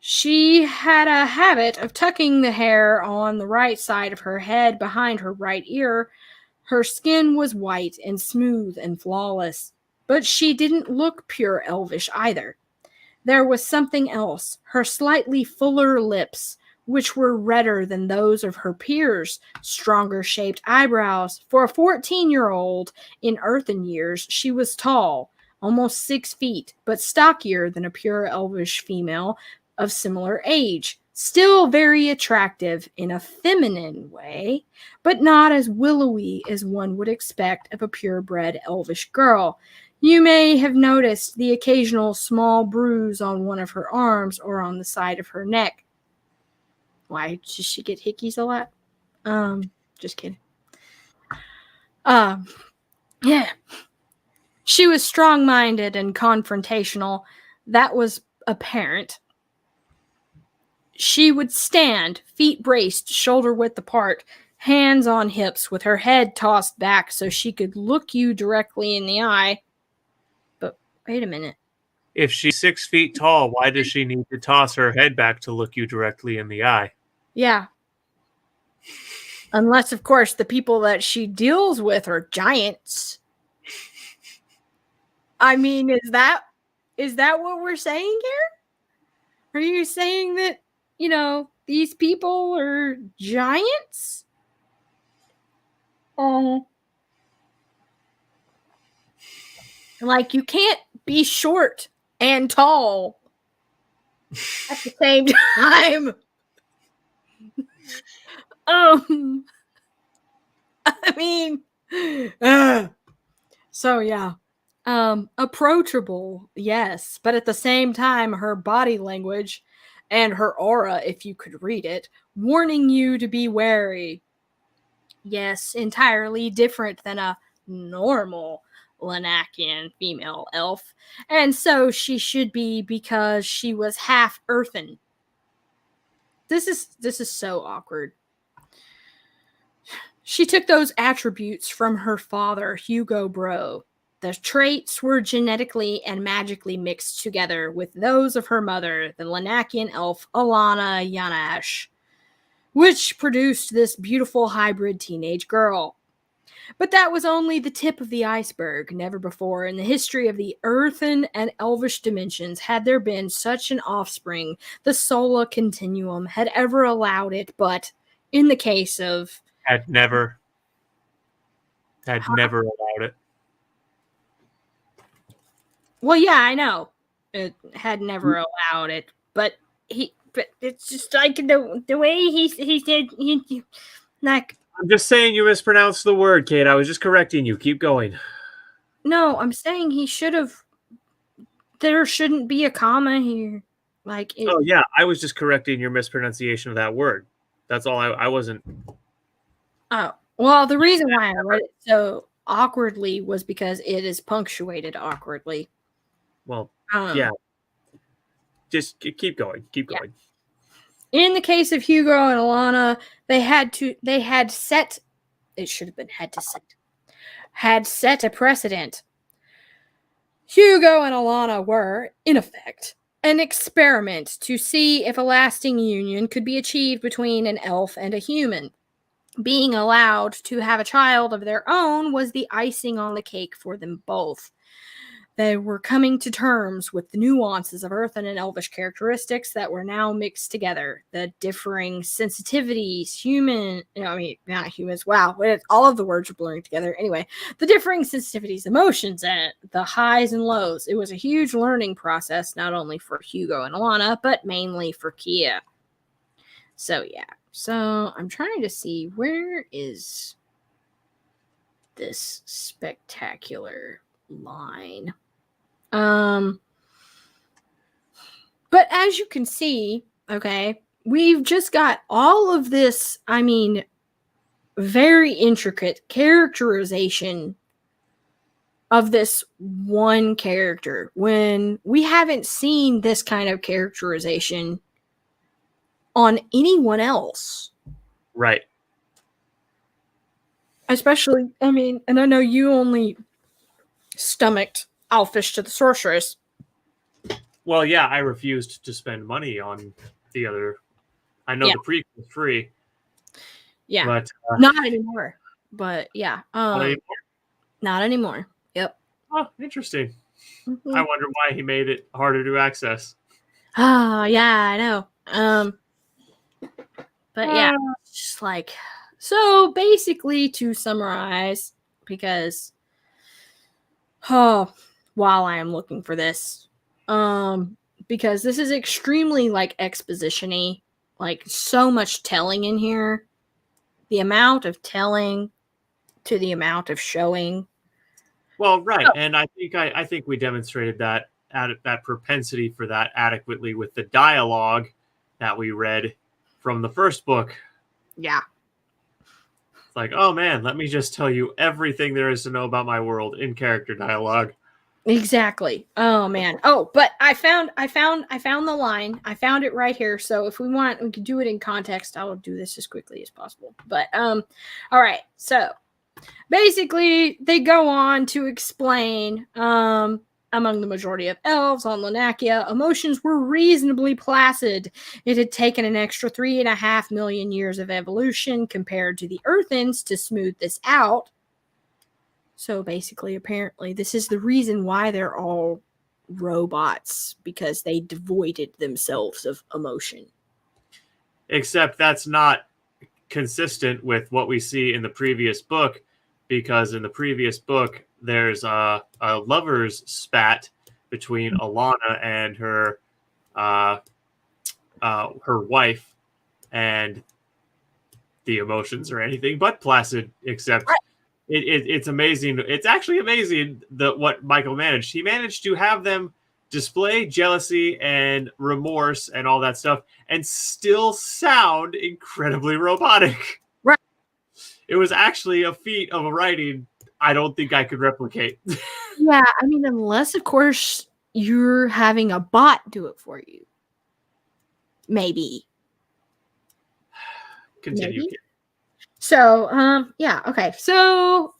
She had a habit of tucking the hair on the right side of her head behind her right ear. Her skin was white and smooth and flawless, but she didn't look pure elvish either. There was something else, her slightly fuller lips, which were redder than those of her peers, stronger shaped eyebrows. For a 14-year-old in earthen years, she was tall, almost 6 feet, but stockier than a pure elvish female of similar age, still very attractive in a feminine way, but not as willowy as one would expect of a purebred elvish girl. You may have noticed the occasional small bruise on one of her arms or on the side of her neck. Why does she get hickeys a lot? Just kidding. Yeah. She was strong-minded and confrontational. That was apparent. She would stand, feet braced, shoulder-width apart, hands on hips, with her head tossed back so she could look you directly in the eye. But wait a minute. If she's 6 feet tall, why does she need to toss her head back to look you directly in the eye? Yeah. Unless, of course, the people that she deals with are giants. I mean, is that what we're saying here? Are you saying that, these people are giants? Like, you can't be short and tall at the same time. I mean, so yeah. Approachable, yes, but at the same time, her body language and her aura, if you could read it, warning you to be wary. Yes, entirely different than a normal Lanakian female elf, and so she should be because she was half earthen. This is so awkward. She took those attributes from her father, Hugo Bro. The traits were genetically and magically mixed together with those of her mother, the Lanakian elf Alana Yanash, which produced this beautiful hybrid teenage girl. But that was only the tip of the iceberg. Never before in the history of the earthen and elvish dimensions had there been such an offspring the solar continuum had ever allowed it, but in the case of Had never allowed it. well, yeah, I know it had never allowed it, but it's just like the way he said like I'm just saying you mispronounced the word, Cait. I was just correcting you. Keep going. no, I'm saying he should have. There shouldn't be a comma here. Like it. Oh yeah, I was just correcting your mispronunciation of that word. That's all. I wasn't. Oh, well, the reason why I read it so awkwardly was because it is punctuated awkwardly. Well, yeah. Just keep going. Keep going. In the case of Hugo and Alana, had set a precedent. Hugo and Alana were, in effect, an experiment to see if a lasting union could be achieved between an elf and a human. Being allowed to have a child of their own was the icing on the cake for them both. They were coming to terms with the nuances of earthen and elvish characteristics that were now mixed together. The differing sensitivities, not humans, wow, all of the words are blurring together. Anyway, the differing sensitivities, emotions, and the highs and lows. It was a huge learning process, not only for Hugo and Alana, but mainly for Kia. So, yeah. So, I'm trying to see, where is this spectacular line? But as you can see, okay, we've just got all of this, very intricate characterization of this one character when we haven't seen this kind of characterization on anyone else. Right. Especially, and I know you only stomached Elfistra the Sorceress. Well, yeah, I refused to spend money on the other. I know the prequel is free. Yeah, but not anymore. But yeah, not anymore. Not anymore. Yep. Oh, interesting. Mm-hmm. I wonder why he made it harder to access. Oh, yeah, I know. But yeah, just like, so basically to summarize, because while I am looking for this, because this is extremely like exposition-y, like so much telling in here, the amount of telling to the amount of showing. Well, right, and I think we demonstrated that propensity for that adequately with the dialogue that we read from the first book. Yeah. It's like, oh man, let me just tell you everything there is to know about my world in character dialogue. Exactly. Oh man. Oh, but I found the line. I found it right here. So if we want, we can do it in context. I will do this as quickly as possible. But all right. So basically, they go on to explain among the majority of elves on Lanakia, emotions were reasonably placid. It had taken an extra 3.5 million years of evolution compared to the Earthens to smooth this out. So basically, apparently, this is the reason why they're all robots, because they devoided themselves of emotion. Except that's not consistent with what we see in the previous book, because in the previous book, there's a lover's spat between Alana and her wife, and the emotions are anything but placid, except... Right. It's amazing. It's actually amazing what Michael managed. He managed to have them display jealousy and remorse and all that stuff and still sound incredibly robotic. Right. It was actually a feat of a writing I don't think I could replicate. Yeah, unless, of course, you're having a bot do it for you. Maybe. Continue. Maybe? So, yeah, okay. So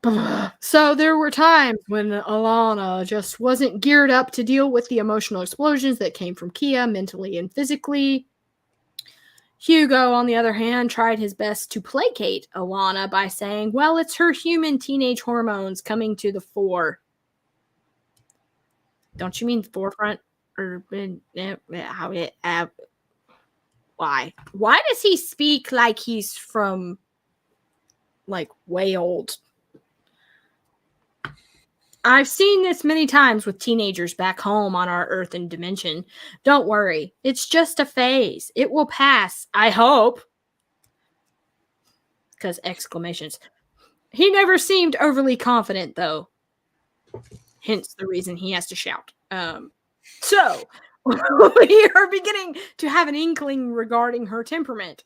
there were times when Alana just wasn't geared up to deal with the emotional explosions that came from Kia, mentally and physically. Hugo, on the other hand, tried his best to placate Alana by saying, well, it's her human teenage hormones coming to the fore. Don't you mean forefront? Or why? Why does he speak like he's from, like, way old? I've seen this many times with teenagers back home on our earthen dimension. Don't worry. It's just a phase. It will pass. I hope. Because exclamations. He never seemed overly confident, though. Hence the reason he has to shout. So, we are beginning to have an inkling regarding her temperament.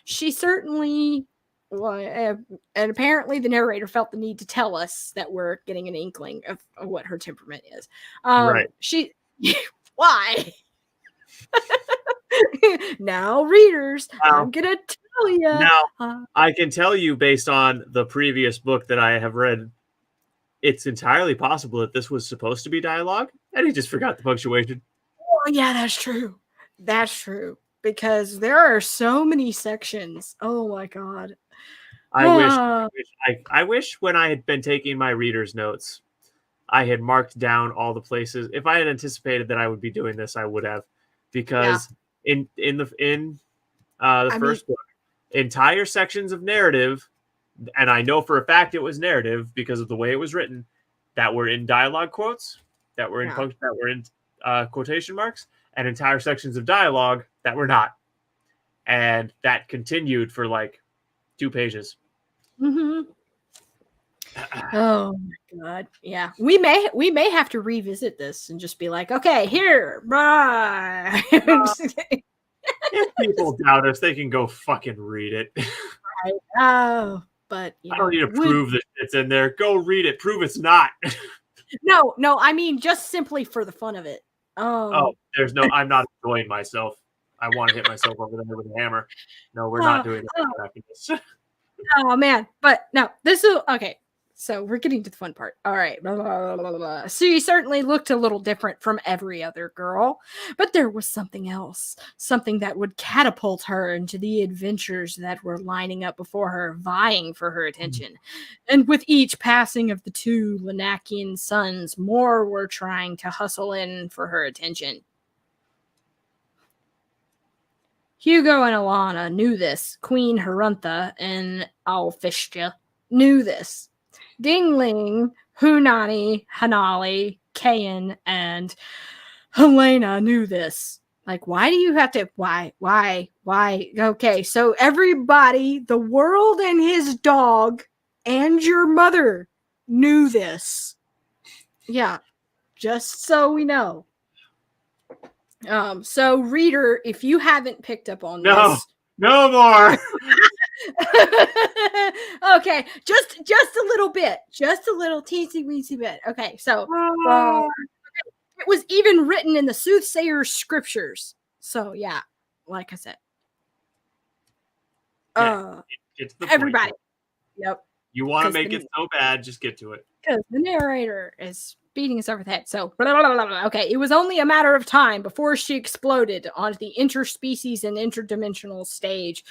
She certainly... Well, and apparently the narrator felt the need to tell us that we're getting an inkling of what her temperament is. Right. Why? Now, readers, I'm gonna tell you. Now, I can tell you based on the previous book that I have read, it's entirely possible that this was supposed to be dialogue, and he just forgot the punctuation. Oh, yeah, that's true. That's true. Because there are so many sections. Oh my god. I wish when I had been taking my reader's notes, I had marked down all the places. If I had anticipated that I would be doing this, I would have, because in the first book, entire sections of narrative, and I know for a fact it was narrative because of the way it was written, that were in dialogue quotes, that were in quotation marks, and entire sections of dialogue that were not, and that continued for like 2 pages. Mm-hmm. Oh my god! Yeah, we may have to revisit this and just be like, okay, here, bye. If people doubt us, they can go fucking read it. Right. Oh, but I don't need to prove that it's in there. Go read it. Prove it's not. No, I mean just simply for the fun of it. Oh, there's no. I'm not enjoying myself. I want to hit myself over the head with a hammer. No, we're not doing that. Oh man, but no, this is okay. So we're getting to the fun part. All right. Blah, blah, blah, blah. She certainly looked a little different from every other girl, but there was something else, something that would catapult her into the adventures that were lining up before her, vying for her attention. And with each passing of the 2 Lanakian suns, more were trying to hustle in for her attention. Hugo and Alana knew this. Queen Haruntha and Elfistra knew this. Dingling, Hunani, Hanali, Kayan, and Helena knew this. Like, why do you have to? Why? Okay, so everybody, the world and his dog, and your mother knew this. Yeah, just so we know. So reader, if you haven't picked up on this, no more. Okay, just a little bit, just a little teensy weensy bit. Okay, so it was even written in the soothsayer's scriptures. So yeah, like I said, it's the everybody. Point. Yep. You want to make it so bad, just get to it. Because the narrator is beating us over the head. So, blah, blah, blah, blah. Okay, it was only a matter of time before she exploded onto the interspecies and interdimensional stage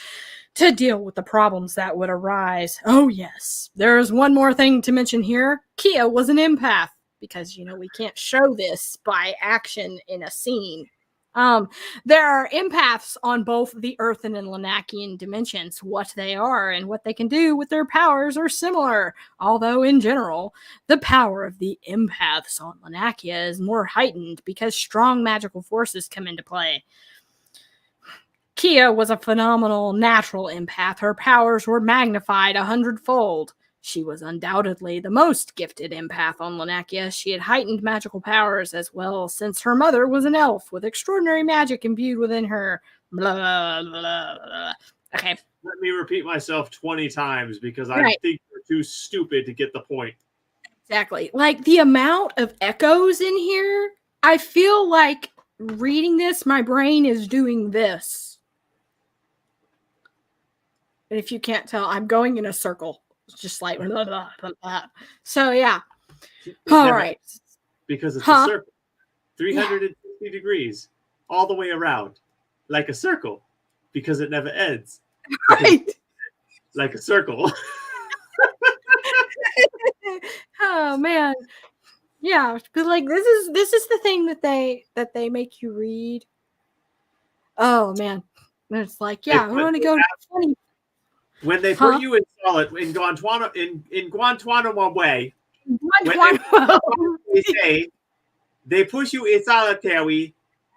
to deal with the problems that would arise. Oh, yes. There's one more thing to mention here. Kia was an empath because, we can't show this by action in a scene. There are empaths on both the Earthen and Lanakian dimensions. What they are and what they can do with their powers are similar, although in general, the power of the empaths on Lanakia is more heightened because strong magical forces come into play. Kia was a phenomenal natural empath. Her powers were magnified 100-fold. She was undoubtedly the most gifted empath on Lanakia. She had heightened magical powers as well, since her mother was an elf with extraordinary magic imbued within her. Blah, blah, blah. Okay. Let me repeat myself 20 times because I think you're too stupid to get the point. Exactly. Like the amount of echoes in here, I feel like reading this, my brain is doing this. And if you can't tell, I'm going in a circle. Just like blah, blah, blah, blah. So yeah. All right. Because it's a circle. 360 degrees all the way around. Like a circle. because it never ends. Right. Like a circle. Oh man. Yeah, but like this is the thing that they make you read. Oh man. And it's like, yeah, we want to go to funny. When they put you in Guantanamo Bay, they say they push you in solitary,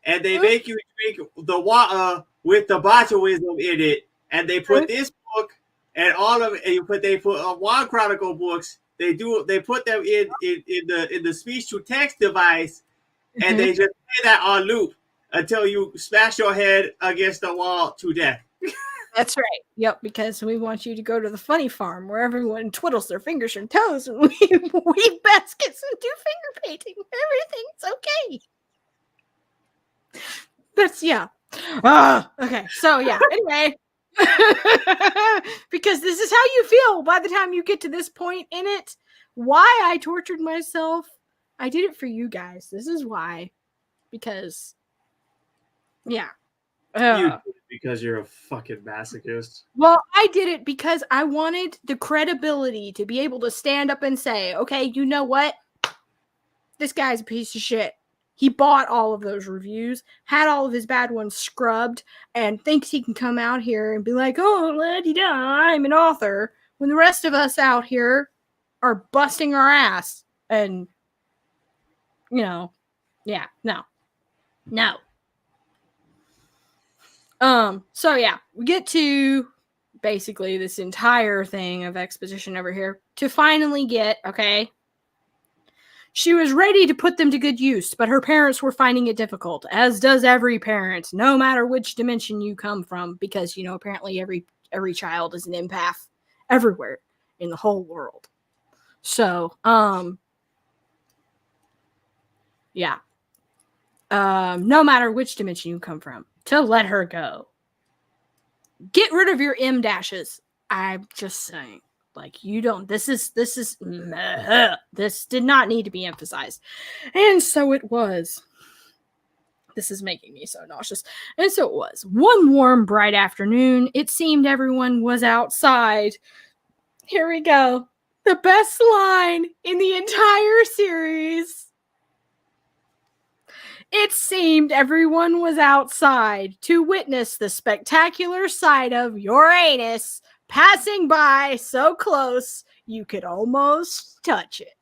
and they make you drink the water with the botulism in it, and they put this book and all of it. They put One Chronicle books. They put them in the speech to text device, and they just play that on loop until you smash your head against the wall to death. That's right. Yep, because we want you to go to the funny farm where everyone twiddles their fingers and toes and weave baskets and do finger painting. Everything's okay. That's okay. So yeah. Anyway, because this is how you feel by the time you get to this point in it. Why I tortured myself? I did it for you guys. This is why. Because yeah. You did it because you're a fucking masochist. Well, I did it because I wanted the credibility to be able to stand up and say, okay, you know what? This guy's a piece of shit. He bought all of those reviews, had all of his bad ones scrubbed, and thinks he can come out here and be like, oh, la-di-da, I'm an author, when the rest of us out here are busting our ass. And, no. So yeah, we get to basically this entire thing of exposition over here to finally get, okay, she was ready to put them to good use, but her parents were finding it difficult, as does every parent, no matter which dimension you come from, because, apparently every child is an empath everywhere in the whole world. So, yeah. No matter which dimension you come from, to let her go. Get rid of your M dashes. I'm just saying. Like, you don't, this did not need to be emphasized. And so it was. This is making me so nauseous. And so it was. One warm, bright afternoon, it seemed everyone was outside. Here we go. The best line in the entire series. It seemed everyone was outside to witness the spectacular sight of Uranus passing by so close you could almost touch it.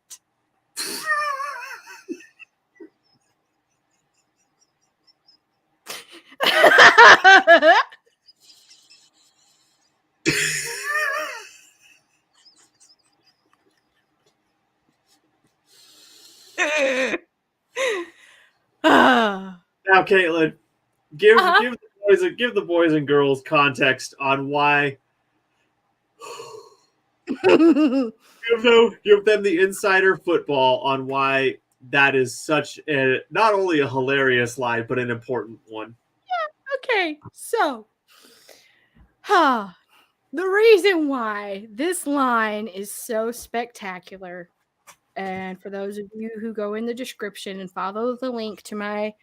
Now, Caitlin, give the boys and girls context on why. Give them the insider football on why that is such a not only a hilarious line but an important one. Yeah. Okay. So, the reason why this line is so spectacular, and for those of you who go in the description and follow the link to my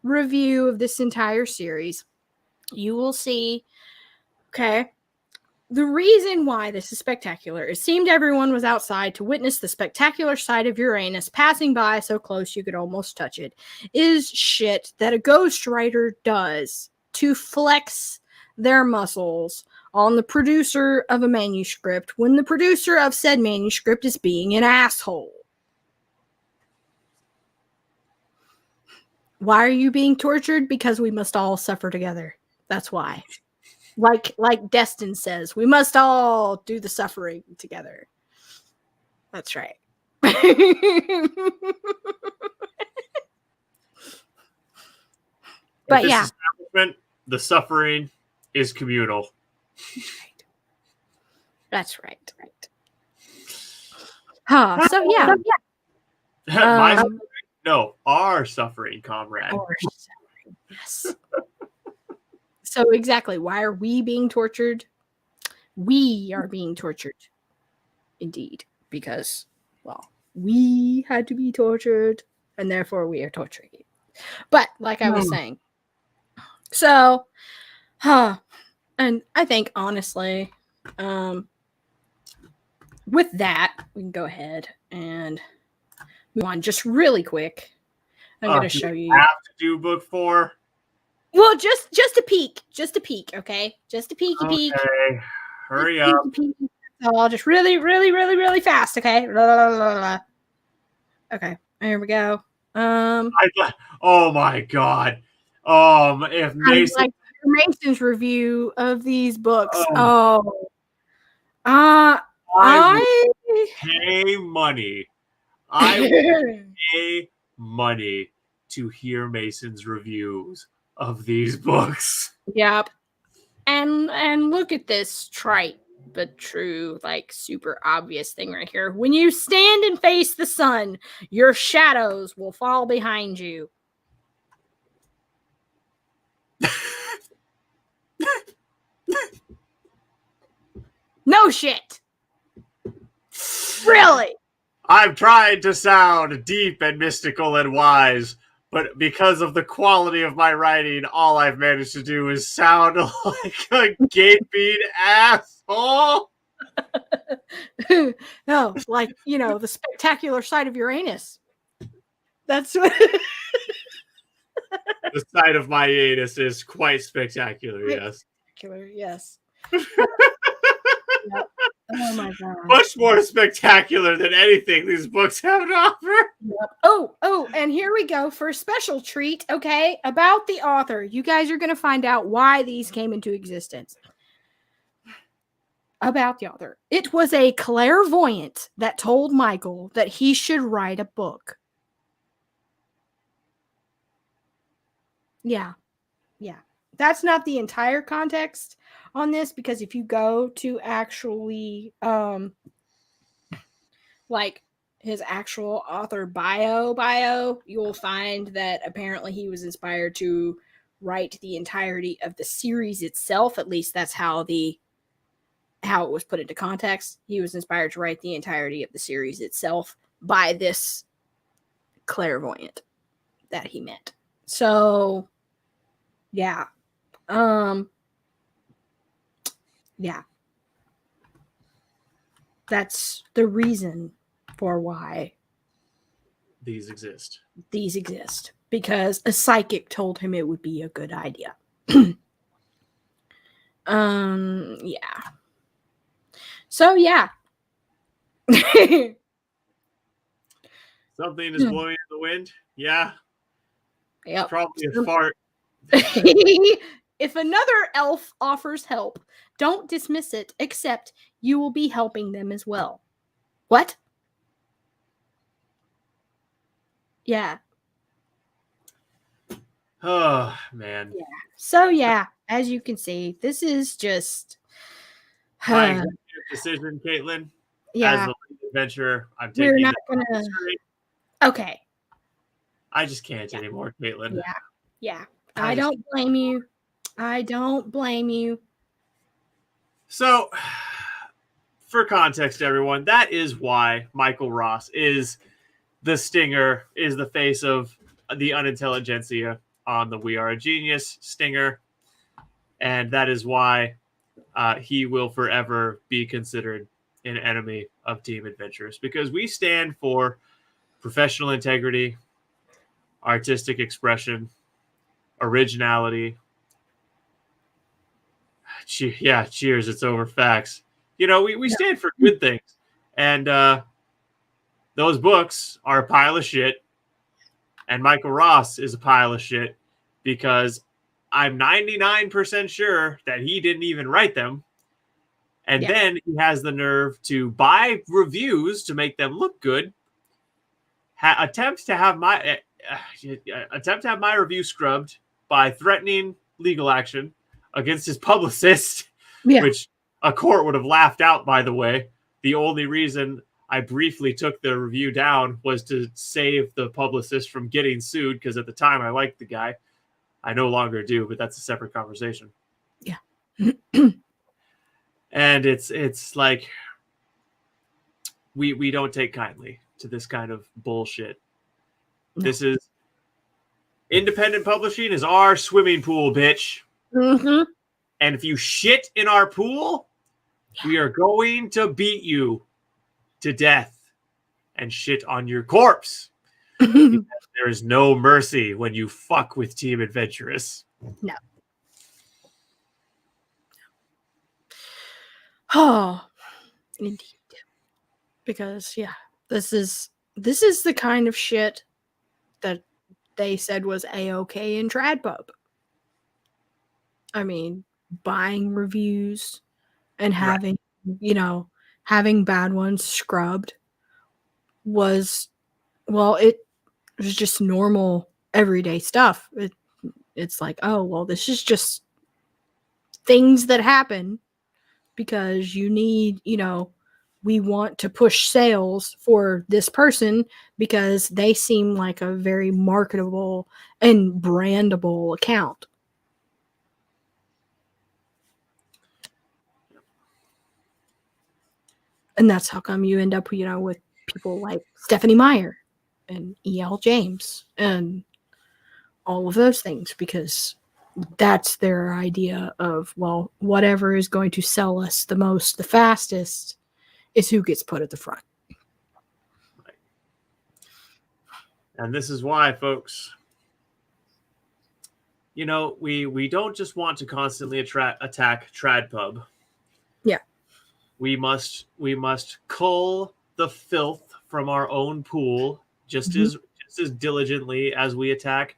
review of this entire series, you will see, okay, the reason why this is spectacular, it seemed everyone was outside to witness the spectacular sight of Uranus passing by so close you could almost touch it, is shit that a ghostwriter does to flex their muscles on the producer of a manuscript when the producer of said manuscript is being an asshole. Why are you being tortured? Because we must all suffer together. That's why. Like Destin says, we must all do the suffering together. That's right. But yeah. The suffering is communal. That's right. So yeah. My suffering? No, our suffering, comrade. Our suffering, yes. So exactly, why are we being tortured? We are being tortured. Indeed. Because, well, we had to be tortured, and therefore we are torturing you. But, like I was saying, so, And I think, honestly, with that, we can go ahead and move on just really quick. I'm going to show you. Have to do book 4. Well, just a peek, okay? Just a peeky peek. Okay, hurry up. So I'll just really fast, okay? Okay, there we go. Oh my god. If Mason, like Mason's review of these books. I I pay money. I would pay money to hear Mason's reviews of these books. Yep. And look at this trite but true, like super obvious thing right here. When you stand and face the sun, your shadows will fall behind you. No shit. Really? I've tried to sound deep and mystical and wise, but because of the quality of my writing, all I've managed to do is sound like a gaping asshole. No, like, the spectacular sight of Uranus. That's what The sight of my anus is quite spectacular, yes. spectacular, yes. Yep. Oh my god. Much more spectacular than anything these books have to offer. Yep. Oh, and here we go for a special treat, okay? About the author. You guys are going to find out why these came into existence. About the author. It was a clairvoyant that told Michael that he should write a book. Yeah. That's not the entire context on this, because if you go to actually like his actual author bio, you'll find that apparently he was inspired to write the entirety of the series itself. At least that's how it was put into context. He was inspired to write the entirety of the series itself by this clairvoyant that he met. So yeah. Yeah. That's the reason for why These exist. Because a psychic told him it would be a good idea. Yeah. So yeah. Something is blowing in the wind. Yeah. Yep. Probably a fart. If another elf offers help, don't dismiss it, except you will be helping them as well. What? Yeah. Oh, man. Yeah. So, yeah, as you can see, this is just... My executive decision, Caitlin. Yeah. As the lead adventurer, I'm We're taking not it gonna... straight. Okay. I just can't anymore, Caitlin. Yeah. I don't blame you. So, for context, everyone, that is why Michael Ross is the stinger, is the face of the unintelligentsia on the We Are a Genius stinger. And that is why he will forever be considered an enemy of Team Adventurous, because we stand for professional integrity, artistic expression, originality. Yeah, cheers. It's over facts. We stand for good things. And those books are a pile of shit. And Michael Ross is a pile of shit, because I'm 99% sure that he didn't even write them. And then he has the nerve to buy reviews to make them look good. Attempt to have my review scrubbed by threatening legal action against his publicist, which a court would have laughed out, by the way. The only reason I briefly took the review down was to save the publicist from getting sued, because at the time I liked the guy. I no longer do, but that's a separate conversation. Yeah. And it's like we don't take kindly to this kind of bullshit. No. This is independent publishing is our swimming pool, bitch. Mm-hmm. And if you shit in our pool, we are going to beat you to death and shit on your corpse. There is no mercy when you fuck with Team Adventurous. No. Oh, indeed. Because this is the kind of shit that they said was A-okay in TradPub. I mean, buying reviews and having, having bad ones scrubbed was, well, it was just normal everyday stuff. It's like, oh, well, this is just things that happen because you need, we want to push sales for this person because they seem like a very marketable and brandable account. And that's how come you end up, with people like Stephanie Meyer and E.L. James and all of those things, because that's their idea of, well, whatever is going to sell us the most, the fastest, is who gets put at the front. Right. And this is why, folks, we don't just want to constantly attack TradPub. Yeah. We must cull the filth from our own pool just as diligently as we attack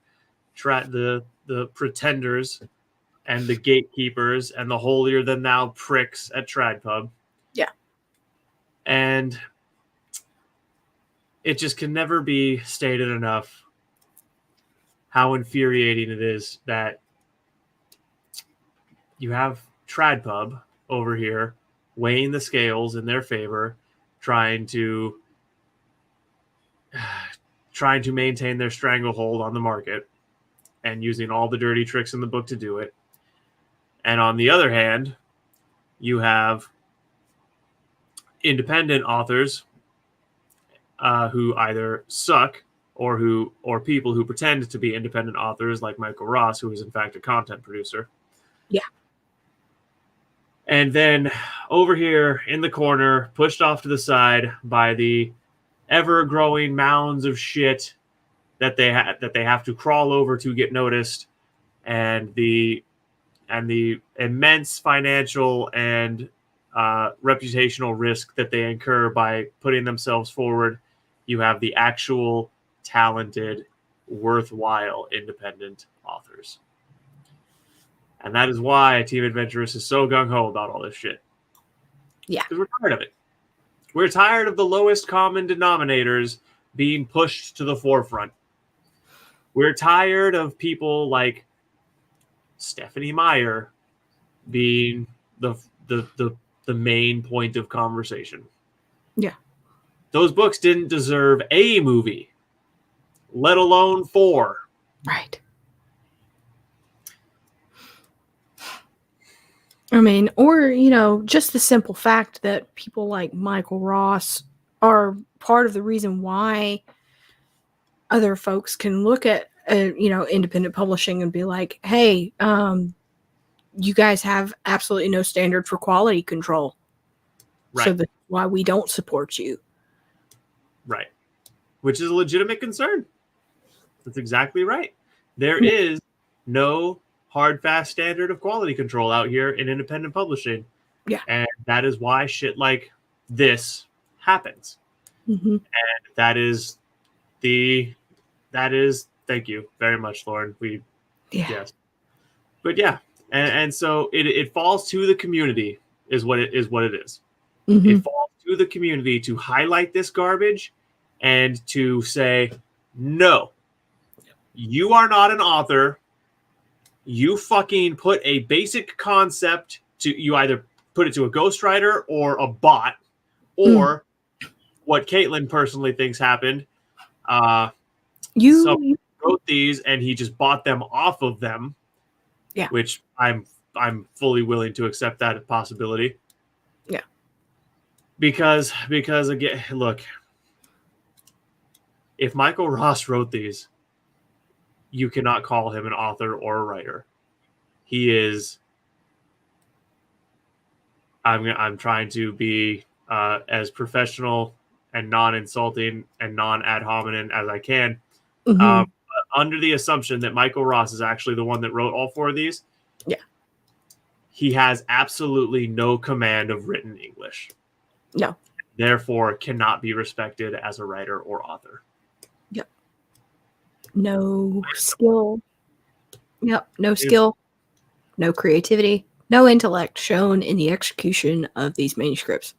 the pretenders and the gatekeepers and the holier than thou pricks at TradPub. Yeah. And it just can never be stated enough how infuriating it is that you have TradPub over here weighing the scales in their favor, trying to maintain their stranglehold on the market and using all the dirty tricks in the book to do it. And on the other hand, you have independent authors who either suck or people who pretend to be independent authors, like Michael Ross, who is in fact a content producer. Yeah. And then over here in the corner, pushed off to the side by the ever-growing mounds of shit that they have to crawl over to get noticed, and the immense financial and reputational risk that they incur by putting themselves forward, you have the actual talented, worthwhile independent authors. And that is why Team Adventurous is so gung-ho about all this shit. Yeah. Because we're tired of it. We're tired of the lowest common denominators being pushed to the forefront. We're tired of people like Stephanie Meyer being the main point of conversation. Yeah. Those books didn't deserve a movie, let alone 4. Right. I mean, or, just the simple fact that people like Michael Ross are part of the reason why other folks can look at, independent publishing and be like, hey, you guys have absolutely no standard for quality control. Right. So that's why we don't support you. Right. Which is a legitimate concern. That's exactly right. There is no hard, fast standard of quality control out here in independent publishing. Yeah. And that is why shit like this happens. Mm-hmm. And that is thank you very much, Lauren. Yes. But yeah. And so it falls to the community is what it is. Mm-hmm. It falls to the community to highlight this garbage and to say, no, you are not an author. You fucking put a basic concept you either put it to a ghostwriter or a bot, or what Caitlin personally thinks happened. You wrote these and he just bought them off of them. Yeah. Which I'm fully willing to accept that possibility. Yeah. Because again, look, if Michael Ross wrote these, you cannot call him an author or a writer. He is I'm trying to be as professional and non-insulting and non-ad hominem as I can. Mhm. Under the assumption that Michael Ross is actually the one that wrote all four of these, Yeah. he has absolutely no command of written English. No. Therefore, cannot be respected as a writer or author. Yep. No skill. Yep. No skill. No creativity. No intellect shown in the execution of these manuscripts.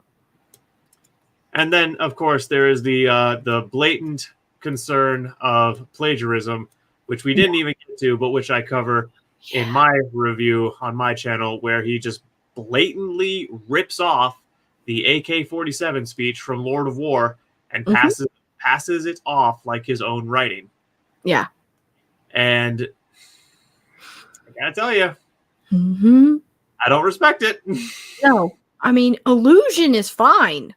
And then, of course, there is the blatant concern of plagiarism, which we didn't even get to, but which I cover in my review on my channel, where he just blatantly rips off the AK-47 speech from Lord of War and passes it off like his own writing. Yeah. And I gotta tell you, Mm-hmm. I don't respect it. No. I mean, illusion is fine.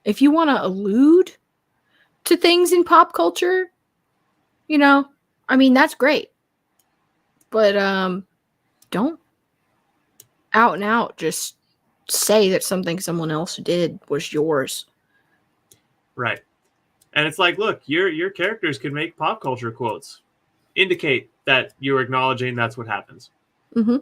If you want to allude to things in pop culture, you know, I mean, that's great. But don't out and out just say that something someone else did was yours. Right. And it's like, look, your characters can make pop culture quotes. Indicate that you're acknowledging that's what happens. Mm-hmm.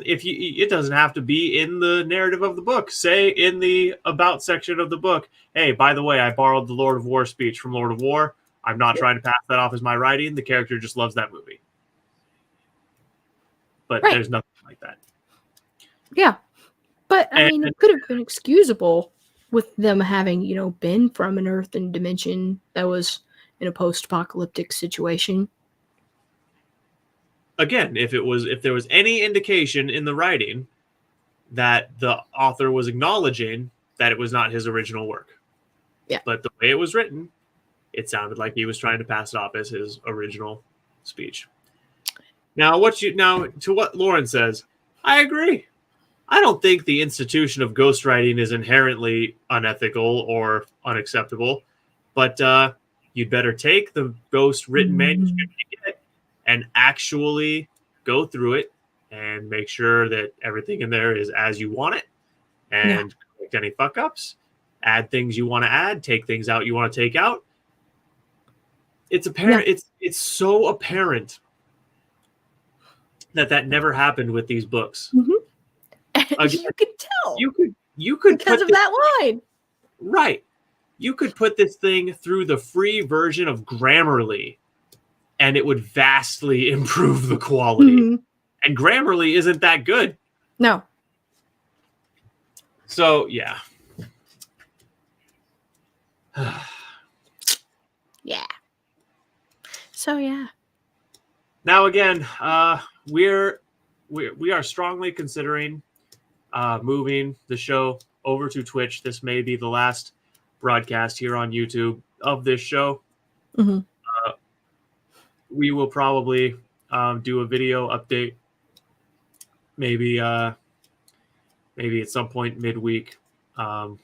It doesn't have to be in the narrative of the book. Say in the about section of the book, hey, by the way, I borrowed the Lord of War speech from Lord of War. I'm not trying to pass that off as my writing. The character just loves that movie. But there's nothing like that. Yeah. But I mean, it could have been excusable with them having, you know, been from an earth and dimension that was in a post-apocalyptic situation. Again, if there was any indication in the writing that the author was acknowledging that it was not his original work. Yeah. But the way it was written, it sounded like he was trying to pass it off as his original speech. Now, to what Lauren says, I agree. I don't think the institution of ghostwriting is inherently unethical or unacceptable, but you'd better take the ghost written manuscript you get and actually go through it and make sure that everything in there is as you want it, and correct any fuck ups, add things you want to add, take things out you want to take out. It's apparent. Yeah. It's so apparent that never happened with these books. Mm-hmm. Again, you could tell. You could because of that line. Right. You could put this thing through the free version of Grammarly, and it would vastly improve the quality. Mm-hmm. And Grammarly isn't that good. No. So, yeah. Yeah. So, yeah. Now, again, we are strongly considering moving the show over to Twitch. This may be the last broadcast here on YouTube of this show. Mm-hmm. We will probably do a video update, maybe at some point midweek. Letting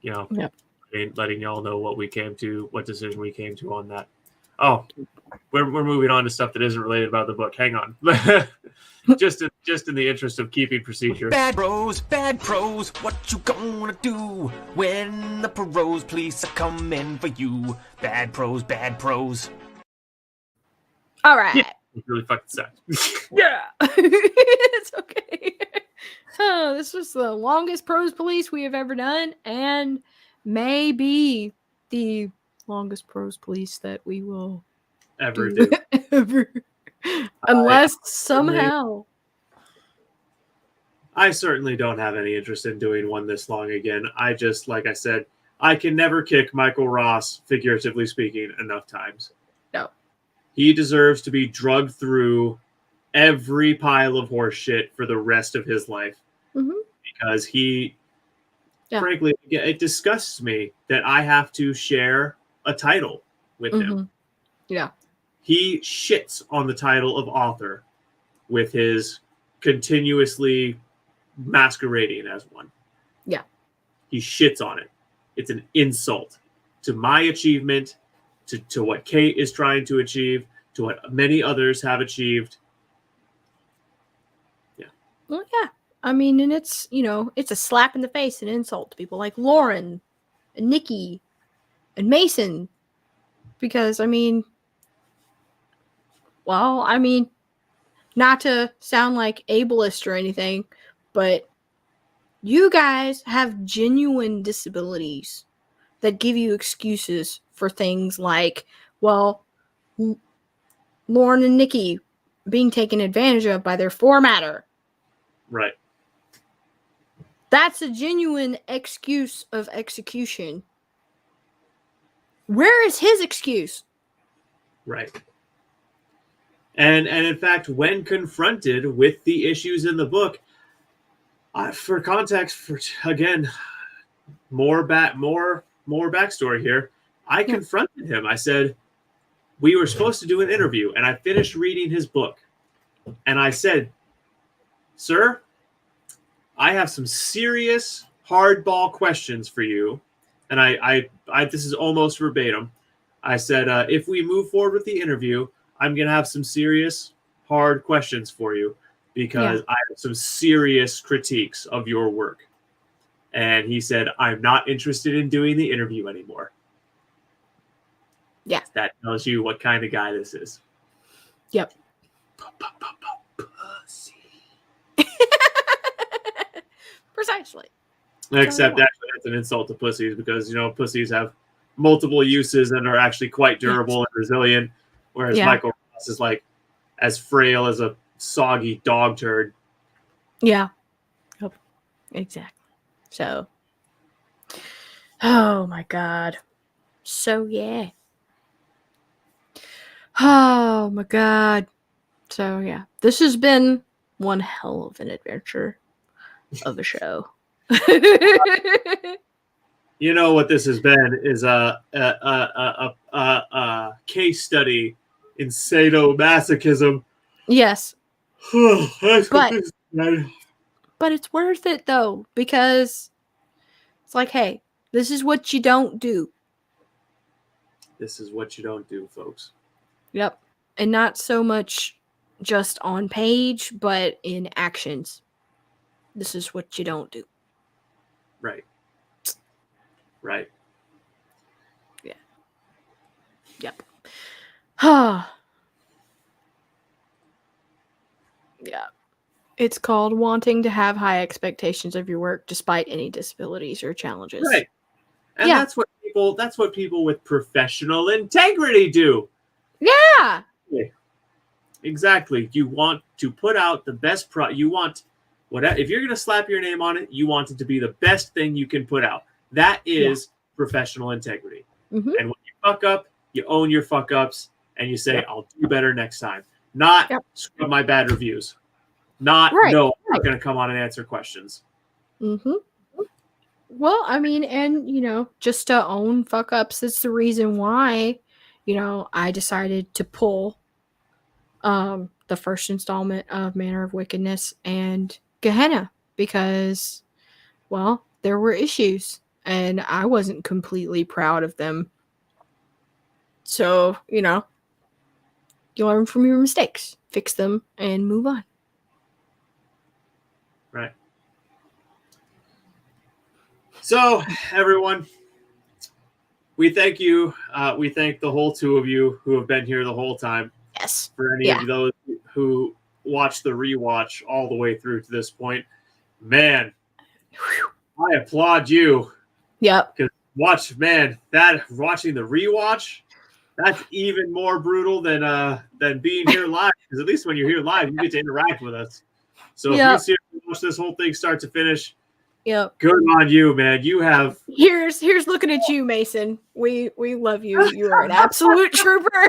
y'all know what decision we came to on that. Oh, we're moving on to stuff that isn't related about the book. Hang on. just in the interest of keeping procedure. Bad prose, what you gonna do when the Prose police are coming for you? Bad prose. All right. Yeah, it's really fucking sad. Yeah. It's okay. Oh, this was the longest Prose police we have ever done, and maybe the longest Prose police that we will ever do. Ever. Unless somehow. I certainly don't have any interest in doing one this long again. I just, like I said, I can never kick Michael Ross, figuratively speaking, enough times. No. He deserves to be drugged through every pile of horse shit for the rest of his life. Mm-hmm. Because frankly, it disgusts me that I have to share a title with him. Yeah. He shits on the title of author with his continuously masquerading as one. Yeah. He shits on it. It's an insult to my achievement, to what Cait is trying to achieve, to what many others have achieved. Yeah. Well, yeah. I mean, and it's, it's a slap in the face, an insult to people like Lauren and Nikki and Mason. Because, not to sound like ableist or anything, but you guys have genuine disabilities that give you excuses for things like, well, Lauren and Nikki being taken advantage of by their formatter. Right. That's a genuine excuse of execution. Where is his excuse? Right. And in fact, when confronted with the issues in the book, for context, again, more backstory here. I confronted him. I said, we were supposed to do an interview, and I finished reading his book. And I said, sir, I have some serious hardball questions for you. And I this is almost verbatim. I said, if we move forward with the interview, I'm going to have some serious, hard questions for you because I have some serious critiques of your work. And he said, I'm not interested in doing the interview anymore. Yeah. That tells you what kind of guy this is. Yep. Pussy. Precisely. Except actually that's an insult to pussies because, pussies have multiple uses and are actually quite durable and resilient. Whereas Michael Ross is like as frail as a soggy dog turd. Yeah. Yep. Exactly. So. Oh my God. So yeah. Oh my God. So yeah. This has been one hell of an adventure of a show. You know what this has been is a case study in sadomasochism. Yes. But it's worth it though, because it's like, hey, this is what you don't do. This is what you don't do, folks. Yep. And not so much just on page, but in actions. This is what you don't do. Right. Right. Yeah. Yep. Yeah. It's called wanting to have high expectations of your work despite any disabilities or challenges. Right. And that's what people with professional integrity do. Yeah. Exactly. You want to put out the best you want whatever. If you're going to slap your name on it, you want it to be the best thing you can put out. That is professional integrity. Mm-hmm. And when you fuck up, you own your fuck ups and you say, I'll do better next time. Not scrub my bad reviews. Not, no, I'm not going to come on and answer questions. Mm-hmm. Well, and, just to own fuck ups, that's the reason why, I decided to pull the first installment of Manor of Wickedness and Gehenna because, well, there were issues and I wasn't completely proud of them. So, you learn from your mistakes, fix them, and move on. Right. So, everyone, we thank you. We thank the whole two of you who have been here the whole time. Yes. For any of those who watched the rewatch all the way through to this point, man, I applaud you. Yep. Because watching the rewatch, that's even more brutal than being here live. Because at least when you're here live, you get to interact with us. So if you seriously watch this whole thing start to finish, good on you, man. You have here's looking at you, Mason. We love you. You are an absolute trooper.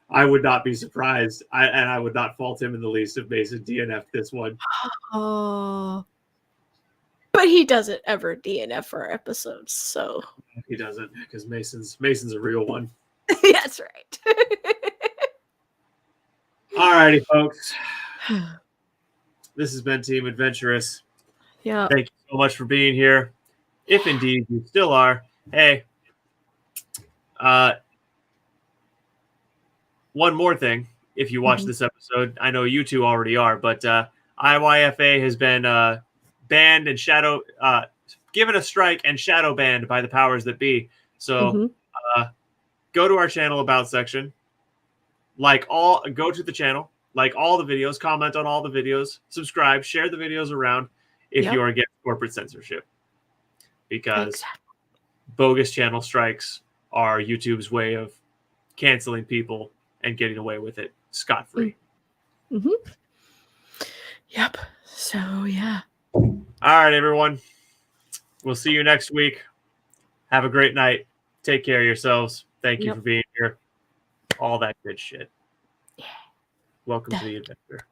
I would not be surprised. I would not fault him in the least if Mason DNF this one. Oh. But he doesn't ever DNF our episodes, so he doesn't because Mason's a real one. That's right. Alrighty, folks. This has been Team Adventurous. Yeah. Thank you so much for being here. If indeed you still are, hey. One more thing, if you watch this episode, I know you two already are, but IYFA has been banned and given a strike and shadow banned by the powers that be. So go to our channel about section, go to the channel, like all the videos, comment on all the videos, subscribe, share the videos around if you are against corporate censorship. Because bogus channel strikes are YouTube's way of canceling people and getting away with it scot-free. Yep. So, yeah. All right, everyone. We'll see you next week. Have a great night. Take care of yourselves. Thank you for being here. All that good shit. Yeah. Welcome to the adventure.